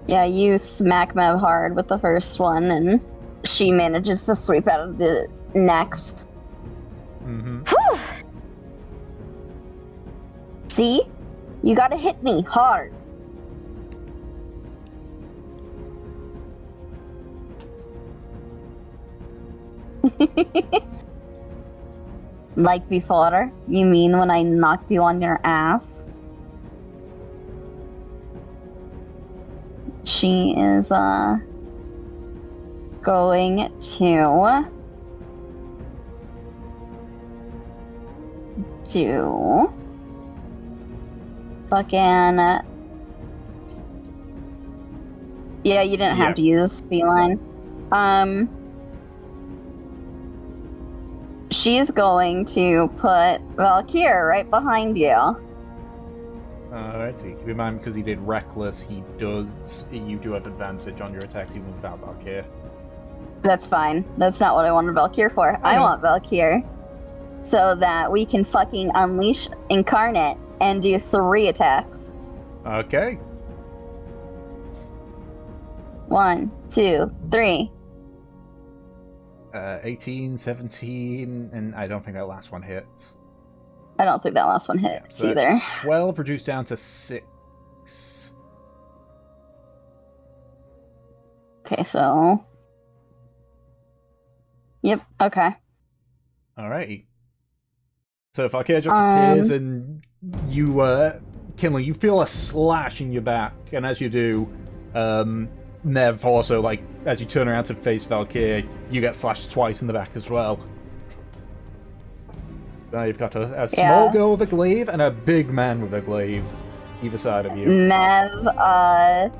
Yeah, you smack Mev hard with the first one, and she manages to sweep out of the next. Mm-hmm. See? You gotta hit me hard. Like before? You mean when I knocked you on your ass? She is, going to do fucking... Yeah, you didn't have to use feline. She's going to put Valkyr right behind you. Alright, so keep in mind, because he did reckless, you do have advantage on your attacks even without Valkyr. That's fine. That's not what I wanted Valkyr for. I want Valkyr so that we can fucking unleash Incarnate and do 3 attacks. Okay. 1, 2, 3. 18, 17, and I don't think that last one hits. I don't think that last one hits So either. that's 12 reduced down to 6. Okay, so... Yep, okay. Alrighty. So if Valkyr just appears and you, Kinley, you feel a slash in your back, and as you do, Nev also, like, as you turn around to face Valkyr, you get slashed twice in the back as well. Now you've got a small girl with a glaive and a big man with a glaive either side of you. Mev,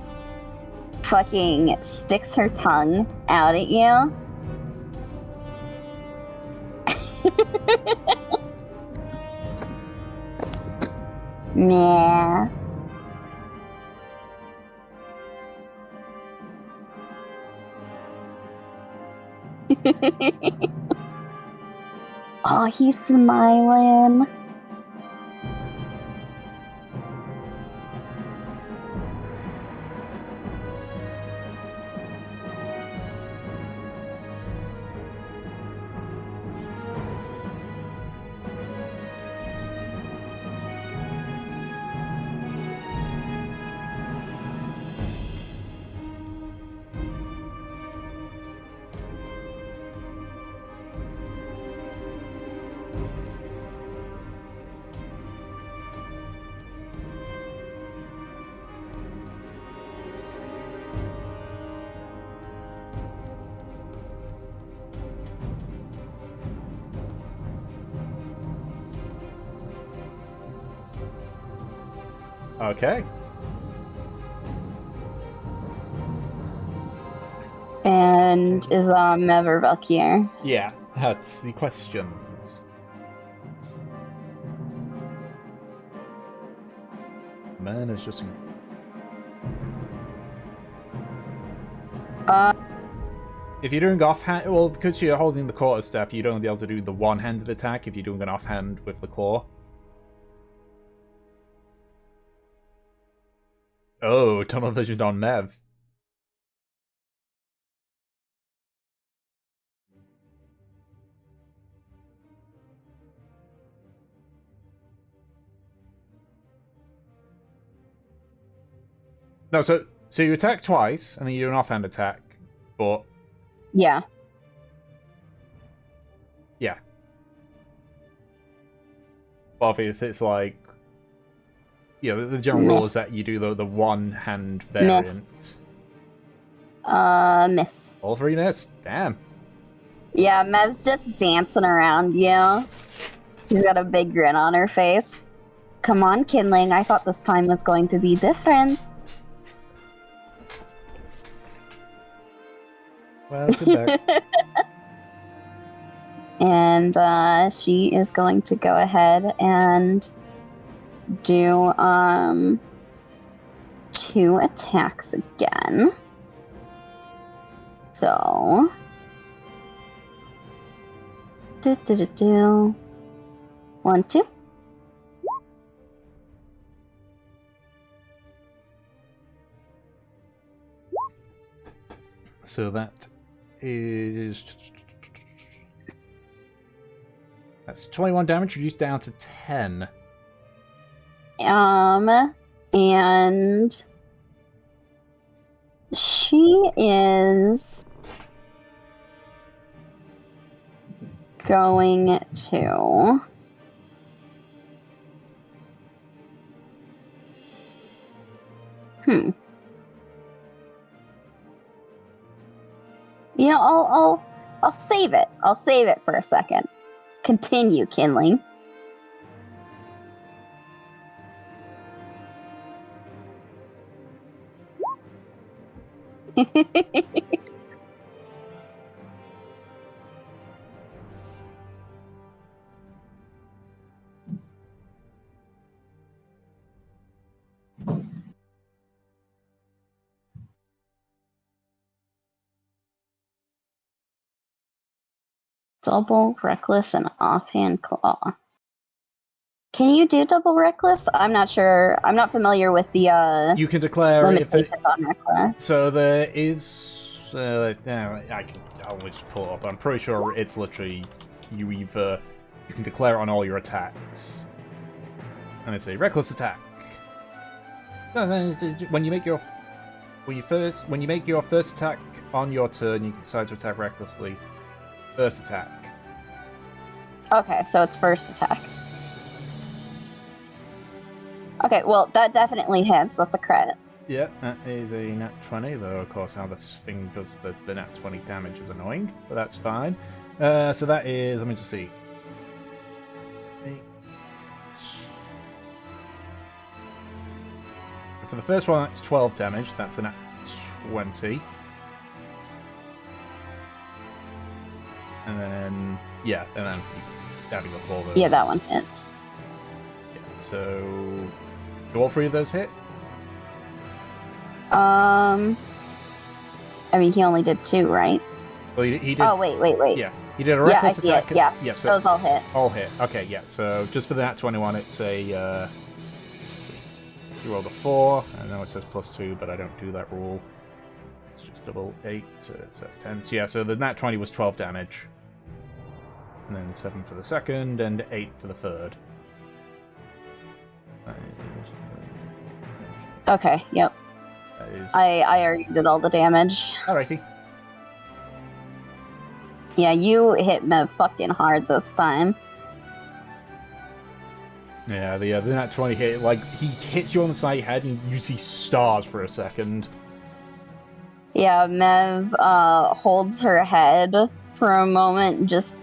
fucking sticks her tongue out at you. Meh. Oh, he's smiling. Okay. And is that on Mev or Valkyr? Yeah, that's the questions. Man, it's just... If you're doing offhand, well, because you're holding the quarter staff, you'd only be able to do the one-handed attack if you're doing an offhand with the claw. Oh, tunnel vision on Mev. No, so you attack twice, and then you do an offhand attack, but Yeah. yeah. Obviously, it's like, yeah, the general rule is that you do the one-hand variant. Miss. All three miss. Damn. Yeah, Mev's just dancing around you. She's got a big grin on her face. Come on, Kindling, I thought this time was going to be different. Welcome back. And she is going to go ahead and do 2 attacks again. So 1, 2. So that is... That's 21 damage, reduced down to 10. And she is going to You know, I'll save it. I'll save it for a second. Continue, Kindling. Double reckless and offhand claw. Can you do double reckless? I'm not sure. I'm not familiar with the You can declare limitations on reckless. So there is... I'll just pull it up. I'm pretty sure it's literally... You can declare it on all your attacks. And it's a reckless attack. When you make your first attack on your turn, you can decide to attack recklessly. First attack. Okay, so it's first attack. Okay, well, that definitely hits. That's a crit. Yeah, that is a nat 20, though, of course, how this thing does the nat 20 damage is annoying, but that's fine. So that is, let me just see. 8. For the first one, that's 12 damage. That's a nat 20. And then, yeah, and then adding up all those. Yeah, that one hits. Yeah, so do all 3 of those hit? I mean, he only did 2, right? Well, he did. Oh, wait. Yeah, he did a reckless I see attack. it. Yeah, so those all hit. all hit. Okay, yeah. So just for the nat 21, it's a. Let's see. You rolled a 4. I know it says +2, but I don't do that rule. It's just double 8, so that's 10. So yeah, so the nat 20 was 12 damage. And then 7 for the second, and 8 for the third. Okay, yep. That is... I already did all the damage. Alrighty. Yeah, you hit me fucking hard this time. Yeah, the nat 20 hit, like, he hits you on the side of your head and you see stars for a second. Yeah, Mev holds her head for a moment and just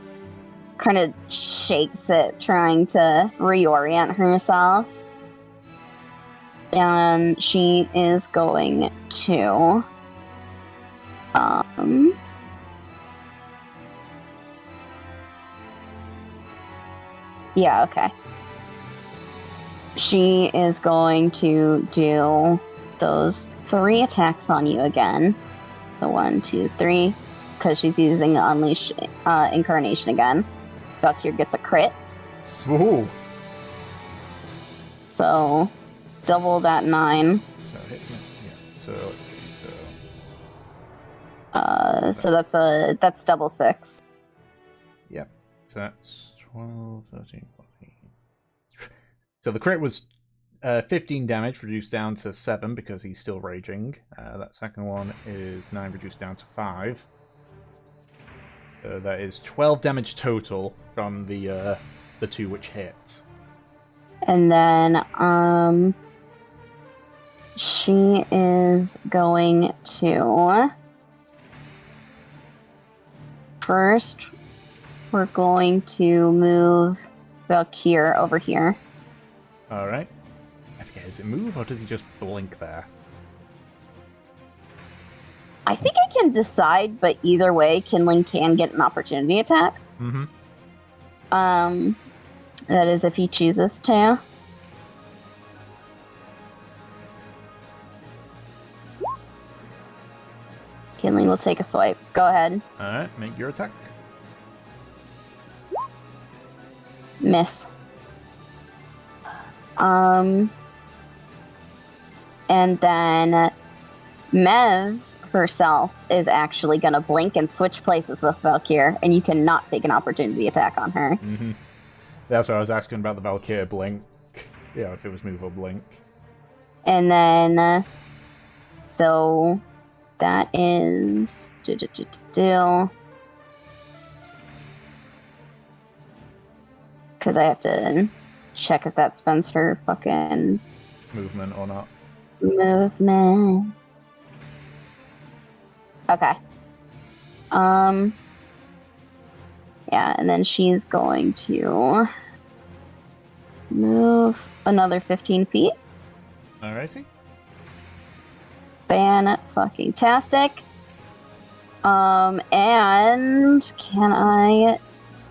kind of shakes it, trying to reorient herself. And she is going to yeah, okay. She is going to do those 3 attacks on you again. So 1, 2, 3, because she's using Unleash Incarnation again. Valkyr gets a crit. Ooh. So double that 9. So hit me. Yeah. So let's see. So that's double 6. Yep. So that's 12, 13, 14. So the crit was 15 damage, reduced down to 7 because he's still raging. That second one is 9, reduced down to 5. So that is 12 damage total from the 2 which hit. And then she is going to first we're going to move Valkyr over here. Alright. I forget, does it move or does he just blink there? I think I can decide, but either way, Kindling can get an opportunity attack. Mm-hmm. That is if he chooses to. Kindling will take a swipe. Go ahead. Alright, make your attack. Miss. And then Mev herself is actually going to blink and switch places with Valkyr, and you cannot take an opportunity attack on her. Mm-hmm. That's what I was asking about the Valkyr blink. Yeah, if it was move or blink. And then, so that is because I have to check if that spends her fucking Movement or not. movement. Okay. Yeah, and then she's going to move another 15 feet. Alrighty. Fan-fucking-tastic. And can I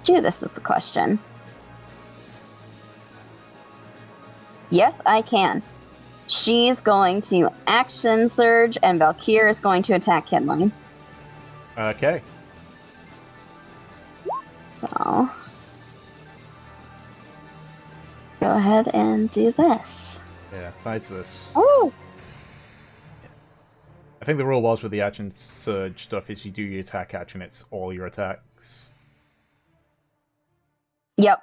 do this is the question. Yes, I can. She's going to action surge, and Valkyr is going to attack Kindling. Okay. So, go ahead and do this. Yeah, fights this. Ooh! I think the rule was with the action surge stuff is you do your attack action, it's all your attacks. Yep.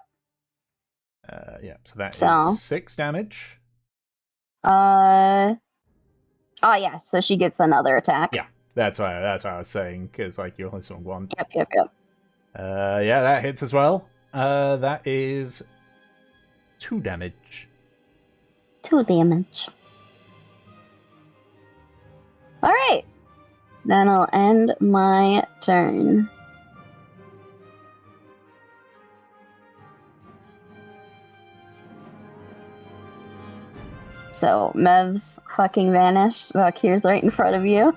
Yeah, so that So. is 6 damage. Oh yeah, so she gets another attack. Yeah, that's why I was saying, because like you only swung once. Yep. Yeah, that hits as well. That is 2 damage. 2 damage. Alright. Then I'll end my turn. So, Mev's fucking vanished. Valkyr's right in front of you.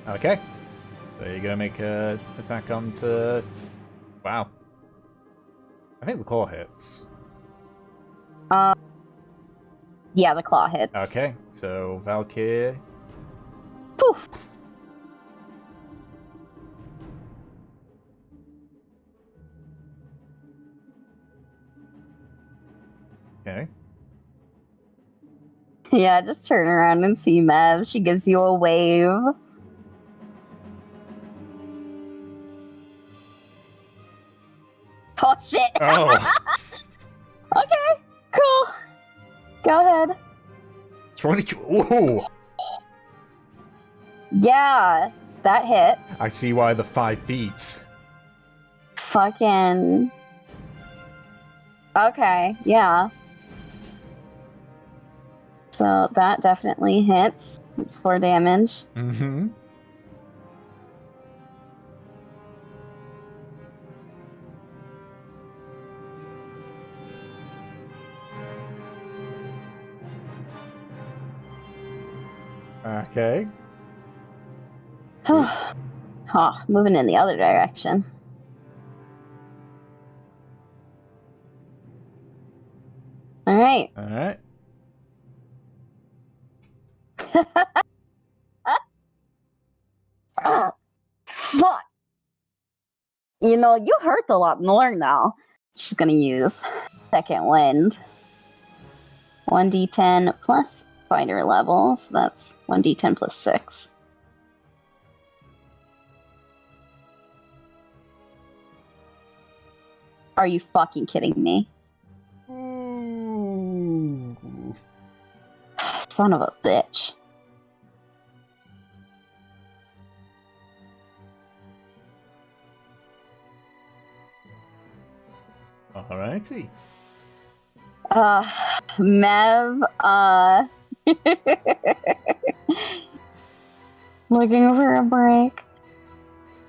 Okay. So you're gonna make a attack onto... Wow. I think the claw hits. Yeah, the claw hits. Okay, so Valkyr. Poof. Okay. Yeah, just turn around and see Mev. She gives you a wave. Oh shit! Oh! Okay, cool. Go ahead. 22. Ooh! Yeah, that hits. I see why the 5 feet. Fucking. Okay, yeah. So that definitely hits. It's 4 damage. Mm-hmm. Okay. Moving in the other direction. Alright. Alright. Fuck! You know, you hurt a lot more now. She's gonna use Second Wind. 1d10 plus fighter level, so that's 1d10 plus 6. Are you fucking kidding me? Ooh. Son of a bitch. Alrighty. Mev, looking for a break.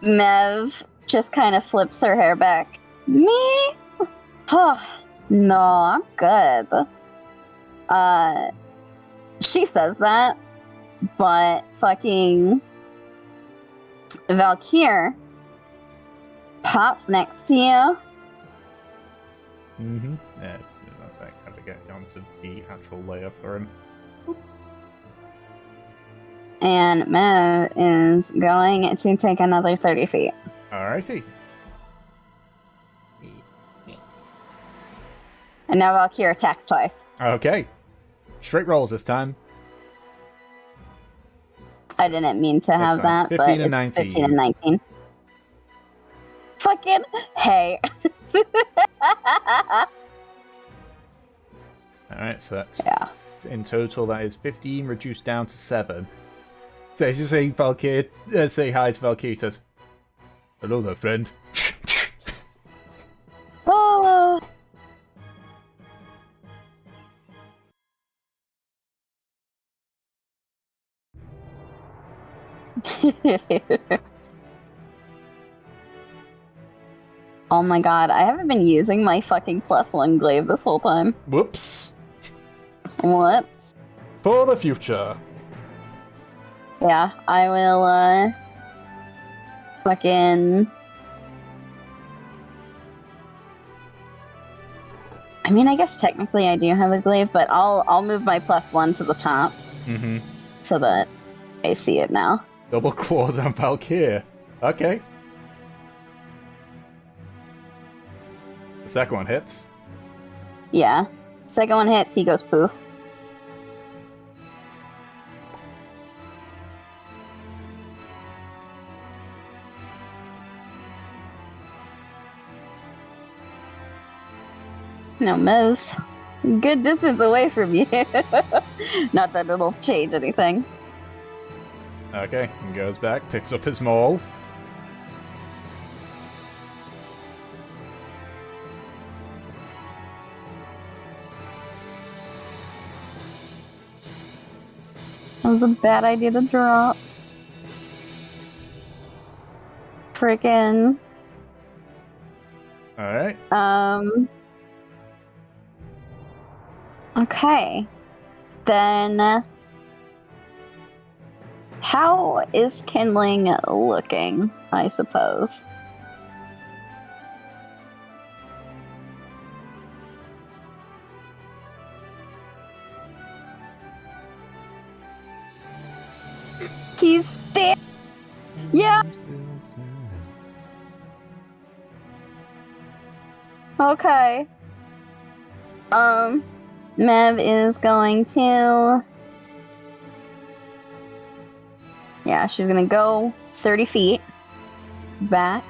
Mev just kind of flips her hair back. Me? Oh, no, I'm good. She says that, but fucking Valkyr pops next to you. Mm-hmm. Yeah, that's like how to get onto the actual layer for him. And Mev is going to take another 30 feet. Alrighty. And now Valkyr attacks twice. Okay. Straight rolls this time. I didn't mean to have fine. that, but 15 and it's 19. 15 and 19. Fucking hey. Alright, so that's Yeah. in total that is 15 reduced down to 7. So as you say Valkyr, say hi to Valkyr, says, hello there, friend. Oh. Oh my god, I haven't been using my fucking +1 glaive this whole time. Whoops. What? For the future. Yeah, I will, fucking... I mean, I guess technically I do have a glaive, but I'll move my +1 to the top Mm-hmm. so that I see it now. Double claws on Valkyr. Okay. The second one hits. Yeah. Second one hits, he goes poof. No, Mo's good distance away from you. Not that it'll change anything. Okay, and goes back, picks up his maul. That was a bad idea to drop. Frickin'. Alright. Okay. Then... how is Kindling looking, I suppose? He's standing. Yeah. Okay. Mev is going to... yeah, she's gonna go 30 feet back.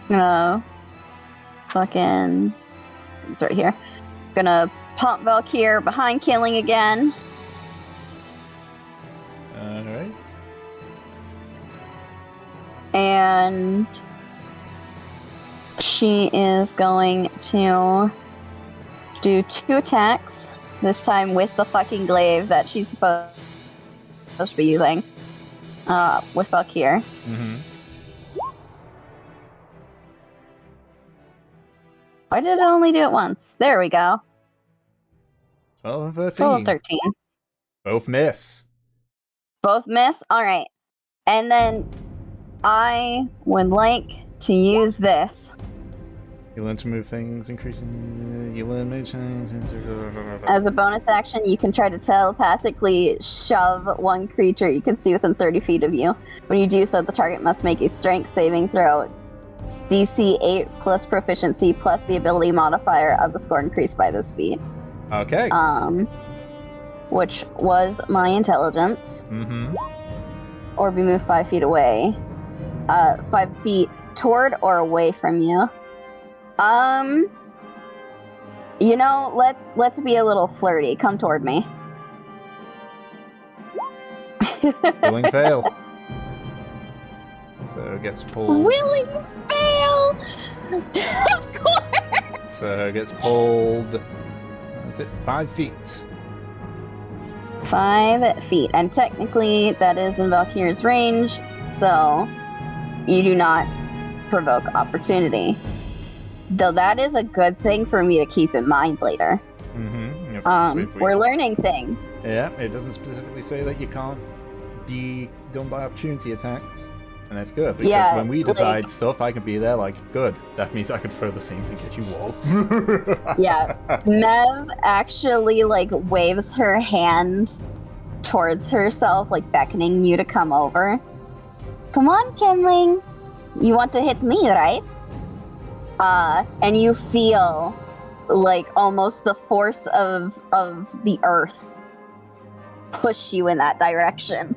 Gonna fucking... it's right here. Gonna pop Valkyr behind Killing again. And she is going to do 2 attacks, this time with the fucking glaive that she's supposed to be using, with Valkyr. Mm-hmm. Why did it only do it once? There we go. 12 and 13. Total 13. Both miss. Both miss? Alright. And then I would like to use this. You learn to move things, increasing. You learn move change. As a bonus action, you can try to telepathically shove one creature you can see within 30 feet of you. When you do so, the target must make a strength saving throw. DC 8 plus proficiency plus the ability modifier of the score increased by this feat. Okay. Which was my intelligence. Mm-hmm. Or be moved 5 feet away. 5 feet toward or away from you. You know, let's be a little flirty. Come toward me. Willing fail. So it gets pulled. Willing fail! Of course! So it gets pulled. That's it, 5 feet. 5 feet. And technically, that is in Valkyr's range, so you do not provoke opportunity. Though that is a good thing for me to keep in mind later. Mm-hmm. We're learning things. Yeah, it doesn't specifically say that you can't be done by opportunity attacks. And that's good, because Yeah, when we decide like- stuff, I can be there like, good. That means I could throw the same thing at you all. Yeah. Mev actually, like, waves her hand towards herself, like, beckoning you to come over. Come on, Kindling. You want to hit me, right? And you feel, like, almost the force of the earth push you in that direction.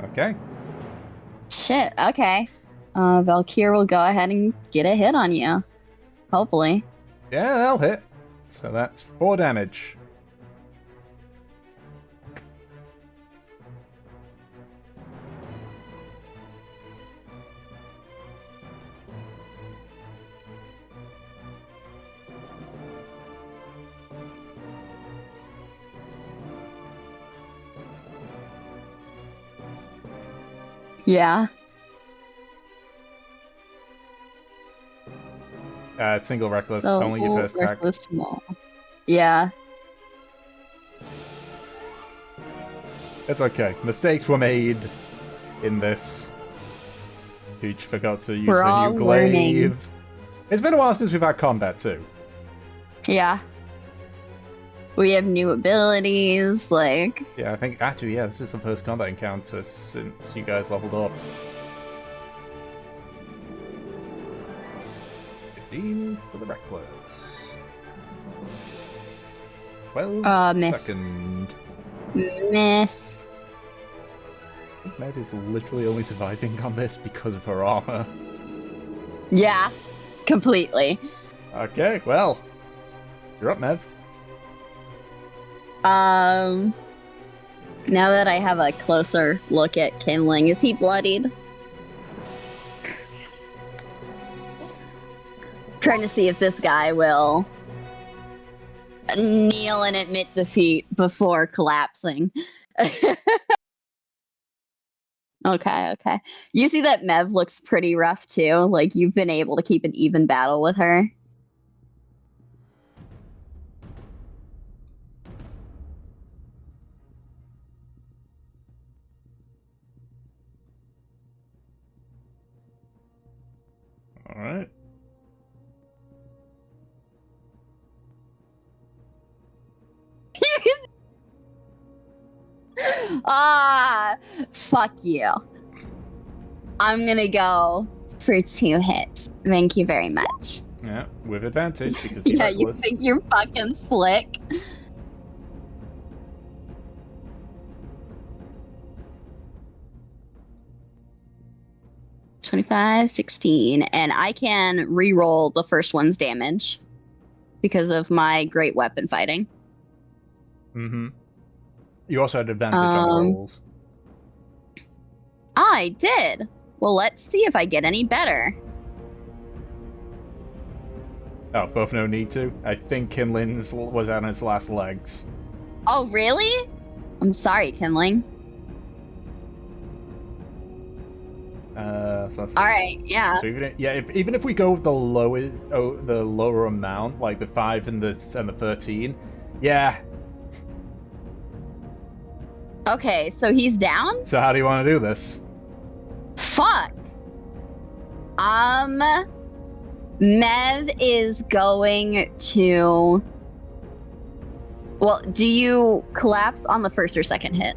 Okay. Shit, okay. Valkyr will go ahead and get a hit on you. Hopefully. Yeah, that'll hit. So that's 4 damage. Yeah. Single reckless, So only your first attack. reckless small. Yeah. It's okay. Mistakes were made in this. Pooch forgot to use We're the all new glaive. learning. It's been a while since we've had combat too. Yeah. We have new abilities, like... Yeah, I think actually, yeah, this is the first combat encounter since you guys leveled up. 15 for the reckless. 12 miss. second. Miss. Med is literally only surviving on this because of her armor. Yeah. Completely. Okay, well. You're up, Mev. Now that I have a closer look at Kindling, is he bloodied? Trying to see if this guy will kneel and admit defeat before collapsing. Okay. You see that Mev looks pretty rough too. Like, you've been able to keep an even battle with her. Alright. Fuck you. I'm gonna go for 2 hits. Thank you very much. Yeah, with advantage because Yeah, you're you reckless. think you're fucking slick. $25, 16, and I can re-roll the first one's damage because of my great weapon fighting. Mm-hmm. You also had advantage on the rolls. I did. Well, let's see if I get any better. Oh, both no need to? I think Kinlin's was on his last legs. Oh, really? I'm sorry, Kinling. So that's All right, yeah. So even if we go with the lower amount, like the 5 and the 13, yeah. Okay, so he's down? So how do you want to do this? Fuck. Mev is going to... Well, do you collapse on the first or second hit?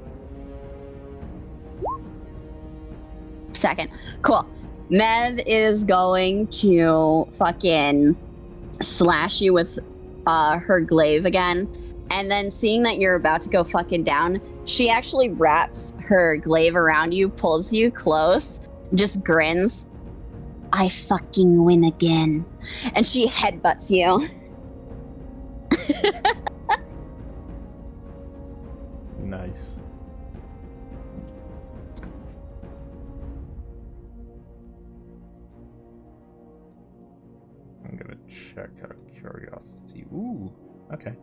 Second. Cool. Mev is going to fucking slash you with her glaive again. And then seeing that you're about to go fucking down, she actually wraps her glaive around you, pulls you close, just grins. I fucking win again. And she headbutts you. Nice. I'm gonna check out of curiosity. Ooh, okay.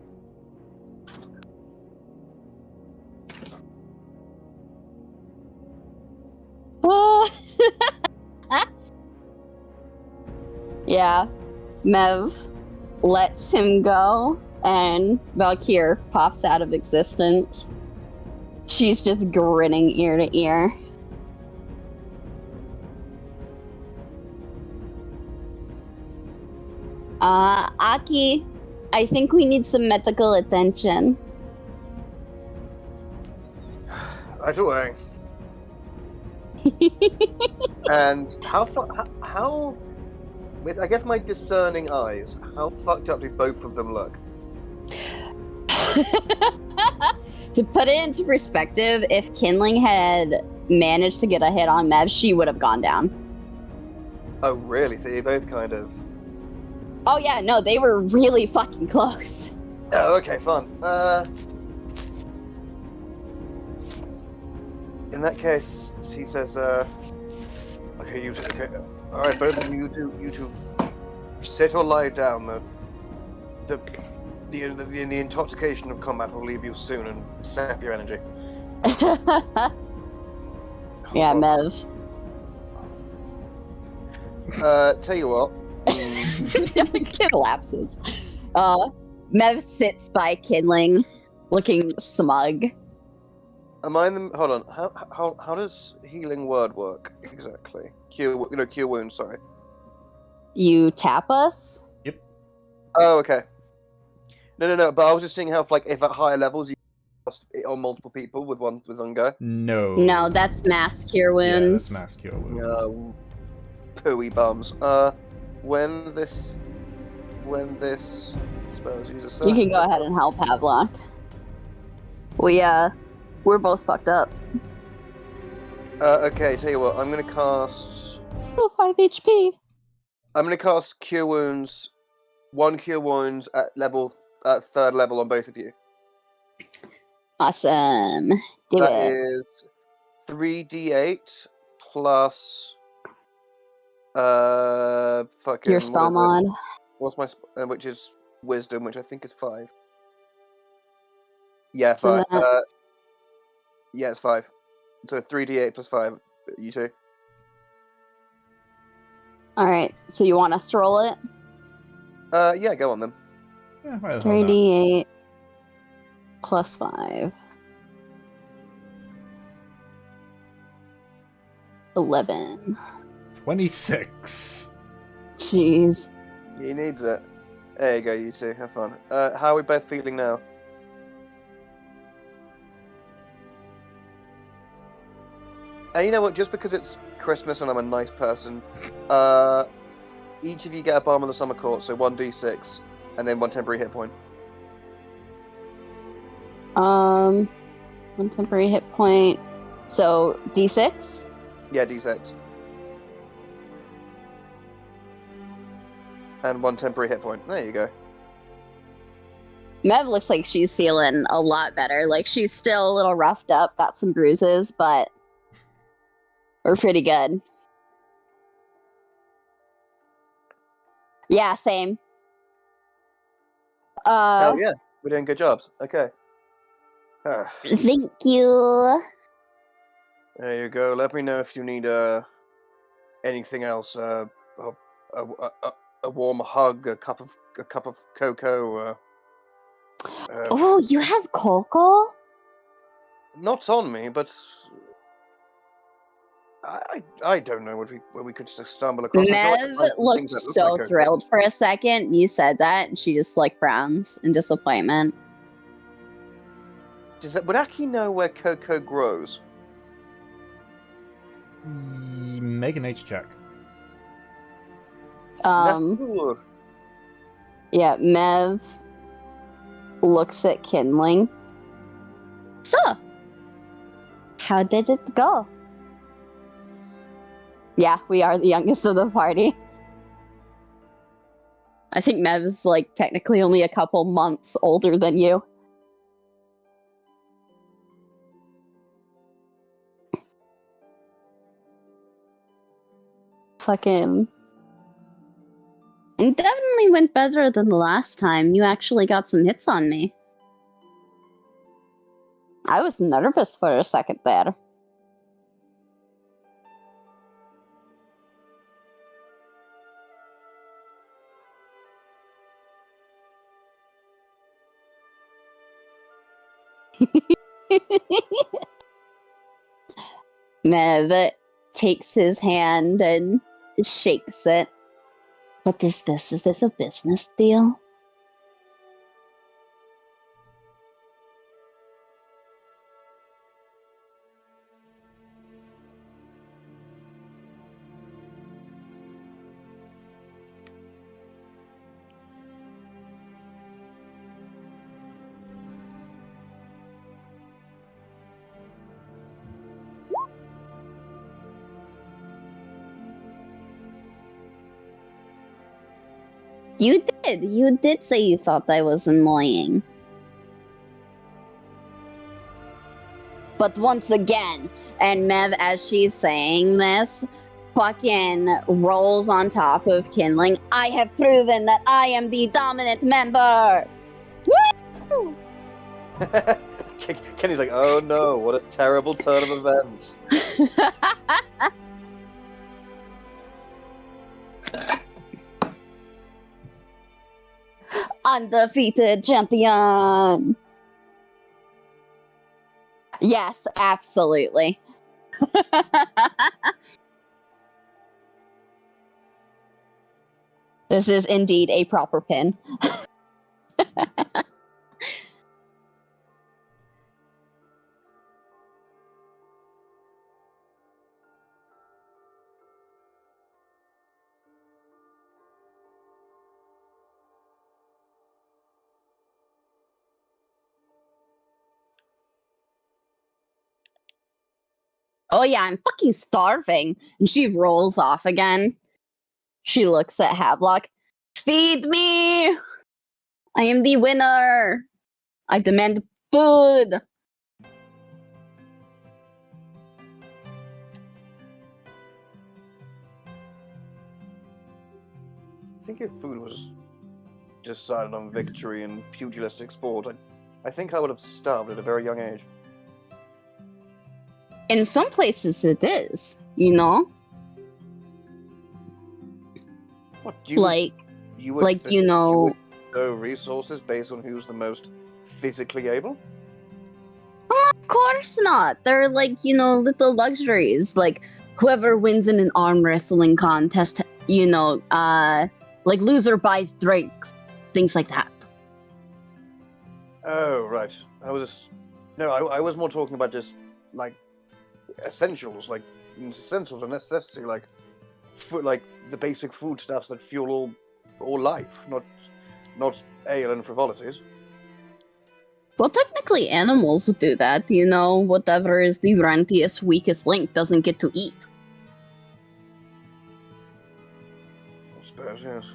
Yeah. Mev lets him go, and Valkyr pops out of existence. She's just grinning ear to ear. Aki, I think we need some medical attention. Right away. And how, with I guess my discerning eyes, how fucked up do both of them look? To put it into perspective, if Kinling had managed to get a hit on Mev, she would have gone down. Oh, really? So you both kind of... Oh yeah, no, they were really fucking close. Oh, okay, fun. In that case, he says, okay, okay. Alright, both of you two sit or lie down. The intoxication of combat will leave you soon and sap your energy. Yeah, Mev. Tell you what. Collapses. Mev sits by Kinling, looking smug. Am I in the... Hold on. How does healing word work exactly? Cure wounds. Sorry. You tap us? Yep. Oh, okay. No. But I was just seeing how, like, if at higher levels you cast it on multiple people with one guy. No. No, that's mass cure Yeah, wounds. that's mass cure wounds. No. Pooey bums. When this spells uses. You can go ahead and help Havelock. We're both fucked up. Okay. Tell you what. I'm gonna cast. Oh, 5 HP. I'm gonna cast Cure Wounds. 1 Cure Wounds at 3rd level on both of you. Awesome. Do That it. is 3d8 plus fucking Your spell mod. What's my which is wisdom, which I think is 5. Yeah, So 5. Yeah, it's 5. So 3d8 plus 5. You two. Alright, so you want us to roll it? Yeah, go on then. Yeah, why the hell not? 3d8 plus 5. 11. 26. Jeez. He needs it. There you go, you two. Have fun. How are we both feeling now? And you know what? Just because it's Christmas and I'm a nice person, each of you get a bomb on the summer court, so 1d6, and then 1 temporary hit point. 1 temporary hit point. So D6. Yeah, d6. And 1 temporary hit point. There you go. Mev looks like she's feeling a lot better. Like she's still a little roughed up, got some bruises, but we're pretty good. Yeah, same. Hell yeah, we're doing good jobs. Okay. Thank you. There you go. Let me know if you need anything else. A warm hug, a cup of cocoa. Oh, you have cocoa? Not on me, but I don't know what we could stumble across. I'm sure I could Mev find some looked things that look so like cocoa. thrilled for a second. You said that, and she just like frowns in disappointment. Would Aki know where cocoa grows? Make a nature check. Natur. Yeah, Mev looks at Kindling. So, how did it go? Yeah, we are the youngest of the party. I think Mev's like technically only a couple months older than you. Fucking. It definitely went better than the last time. You actually got some hits on me. I was nervous for a second there. Mev takes his hand and shakes it. What is this? Is this a business deal? You did. You did say you thought I was annoying. But once again, and Mev, as she's saying this, fucking rolls on top of Kindling. I have proven that I am the dominant member! Woo! Kenny's like, oh no, what a terrible turn of events. Undefeated champion! Yes, absolutely. This is indeed a proper pin. Oh yeah, I'm fucking starving. And she rolls off again. She looks at Havelock. Feed me! I am the winner! I demand food! I think if food was decided on victory in pugilistic sport, I think I would have starved at a very young age. In some places it is, you know? What Like, you would like, you know... go resources based on who's the most physically able? Of course not. They're like, you know, little luxuries. Like, whoever wins in an arm wrestling contest, you know, like loser buys drinks. Things like that. Oh, right. I was more talking about just, like, essentials, like, essentials and necessity, like like the basic foodstuffs that fuel all life, not ale and frivolities. Well, technically, animals do that. You know, whatever is the rentiest, weakest link doesn't get to eat. I suppose, yes.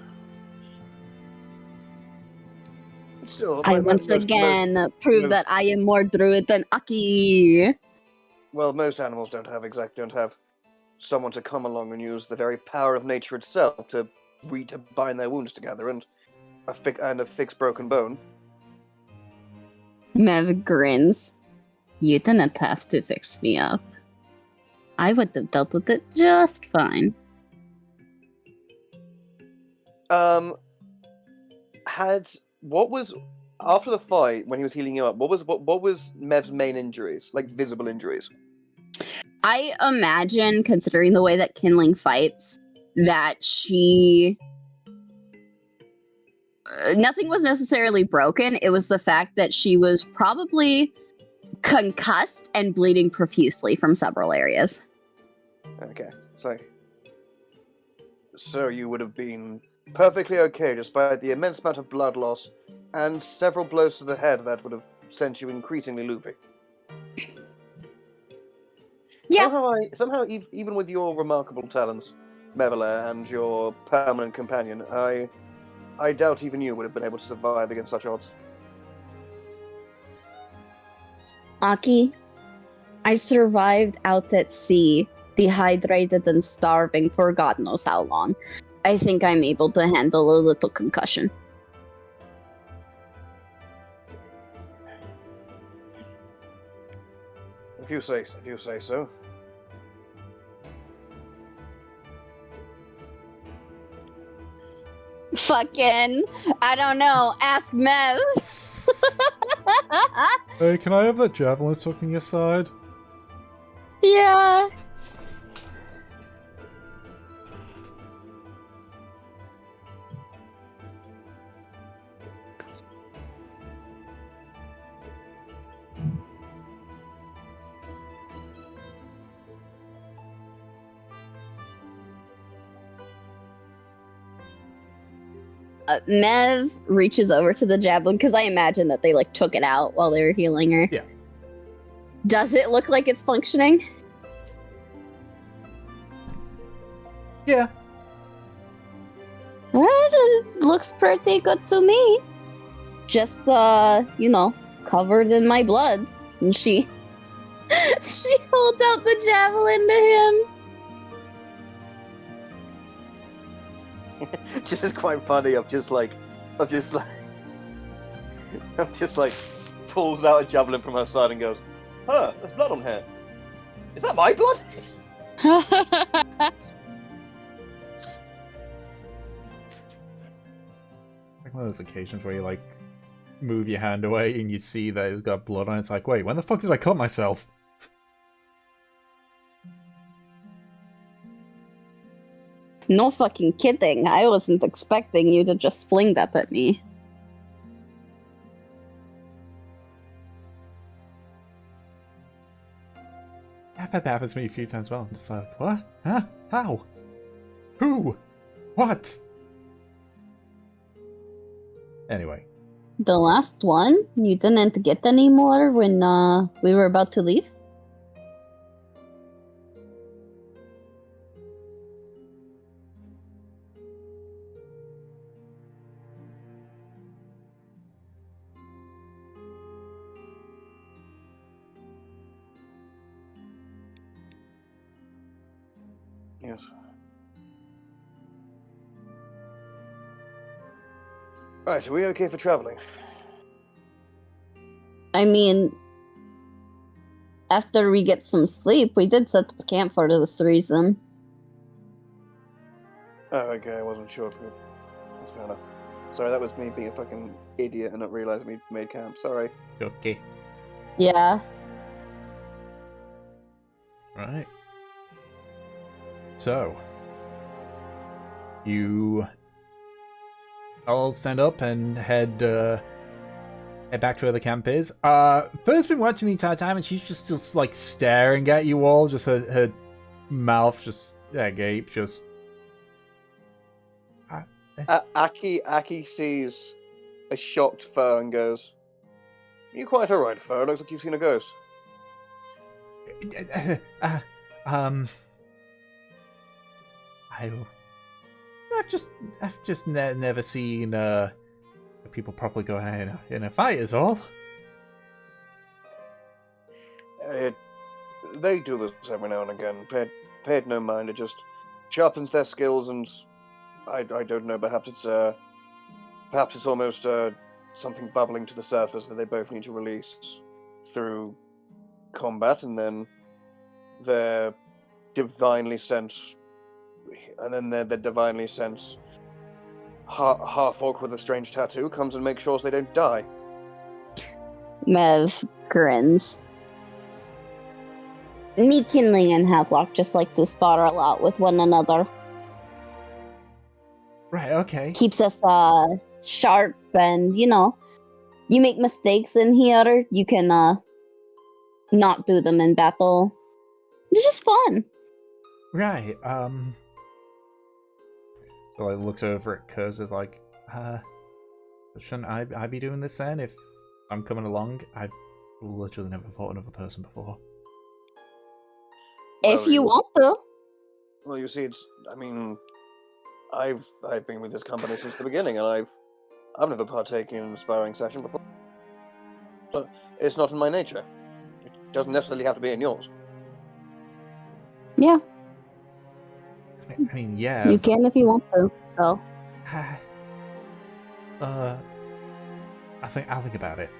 Still, I once again prove that I am more druid than Aki. Well, most animals don't have someone to come along and use the very power of nature itself to bind their wounds together and fix broken bone. Mev grins. You didn't have to fix me up. I would have dealt with it just fine. What was after the fight when he was healing you up? What was Mev's main injuries, like visible injuries? I imagine, considering the way that Kindling fights, that she. Nothing was necessarily broken. It was the fact that she was probably concussed and bleeding profusely from several areas. Okay, so you would have been perfectly okay despite the immense amount of blood loss and several blows to the head that would have sent you increasingly loopy. Yeah. Somehow, even with your remarkable talents, Mevela, and your permanent companion, I doubt even you would have been able to survive against such odds. Aki, I survived out at sea, dehydrated and starving for God knows how long. I think I'm able to handle a little concussion. If you say so. Fucking, I don't know, ask Mev. Hey, can I have that javelin stuck in your side? Yeah. Mev reaches over to the javelin because I imagine that they like took it out while they were healing her. Yeah. Does it look like it's functioning? Yeah. Well, it looks pretty good to me. Just covered in my blood. And she holds out the javelin to him. This is quite funny. I'm just like pulls out a javelin from her side and goes, "Huh, there's blood on here. Is that my blood?" Like one of those occasions where you like move your hand away and you see that it's got blood on it. It's like, wait, when the fuck did I cut myself? No fucking kidding. I wasn't expecting you to just fling that at me. That happens to me a few times as well. I'm just like, what? Huh? How? Who? What? Anyway. The last one? You didn't get any more when we were about to leave? Yes. Right, are we okay for traveling? I mean, after we get some sleep, we did set up camp for this reason. Oh, okay, I wasn't sure if we... That's fair enough. Sorry, that was me being a fucking idiot and not realizing we made camp. Sorry. It's okay. Yeah. Right. So, you all stand up and head back to where the camp is. First been watching the entire time, and she's just like staring at you all, just her mouth just agape, just Aki sees a shocked Fur and goes, "You quite alright, Fur? Looks like you've seen a ghost." Um, I've just never seen people properly go in a fight is all. They do this every now and again. Pay it no mind. It just sharpens their skills, and I don't know. Perhaps it's almost something bubbling to the surface that they both need to release through combat, and then their divinely sent, half orc with a strange tattoo comes and makes sure they don't die. Mev grins. Me, Kindling, and Havelock just like to spar a lot with one another. Right. Okay. Keeps us sharp, and you make mistakes in here, you can not do them in battle. It's just fun. Right. So I looks over at Kurz is like, shouldn't I be doing this then? If I'm coming along, I've literally never fought another person before. If you want to. Well, you see, I've been with this company since the beginning, and I've never partaken in a sparring session before. So it's not in my nature. It doesn't necessarily have to be in yours. Yeah. I mean, yeah. You can if you want to. So. I'll think about it.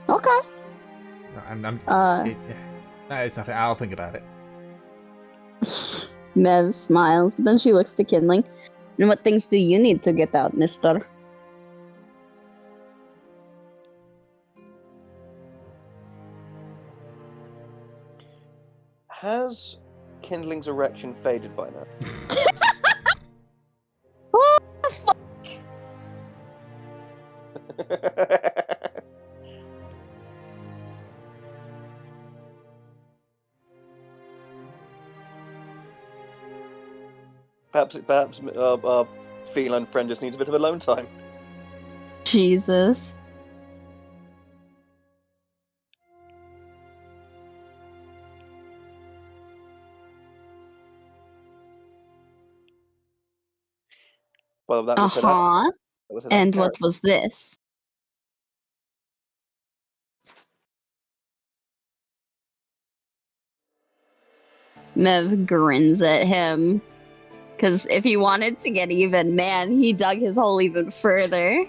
Okay. It's nothing. I'll think about it. Mev smiles, but then she looks to Kindling. And what things do you need to get out, mister? Has Kindling's erection faded by now? What the fuck? Perhaps our feline friend just needs a bit of alone time. Jesus. Well, that was that was And what was this? Mev grins at him. Because if he wanted to get even, man, he dug his hole even further.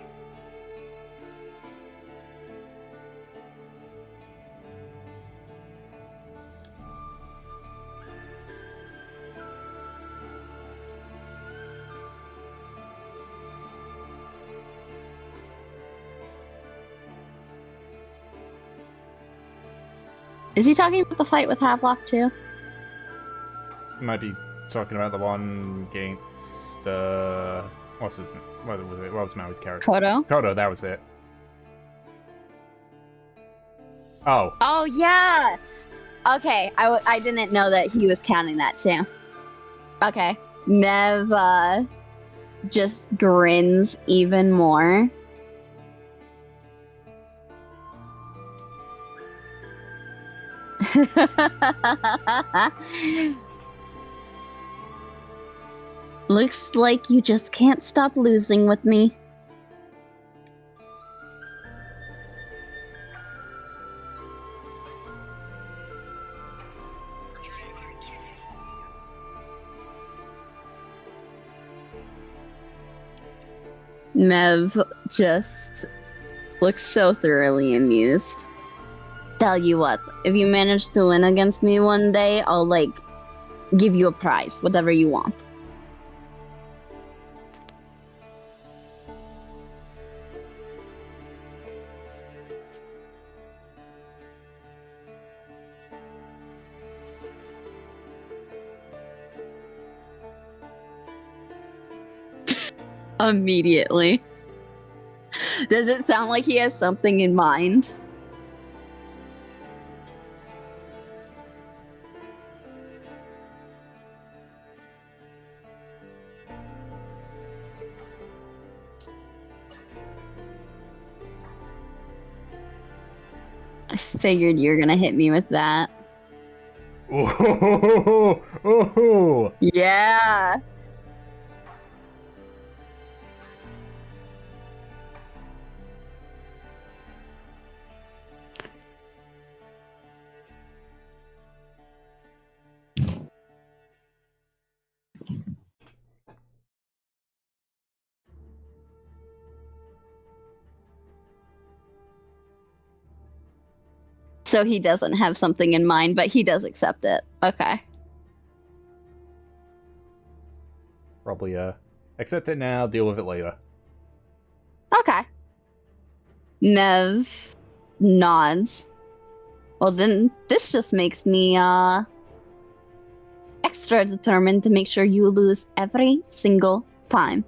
Is he talking about the fight with Havelock too? Might be talking about the one against what's his name? What was Maui's character? Kodo, that was it. Oh. Oh yeah. Okay, I didn't know that he was counting that too. Okay, Mev just grins even more. Looks like you just can't stop losing with me. Mev just looks so thoroughly amused. Tell you what, if you manage to win against me one day, I'll, give you a prize, whatever you want. Immediately. Does it sound like he has something in mind? I figured you were gonna hit me with that. Oh, Yeah. So he doesn't have something in mind, but he does accept it. Okay. Probably, accept it now, deal with it later. Okay. Mev nods. Well, then this just makes me extra determined to make sure you lose every single time.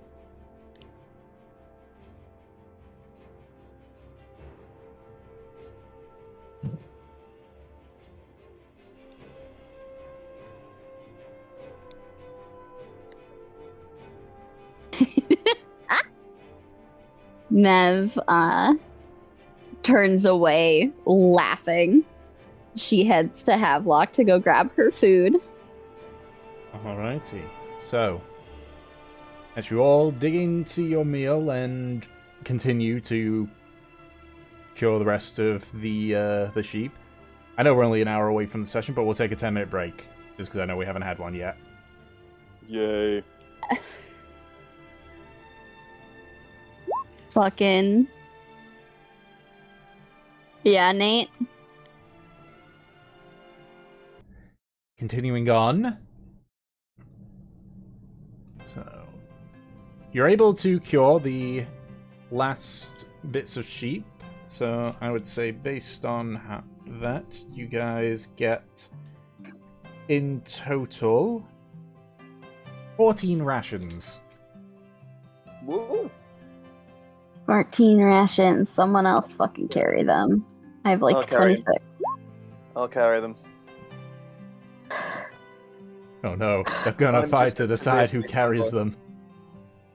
Mev turns away, laughing. She heads to Havelock to go grab her food. Alrighty. So, as you all dig into your meal and continue to cure the rest of the sheep, I know we're only an hour away from the session, but we'll take a 10-minute break, just because I know we haven't had one yet. Yay. Fucking. Yeah, Nate? Continuing on. So, you're able to cure the last bits of sheep. So, I would say based on that, you guys get, in total, 14 rations. Woo. 14 rations. Someone else fucking carry them. I have like I'll carry 26. I'll carry them. Oh no, they're gonna I'm fight just to decide who really carries struggling.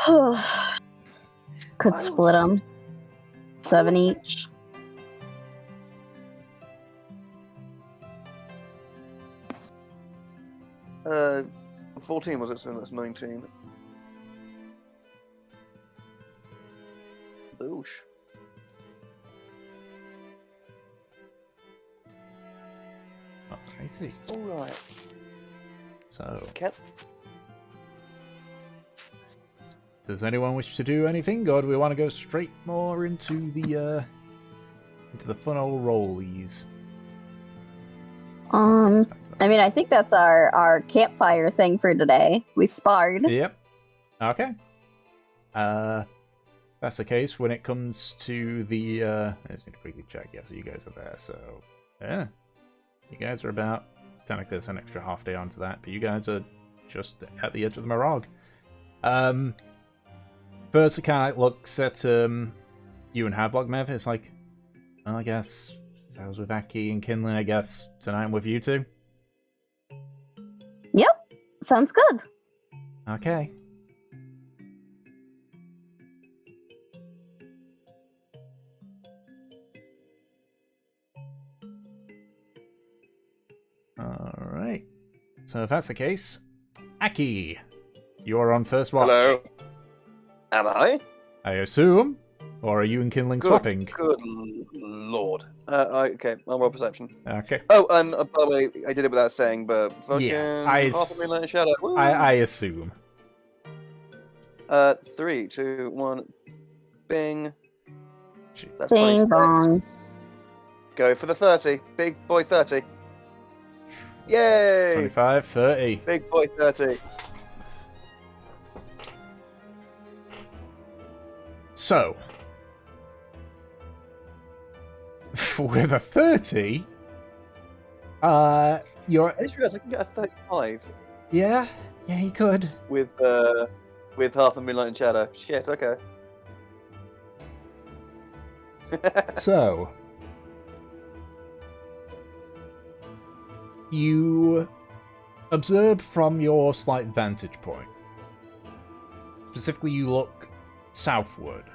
them. Could split them. 7 each. Uh, 14 was it? So that's 19. Boosh. Oh, I see. Alright. So, Cat. does anyone wish to do anything, or do we want to go straight more into the fun old rollies? I mean, I think that's our campfire thing for today. We sparred. Yep. Okay. That's the case when it comes to the, I just need to quickly check, yeah, so you guys are there, so, yeah. You guys are about, technically there's an extra half day onto that, but you guys are just at the edge of the Murrag. First the cat looks at, you and Havelock, Mev, it's like, well, I guess, if I was with Aki and Kinlan, I guess tonight I'm with you two. Yep. Sounds good. Okay. Alright. So if that's the case, Aki, you're on first watch. Hello. Am I? I assume? Or are you and Kinling swapping? Good lord. Okay, I'll roll perception. Okay. Oh, and by the way, I did it without saying, but fucking Yeah, half a moonlight and shadow. Woo! I assume. 3, 2, 1, bing. Gee. That's Bing 26. bong. Go for the 30. Big boy 30. Yay! 25, 30. Big boy 30. So, with a 30, you're... I just realised I can get a 35 Yeah, he could. with half a moonlight and shadow. Shit, okay. So, you observe from your slight vantage point. Specifically, you look southward.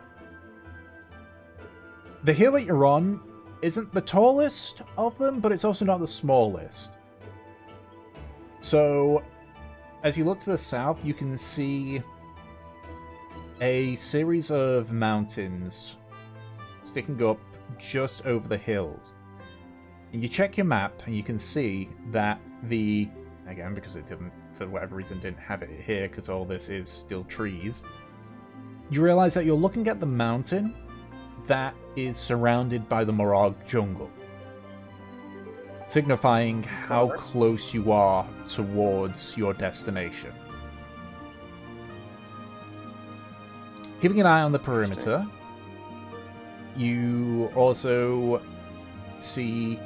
The hill that you're on isn't the tallest of them, but it's also not the smallest. So, as you look to the south, you can see a series of mountains sticking up just over the hills. And you check your map, and you can see that again, because it didn't, for whatever reason, didn't have it here, because all this is still trees, you realize that you're looking at the mountain that is surrounded by the Murrag jungle, signifying how close you are towards your destination. Keeping an eye on the perimeter, you also see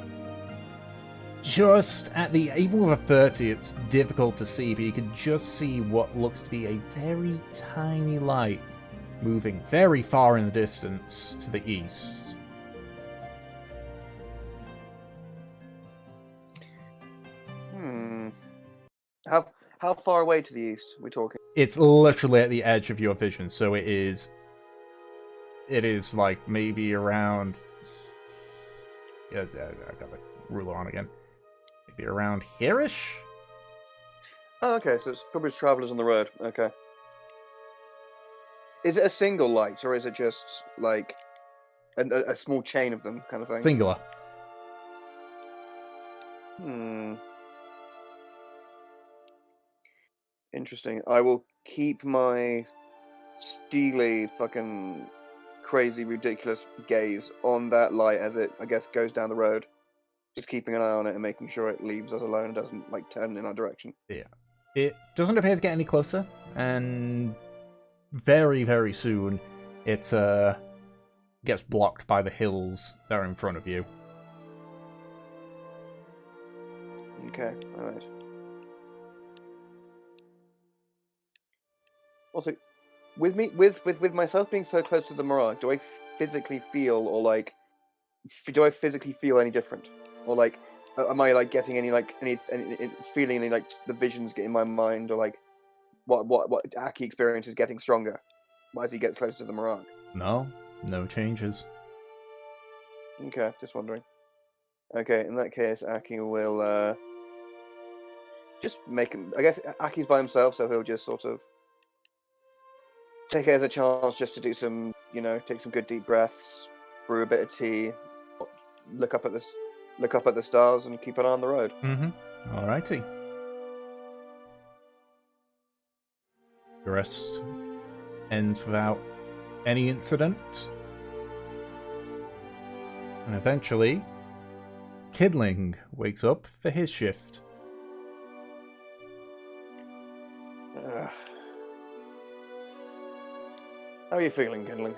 just at the, even with a 30, it's difficult to see, but you can just see what looks to be a very tiny light moving very far in the distance to the east. How far away to the east are we talking? It's literally at the edge of your vision, so it is like maybe around, yeah, I got the ruler on again. Maybe around here-ish? Oh, okay, so it's probably travelers on the road. Okay. Is it a single light, or is it just like a small chain of them, kind of thing? Singular. Interesting. I will keep my steely, fucking crazy, ridiculous gaze on that light as it, I guess, goes down the road. Just keeping an eye on it and making sure it leaves us alone and doesn't, like, turn in our direction. Yeah. It doesn't appear to get any closer, and very, very soon it gets blocked by the hills that are in front of you. Okay, alright. Also, with myself being so close to the Murrag, do I physically feel, or like, do I physically feel any different, or like, am I like getting any feeling any like the visions get in my mind, or like, what Aki experience is getting stronger as he gets closer to the Murrag? No changes. Okay, just wondering. Okay, in that case, Aki will just make him. I guess Aki's by himself, so he'll just sort of take it as a chance just to do some, take some good deep breaths, brew a bit of tea, look up at the stars, and keep an eye on the road. Mm-hmm. Alrighty. The rest ends without any incident. And eventually, Kidling wakes up for his shift. How are you feeling, Kindling?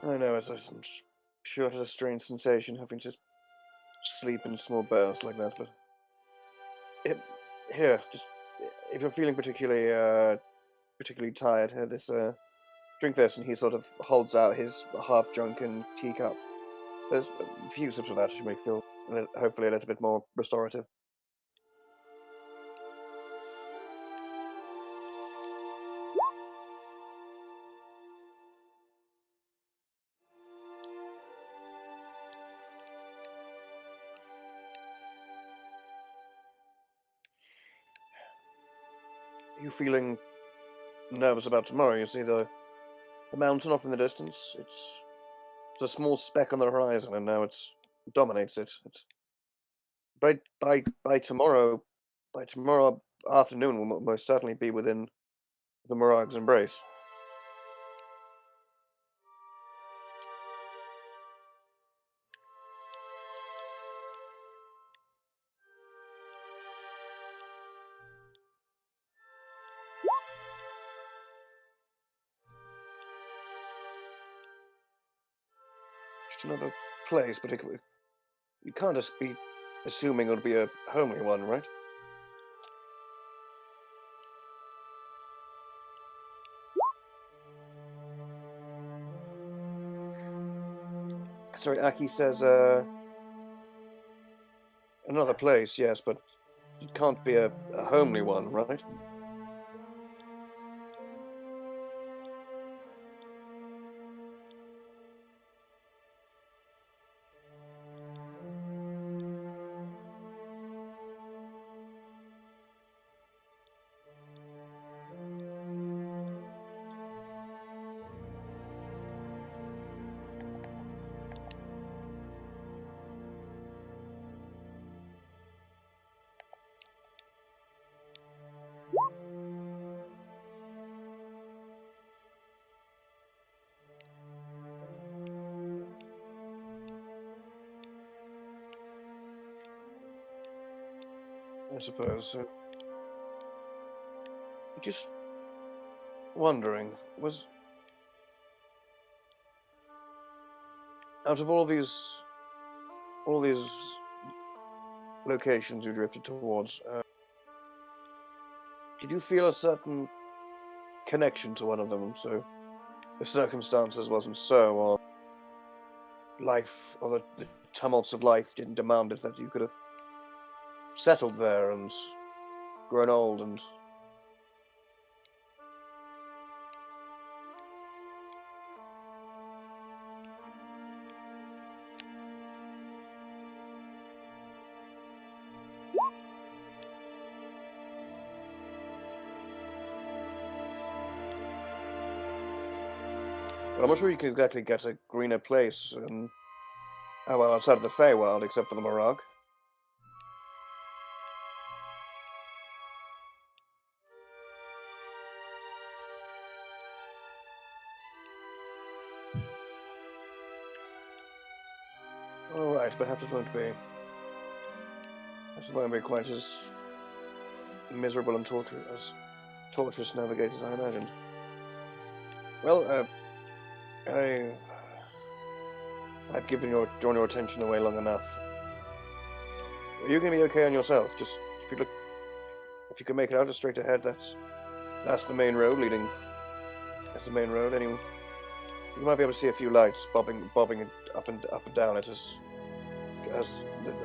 I know, I'm sure it's a strange sensation having to sleep in small bursts like that, but here, just if you're feeling particularly tired, here, drink this, and he sort of holds out his half-drunken teacup. There's a few sips of that should make you feel hopefully a little bit more restorative. You feeling nervous about tomorrow? You see the mountain off in the distance. It's a small speck on the horizon, and now it dominates it. By tomorrow afternoon, we'll most certainly be within the Murrag's embrace. Just another place, but you can't just be assuming it'll be a homely one, right? Sorry, Aki says, another place, yes, but it can't be a homely one, right? I suppose. Just wondering, was out of all these locations you drifted towards, did you feel a certain connection to one of them? So, if circumstances wasn't so, or life, or the tumults of life didn't demand it, that you could have settled there and grown old and... Well, I'm not sure you can exactly get a greener place, well, outside of the Feywild, except for the Murrag. All right, perhaps it won't be. Perhaps it won't be quite as miserable and torturous navigate as I imagined. Well, I've drawn your attention away long enough. Are you going to be okay on yourself? Just if you can make it out just straight ahead, that's the main road leading. That's the main road. Anyway, you might be able to see a few lights bobbing up and down it as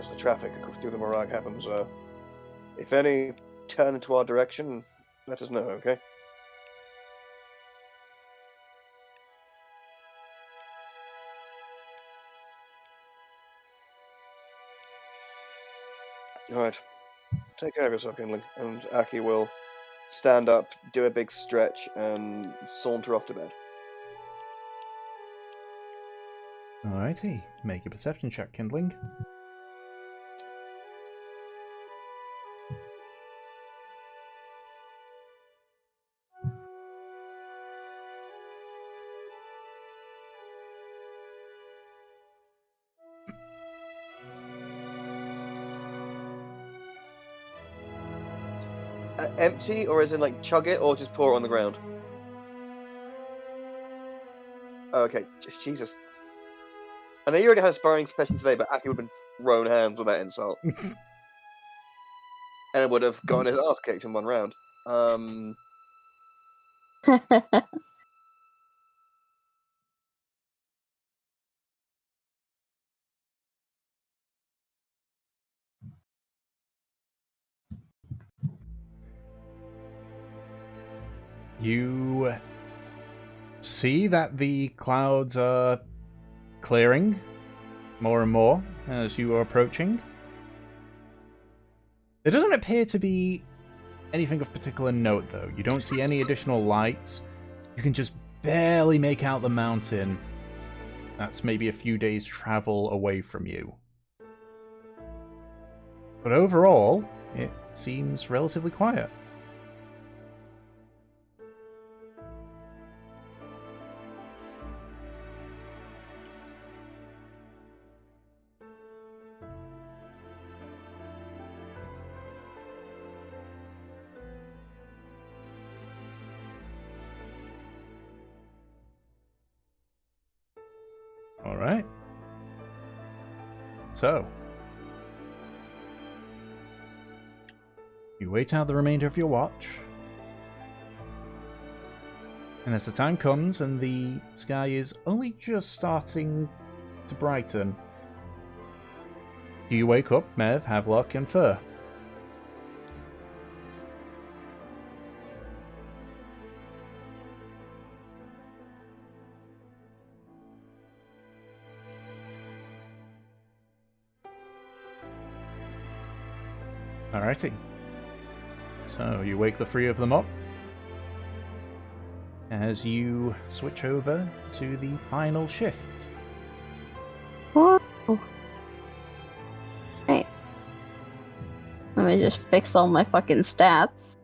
the traffic through the Murrag happens. If any turn into our direction, let us know, okay? Alright. Take care of yourself, Kindling. And Aki will stand up, do a big stretch, and saunter off to bed. Alrighty, make a perception check, Kindling. Empty, or as in like chug it, or just pour it on the ground? Oh, okay. Jesus. I know you already had a sparring session today, but Aki would have been thrown hands with that insult. And it would have gotten his ass kicked in one round. You see that the clouds are clearing more and more as you are approaching. There doesn't appear to be anything of particular note, though. You don't see any additional lights. You can just barely make out the mountain. That's maybe a few days' travel away from you. But overall, it seems relatively quiet. Alright. So, you wait out the remainder of your watch. And as the time comes and the sky is only just starting to Brighton. Do you wake up, Mev, Havelock, and Fur? Alrighty. So you wake the three of them up as you switch over to the final shift. Whoa. Right. Let me just fix all my fucking stats.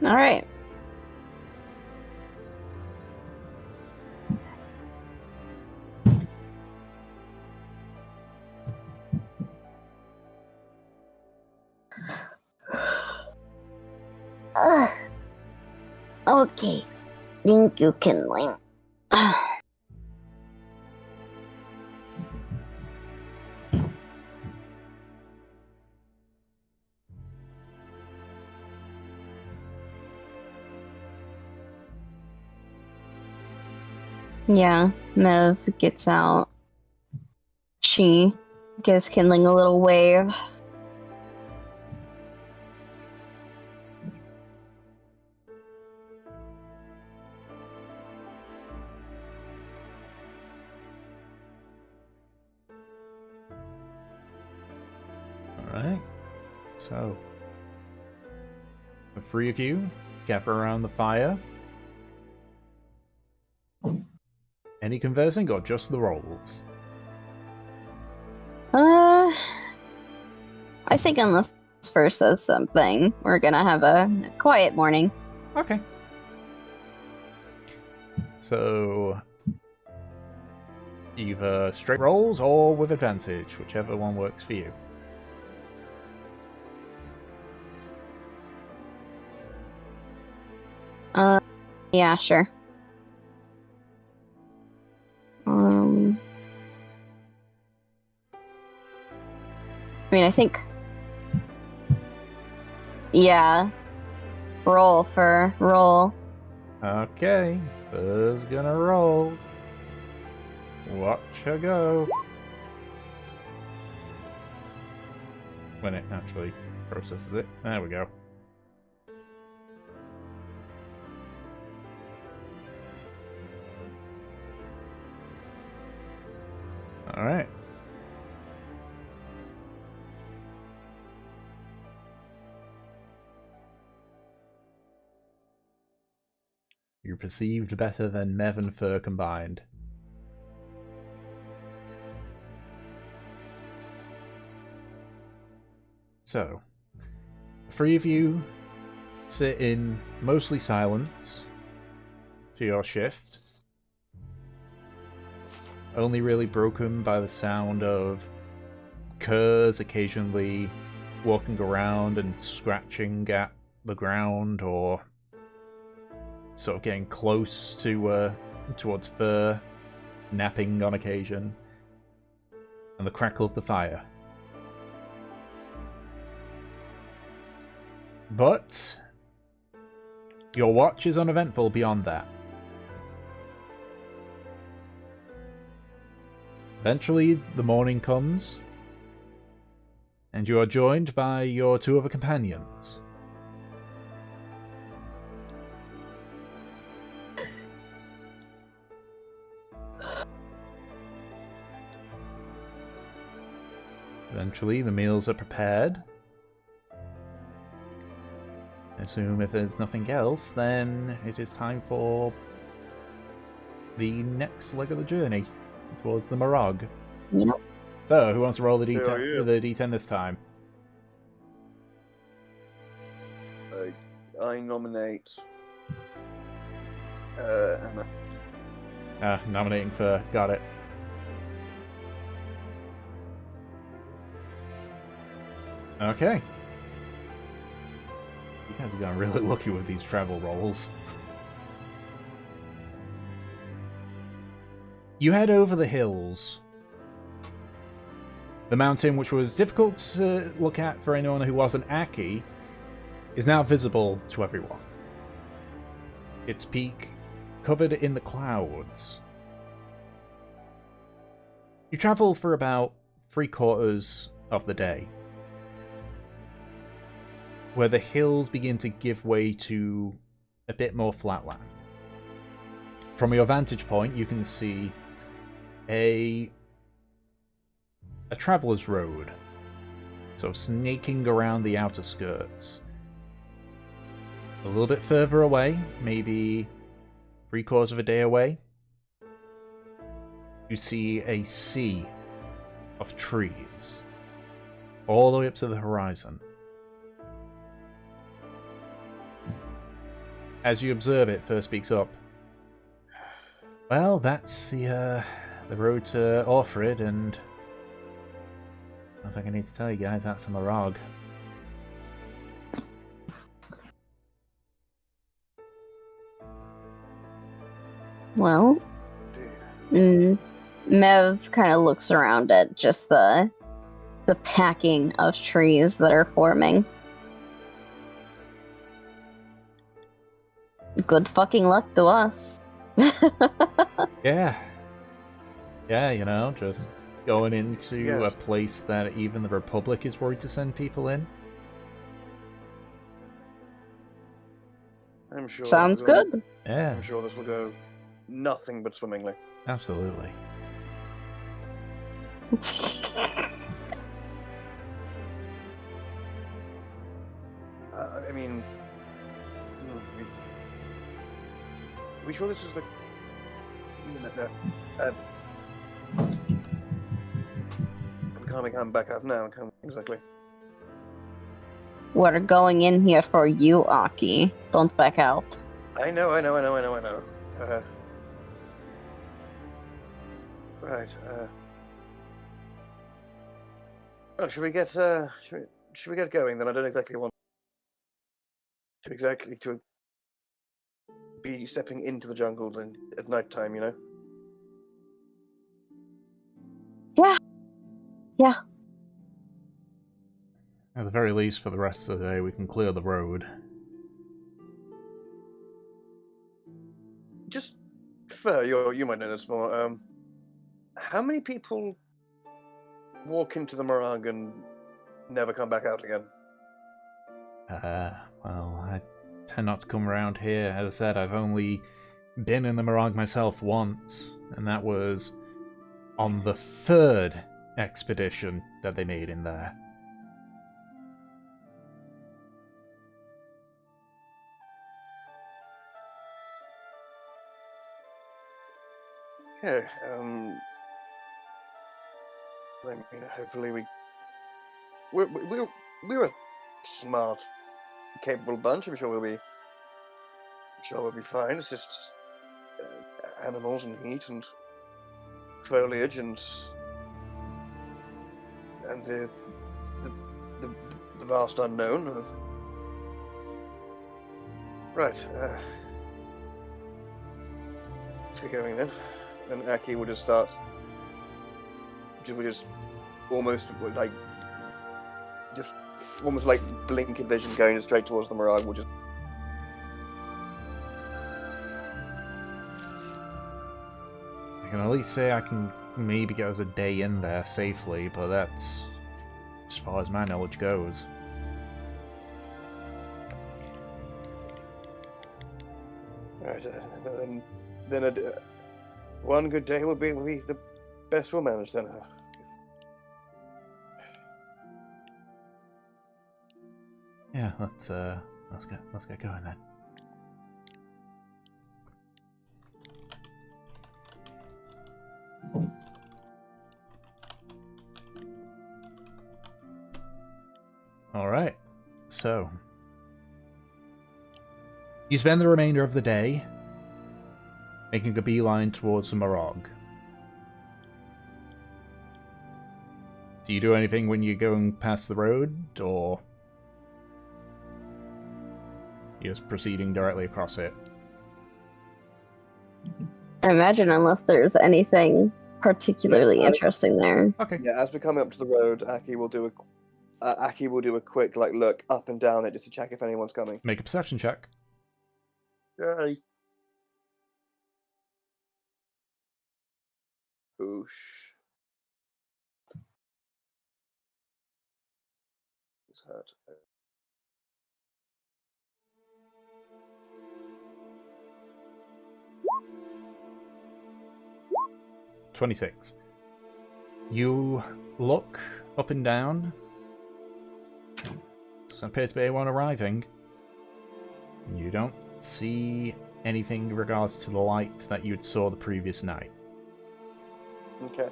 Alright. Okay. Thank you, Kindling. Yeah, Mev gets out. She gives Kindling a little wave. Alright. So, the three of you gather around the fire. Any conversing or just the rolls? I think unless Fur says something, we're gonna have a quiet morning. Okay. So, either straight rolls or with advantage, whichever one works for you. Yeah, sure. I mean, I think... Yeah. Roll. Okay, Fur's gonna roll. Watch her go. When it actually processes it. There we go. Alright. You're perceived better than Mev and Fur combined. So, the three of you sit in mostly silence for your shift. Only really broken by the sound of curs occasionally walking around and scratching at the ground, or sort of getting close to towards Fur, napping on occasion, and the crackle of the fire. But your watch is uneventful beyond that. Eventually, the morning comes, and you are joined by your two other companions. Eventually, the meals are prepared. I assume if there's nothing else, then it is time for the next leg of the journey towards the Murrag. Yep. So, who wants to roll the D10, Hell yeah. the D10 this time? I nominate Emma. Nominating for... Got it. Okay. You guys have gotten really lucky with these travel rolls. You head over the hills. The mountain, which was difficult to look at for anyone who wasn't Aki, is now visible to everyone. Its peak covered in the clouds. You travel for about 3/4 of the day, where the hills begin to give way to a bit more flatland. From your vantage point, you can see a traveler's road, so snaking around the outer skirts. A little bit further away, maybe 3/4 of a day away, you see a sea of trees, all the way up to the horizon. As you observe it, first speaks up. Well, that's the road to Orfrid, and I don't think I need to tell you guys, that's a Murrag. Well, Mev kind of looks around at just the packing of trees that are forming. Good fucking luck to us. Yeah. Yeah, you know, just going into Yes. a place that even the Republic is worried to send people in. I'm sure. Sounds this will go- good. Yeah, I'm sure this will go nothing but swimmingly. absolutely. I mean, we sure this is the? We can't come back out now, can we? Exactly. We're going in here for you, Aki. Don't back out. I know. Right. Oh, should we get going then? I don't exactly want to be stepping into the jungle then at night time, you know. Yeah. At the very least, for the rest of the day, we can clear the road. Just you might know this more. How many people walk into the Murrag and never come back out again? Well, I tend not to come around here. As I said, I've only been in the Murrag myself once, and that was on the 3rd expedition that they made in there. Okay. I mean, hopefully we're a smart, capable bunch. I'm sure we'll be fine. It's just animals and heat and foliage and the vast unknown of. Right. Let's get going then. And Aki will just start. We just almost like blink of vision going straight towards the Murrag. We'll just. I can at least say I can maybe get us a day in there safely, but that's as far as my knowledge goes. Right, then one good day will be the best we'll manage then. Yeah, let's get going then. All right. So, you spend the remainder of the day making a beeline towards the Murrag. Do you do anything when you're going past the road, or you're just proceeding directly across it? I imagine unless there's anything particularly interesting there. Okay. Yeah, as we're coming up to the road, Aki will do a quick look up and down it just to check if anyone's coming. Make a perception check. Yay. Boosh. He's hurt. 26. You look up and down. Doesn't appear to be anyone arriving. You don't see anything in regards to the light that you saw the previous night. Okay.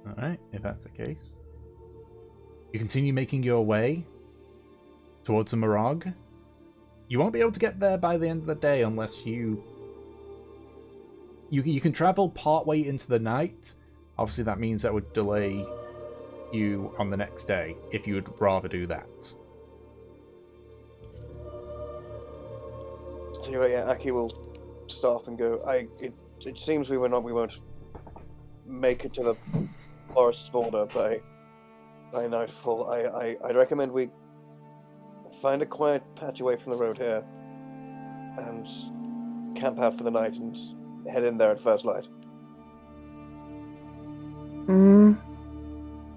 Alright, if that's the case. You continue making your way towards the Murrag. You won't be able to get there by the end of the day unless you can travel partway into the night. Obviously that means that would delay you on the next day, if you would rather do that. So yeah, Aki will stop and go. It seems we won't make it to the forest's border by nightfall. I'd recommend we find a quiet patch away from the road here and camp out for the night and head in there at first light.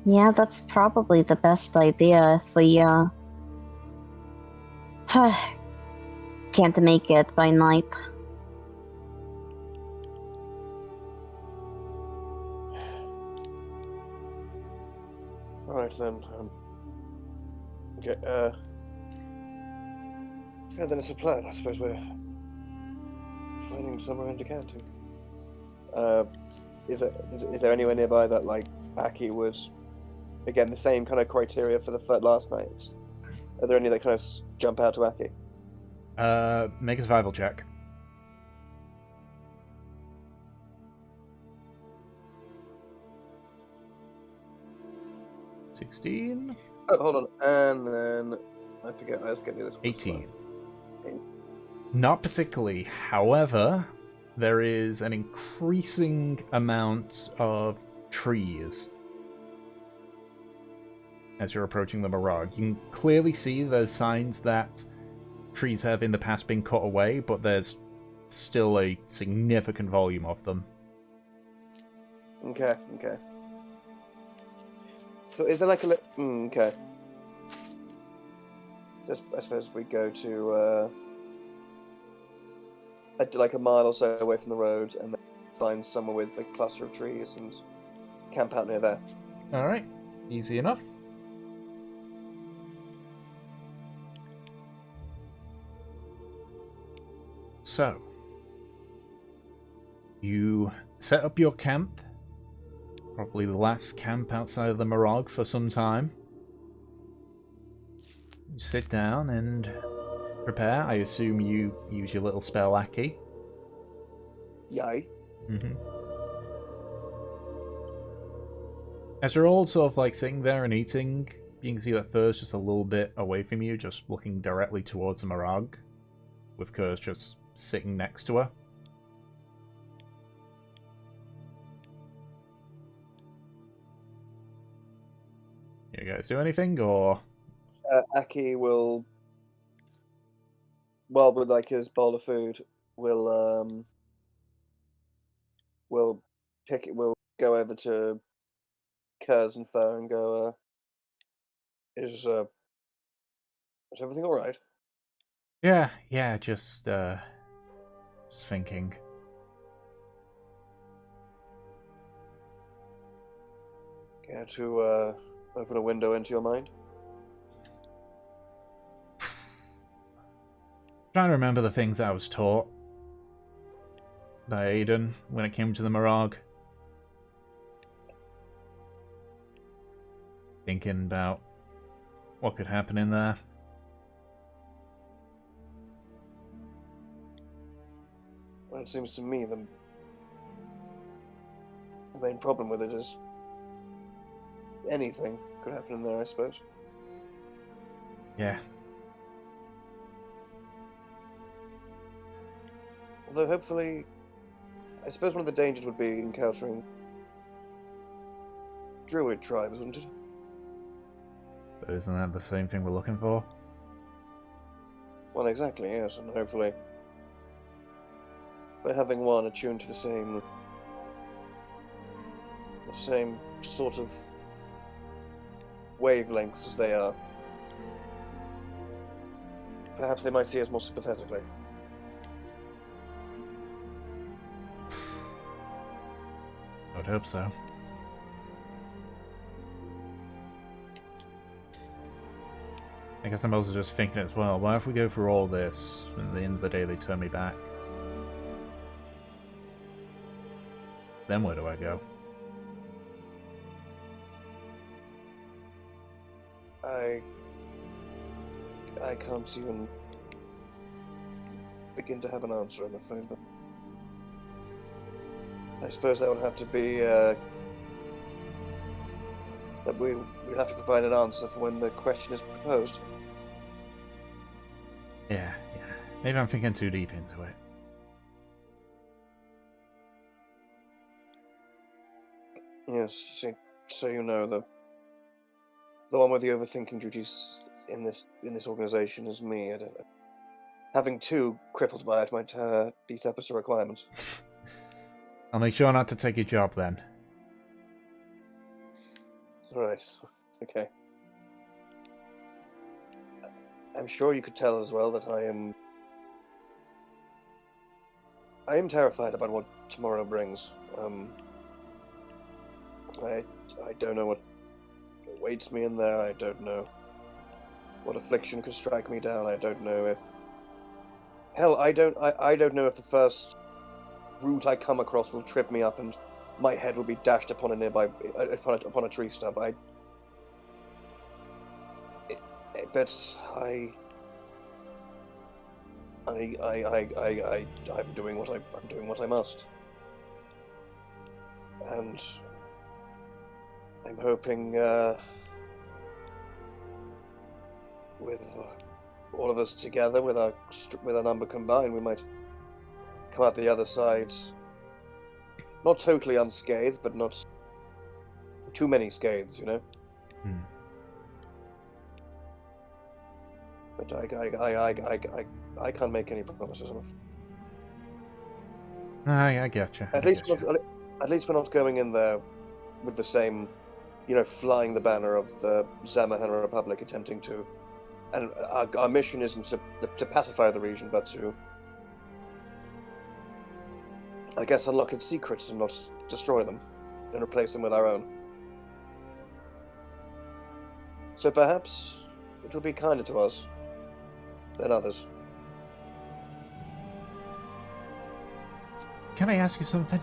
Yeah, that's probably the best idea if we can't make it by night. All right then. Okay. Yeah, then it's a plan. I suppose we're finding somewhere in decanting. Is there anywhere nearby that like Aki would, again, the same kind of criteria for the last night? Are there any that kind of jump out to Aki? Make a survival check. $16? Oh, hold on. And then I forget. I was getting this. 18. Not particularly. However, there is an increasing amount of trees as you're approaching the Murrag. You can clearly see there's signs that trees have in the past been cut away, but there's still a significant volume of them. Okay. So is there like a okay? Just I suppose we go to like a mile or so away from the road, and then find somewhere with a cluster of trees and camp out near there. All right, easy enough. So, you set up your camp, probably the last camp outside of the Murrag for some time. You sit down and prepare. I assume you use your little spell, Aki. Yay. Mm-hmm. As you're all sort of like sitting there and eating, you can see that Thur's just a little bit away from you, just looking directly towards the Murrag, with Kurz just sitting next to her. You guys do anything, or? Aki will, well, with like his bowl of food, will we'll go over to Kurz and Fur and go. Is everything all right? Yeah, just thinking. Care to open a window into your mind? Trying to remember the things I was taught by Aiden when it came to the Murrag. Thinking about what could happen in there. Well, it seems to me the main problem with it is anything could happen in there, I suppose. Yeah. Although hopefully, I suppose one of the dangers would be encountering druid tribes, wouldn't it? But isn't that the same thing we're looking for? Well, exactly, yes, and hopefully by having one attuned to the same sort of wavelengths as they are, perhaps they might see us more sympathetically. I would hope so. I guess I'm also just thinking as well, why if we go through all this, and at the end of the day they turn me back? Then where do I go? I can't even begin to have an answer, I'm afraid. But I suppose that would have to be that we'll have to provide an answer for when the question is proposed. Yeah. Maybe I'm thinking too deep into it. Yes, see, so you know, the one with the overthinking duties in this organization is me. Having two crippled by it might be step us to requirements. I'll make sure not to take your job then. Right. Okay. I'm sure you could tell as well that I am terrified about what tomorrow brings. I don't know what awaits me in there. I don't know what affliction could strike me down. I don't know if... Hell, I don't know if the first route I come across will trip me up and my head will be dashed upon a nearby... upon a tree stump. But I'm doing what I must. And I'm hoping, with all of us together, with our number combined, we might come out the other side, not totally unscathed, but not too many scathes, you know. But I can't make any promises enough. I getcha. At least we're not going in there with the same, flying the banner of the Zamahan Republic, attempting to. And our mission isn't to pacify the region, but to, I guess, unlock its secrets and not destroy them, and replace them with our own. So perhaps it will be kinder to us than others. Can I ask you something?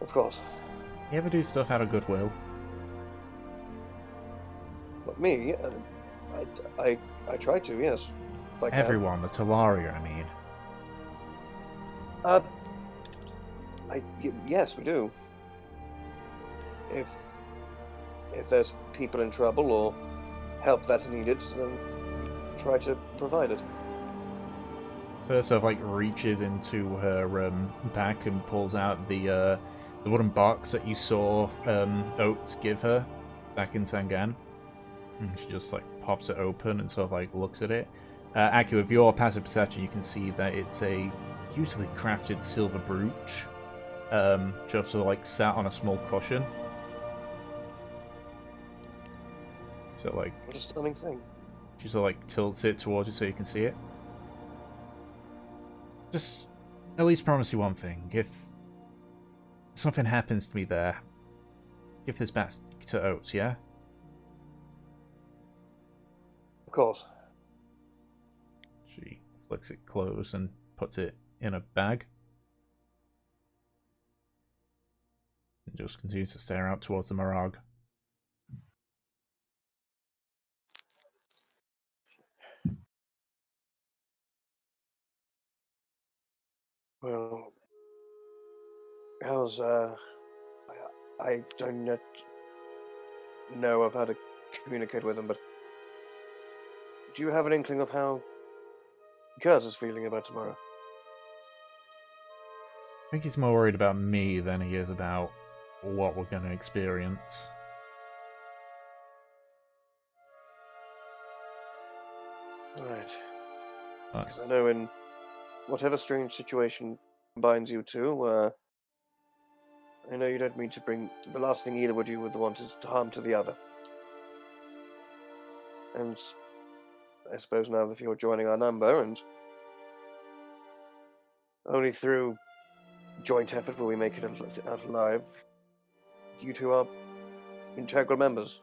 Of course. You ever do stuff out of goodwill? Not me. I try to, yes. If I can. Everyone, the Telaria, I mean. Yes, we do. If there's people in trouble or help that's needed, then try to provide it. First, sort of reaches into her back and pulls out the wooden box that you saw Oates give her back in Sangan. And she just pops it open and sort of looks at it. Aki, with your passive perception, you can see that it's a beautifully crafted silver brooch, just sort of sat on a small cushion. So what a stunning thing. She sort of tilts it towards you so you can see it. Just at least promise you one thing. If something happens to me there, give this back to Oates, yeah? Of course. She flicks it closed and puts it in a bag. And just continues to stare out towards the Murrag. Well, how's I don't yet know of how to communicate with him, but do you have an inkling of how Kurt is feeling about tomorrow? I think he's more worried about me than he is about what we're going to experience. Right. Right. Because I know in whatever strange situation binds you two, I know you don't mean to bring... The last thing either would you would want is to harm to the other. And I suppose now that you're joining our number, and only through joint effort will we make it out alive, you two are integral members.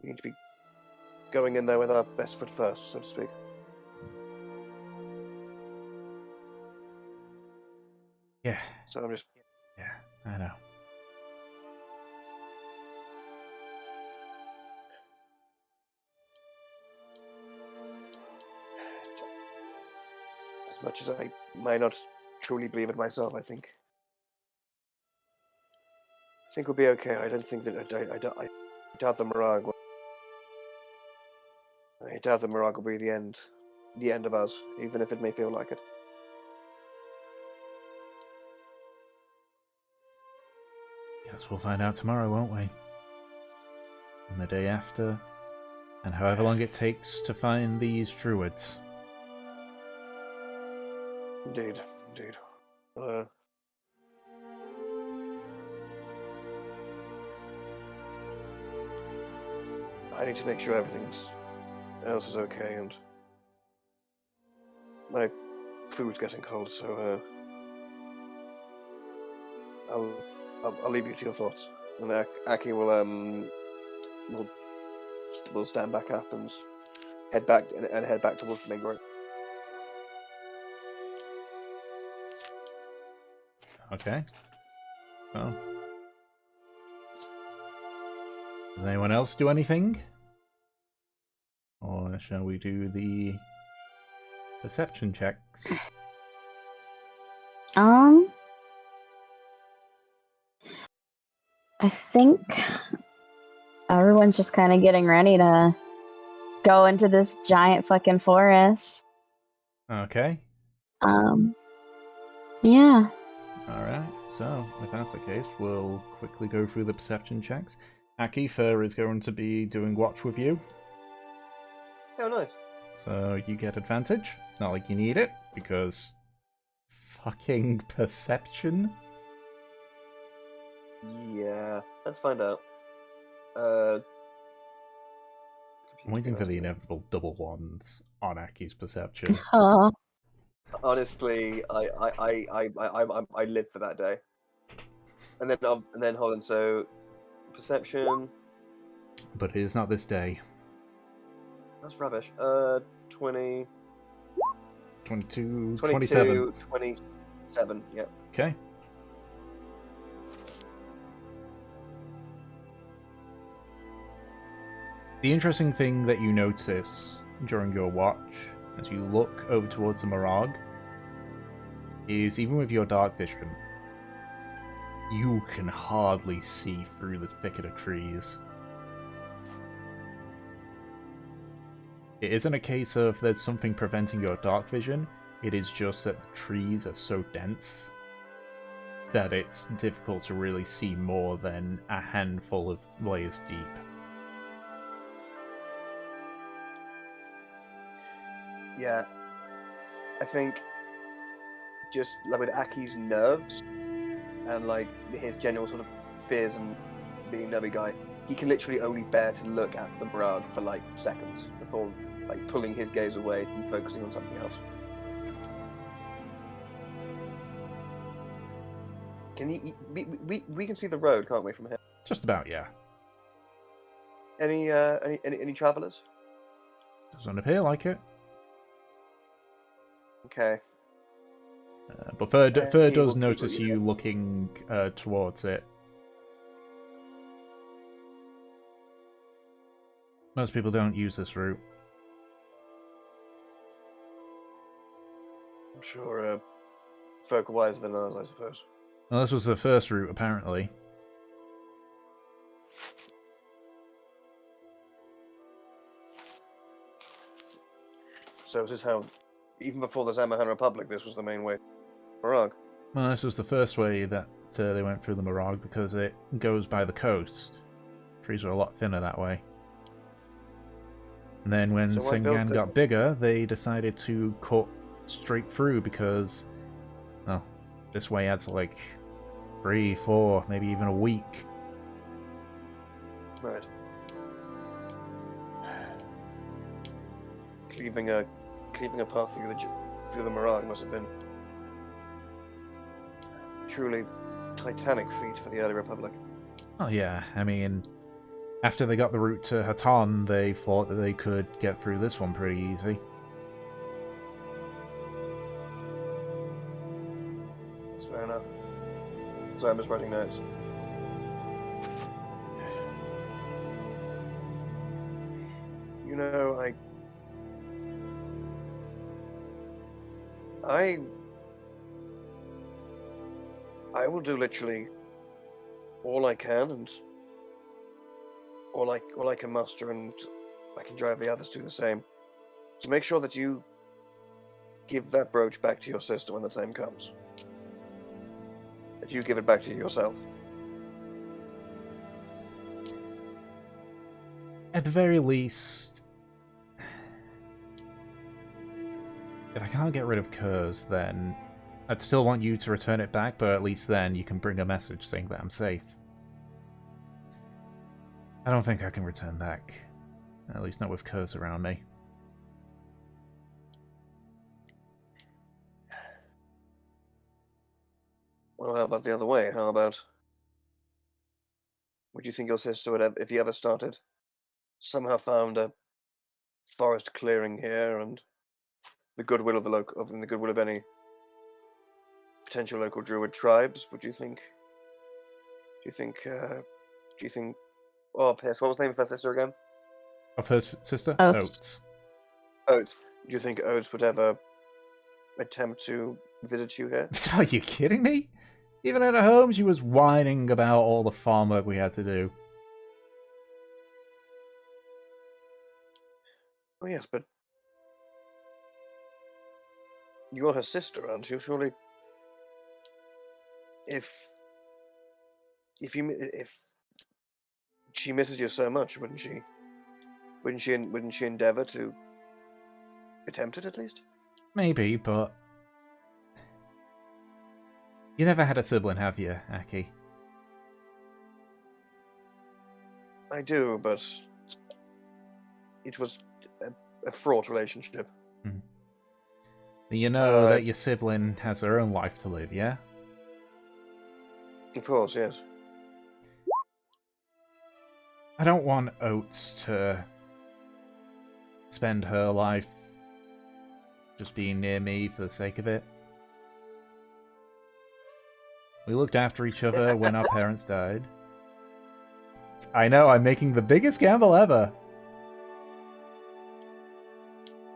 We need to be going in there with our best foot first, so to speak. Yeah, So I'm just... yeah, I know. As much as I might not truly believe it myself, I think we'll be okay. I don't think that I doubt the Murrag. I doubt the Murrag will be the end of us, even if it may feel like it. Guess we'll find out tomorrow, won't we? And the day after, and however long it takes to find these druids. Indeed. I need to make sure everything else is okay, and my food's getting cold, so I'll leave you to your thoughts. And Aki will stand back up and head back towards the main road. Okay. Well. Does anyone else do anything? Or shall we do the perception checks? I think everyone's just kind of getting ready to go into this giant fucking forest. Okay. Yeah. Alright, so if that's the case, we'll quickly go through the perception checks. Aki, Fur is going to be doing watch with you. Oh, nice. So you get advantage. Not like you need it, because fucking perception. Yeah, let's find out. I'm waiting for the inevitable double ones on Aki's perception. Oh. Honestly, I live for that day. And then hold on. So, perception. But it is not this day. That's rubbish. 20, 22, 22, 27. 27. Yep. Okay. The interesting thing that you notice during your watch, as you look over towards the Murrag, is even with your dark vision, you can hardly see through the thicket of trees. It isn't a case of there's something preventing your dark vision, it is just that the trees are so dense that it's difficult to really see more than a handful of layers deep. Yeah. I think just like with Aki's nerves and like his general sort of fears and being a nervy guy, he can literally only bear to look at the Murrag for like seconds before like pulling his gaze away and focusing on something else. Can you? We can see the road, can't we, from here? Just about, yeah. Any travelers? Doesn't appear like it. Okay. But Fur does he notice will, you looking towards it. Most people don't use this route. I'm sure folk are wiser than us, I suppose. Well, this was the first route, apparently. So is this how, even before the Zamahan Republic, this was the main way? Murrag. Well, this was the first way that they went through the Murrag because it goes by the coast. Trees are a lot thinner that way. And then when So I built Sengan the- got bigger, they decided to cut straight through because, well, this way adds like 3, 4, maybe even a week. Right. Cleaving a path through the Murrag must have been a truly titanic feat for the early Republic. Oh yeah, I mean, after they got the route to Hatan, they thought that they could get through this one pretty easy. That's fair enough. Sorry, I'm just writing notes. You know, I will do literally all I can and all I can muster, and I can drive the others to the same. So make sure that you give that brooch back to your sister when the time comes. That you give it back to yourself. At the very least, if I can't get rid of Kurz, then I'd still want you to return it back, but at least then you can bring a message saying that I'm safe. I don't think I can return back. At least not with Kurz around me. Well, how about the other way? How about... Would you think your sister would have, if you ever started, somehow found a forest clearing here and the goodwill of the goodwill of any potential local druid tribes? Would you think? Do you think? Oh, piss! What was the name of her sister again? Of her sister? Oates. Oates. Oates. Do you think Oates would ever attempt to visit you here? Are you kidding me? Even at her home, she was whining about all the farm work we had to do. Oh yes, but you're her sister, aren't you? Surely, if she misses you so much, wouldn't she? Wouldn't she endeavor to attempt it at least? Maybe, but... You never had a sibling, have you, Aki? I do, but it was a fraught relationship. You know Uh, that your sibling has her own life to live, yeah? Of course, yes. I don't want Oates to spend her life just being near me for the sake of it. We looked after each other when our parents died. I know, I'm making the biggest gamble ever.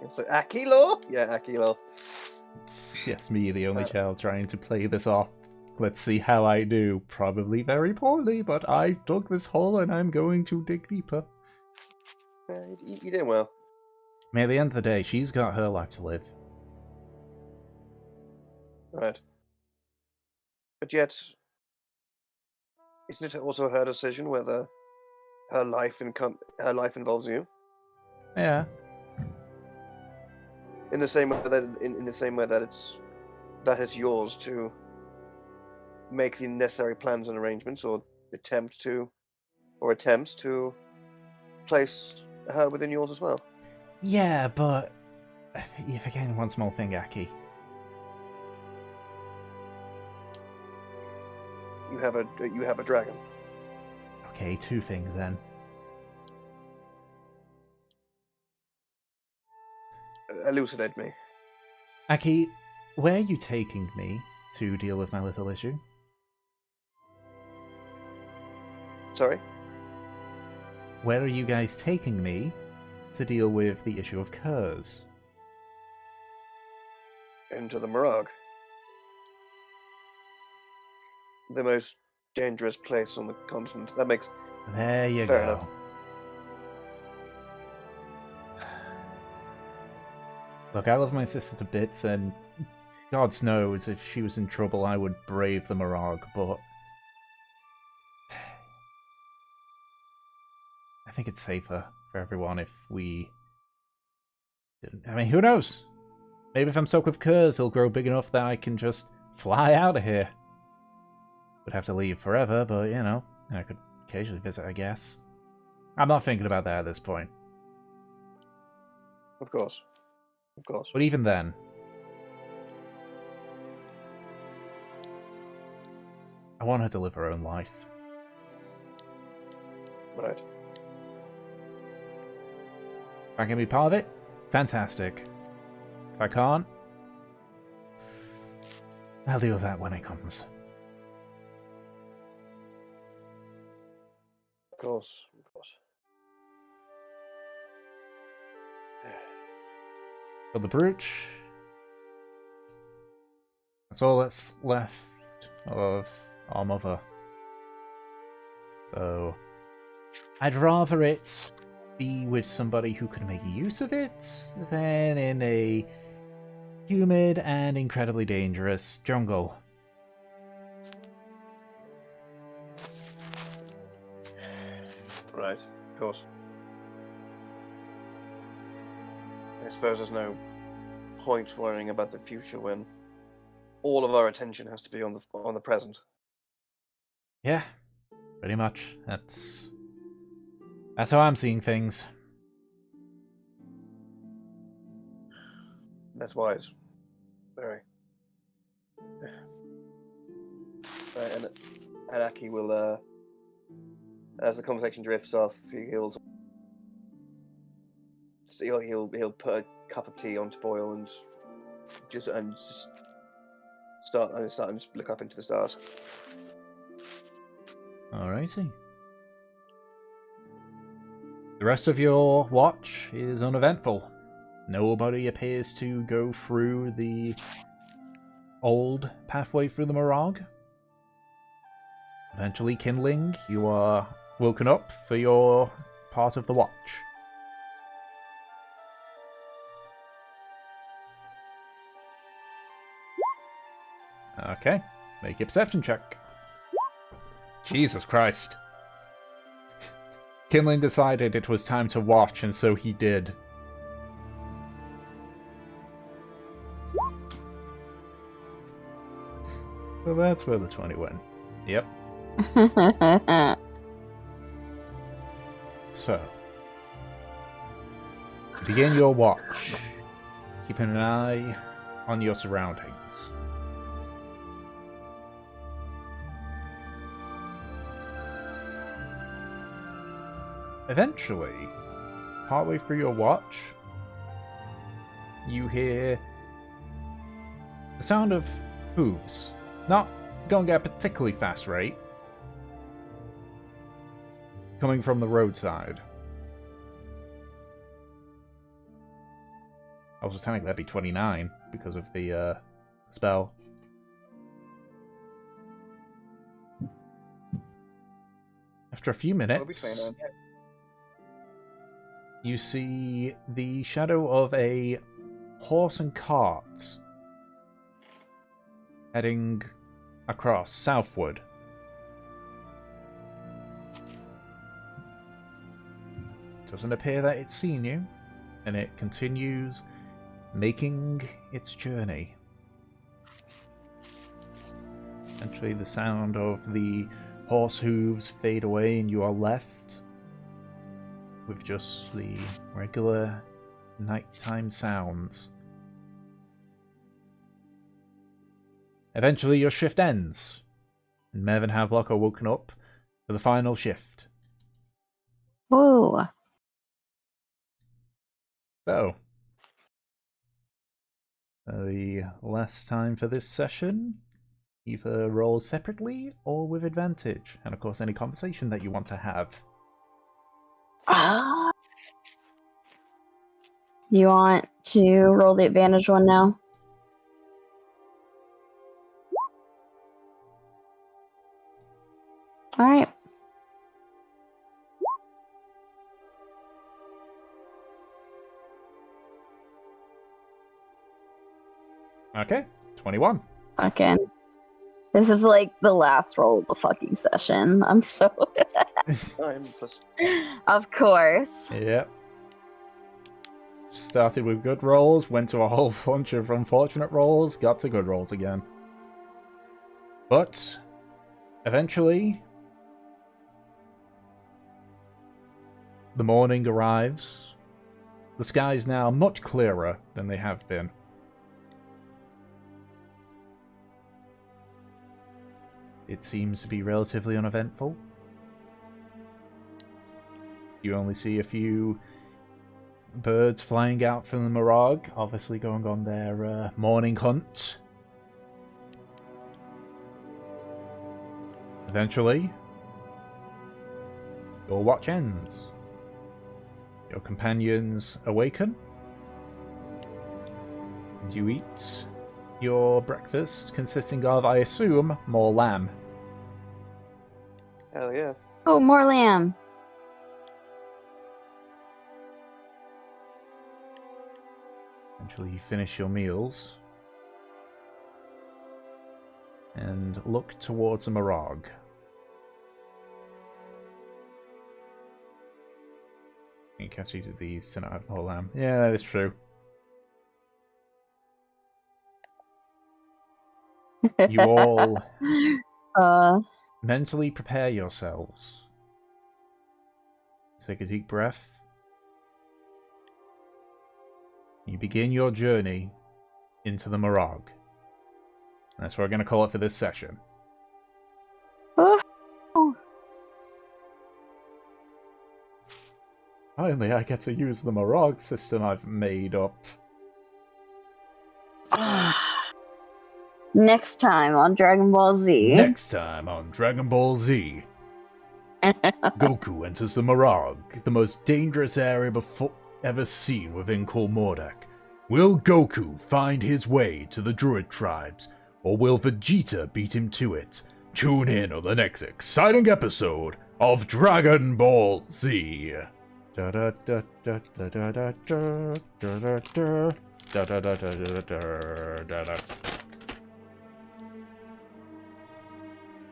It's like Akilo? Yeah, Akilo. It's just me, the only child, trying to play this off. Let's see how I do. Probably very poorly, but I dug this hole and I'm going to dig deeper. You did well. I mean, at the end of the day, she's got her life to live. Right. But yet, isn't it also her decision whether her life involves you? Yeah. In the same way that in the same way that it's yours to make the necessary plans and arrangements, or attempts to place her within yours as well. Yeah, but you're forgetting one small thing, Aki. You have a dragon. Okay, 2 things then. Elucidate me. Aki, where are you taking me to deal with my little issue? Sorry? Where are you guys taking me to deal with the issue of Kurz? Into the Murrag. The most dangerous place on the continent. That makes There you Fair go. enough. Look, I love my sister to bits, and God knows if she was in trouble, I would brave the Murrag, but I think it's safer for everyone if we I mean, who knows? Maybe if I'm stuck with Kurz, he'll grow big enough that I can just fly out of here. Would have to leave forever, but, you know, I could occasionally visit, I guess. I'm not thinking about that at this point. Of course. Of course. But even then, I want her to live her own life. Right. If I can be part of it, fantastic. If I can't, I'll deal with that when it comes. Of course. Of course. For the brooch, that's all that's left of our mother. So, I'd rather it be with somebody who could make use of it than in a humid and incredibly dangerous jungle. Right. Of course. I suppose there's no point worrying about the future when all of our attention has to be on the present. Yeah, pretty much. That's how I'm seeing things. That's wise. Very. Right, and Araki will, as the conversation drifts off, he'll put a cup of tea on to boil and just start and just look up into the stars. Alrighty. The rest of your watch is uneventful. Nobody appears to go through the old pathway through the Murrag. Eventually, Kindling, you are woken up for your part of the watch. Okay, make a perception check. Jesus Christ. Kindling decided it was time to watch, and so he did. Well, that's where the 20 went. Yep. So, begin your watch, keeping an eye on your surroundings. Eventually, partway through your watch, you hear the sound of hooves. Not going at a particularly fast rate, coming from the roadside. Also, technically that'd be 29 because of the spell. After a few minutes, you see the shadow of a horse and cart heading across southward. Doesn't appear that it's seen you, and it continues making its journey. Eventually the sound of the horse hooves fade away and you are left with just the regular nighttime sounds. Eventually your shift ends, and Mev and Havelock are woken up for the final shift. Woo. So, the last time for this session, either roll separately or with advantage, and of course any conversation that you want to have. You want to roll the advantage one now? All right. Okay, 21. Okay. This is like the last roll of the fucking session. I'm so... Time plus. Of course. Yep. started with good rolls, went to a whole bunch of unfortunate rolls, got to good rolls again. But eventually, the morning arrives. The skies now much clearer than they have been. It seems to be relatively uneventful. You only see a few birds flying out from the Murrag, obviously going on their morning hunt. Eventually, your watch ends. Your companions awaken. And you eat your breakfast, consisting of, I assume, more lamb. Hell yeah. Oh, more lamb. Eventually you finish your meals and look towards the Murrag. You catch each of these to not have more lamb. Yeah, that is true. You all mentally prepare yourselves. Take a deep breath. You begin your journey into the Murrag. That's what we're going to call it for this session. Oh. Finally, I get to use the Murrag system I've made up. Next time on Dragon Ball Z. Next time on Dragon Ball Z, Goku enters the Murrag, the most dangerous area ever seen within Karmora. Will Goku find his way to the Druid tribes, or will Vegeta beat him to it? Tune in on the next exciting episode of Dragon Ball Z. Da da da da da da da da da da da da da da da da da.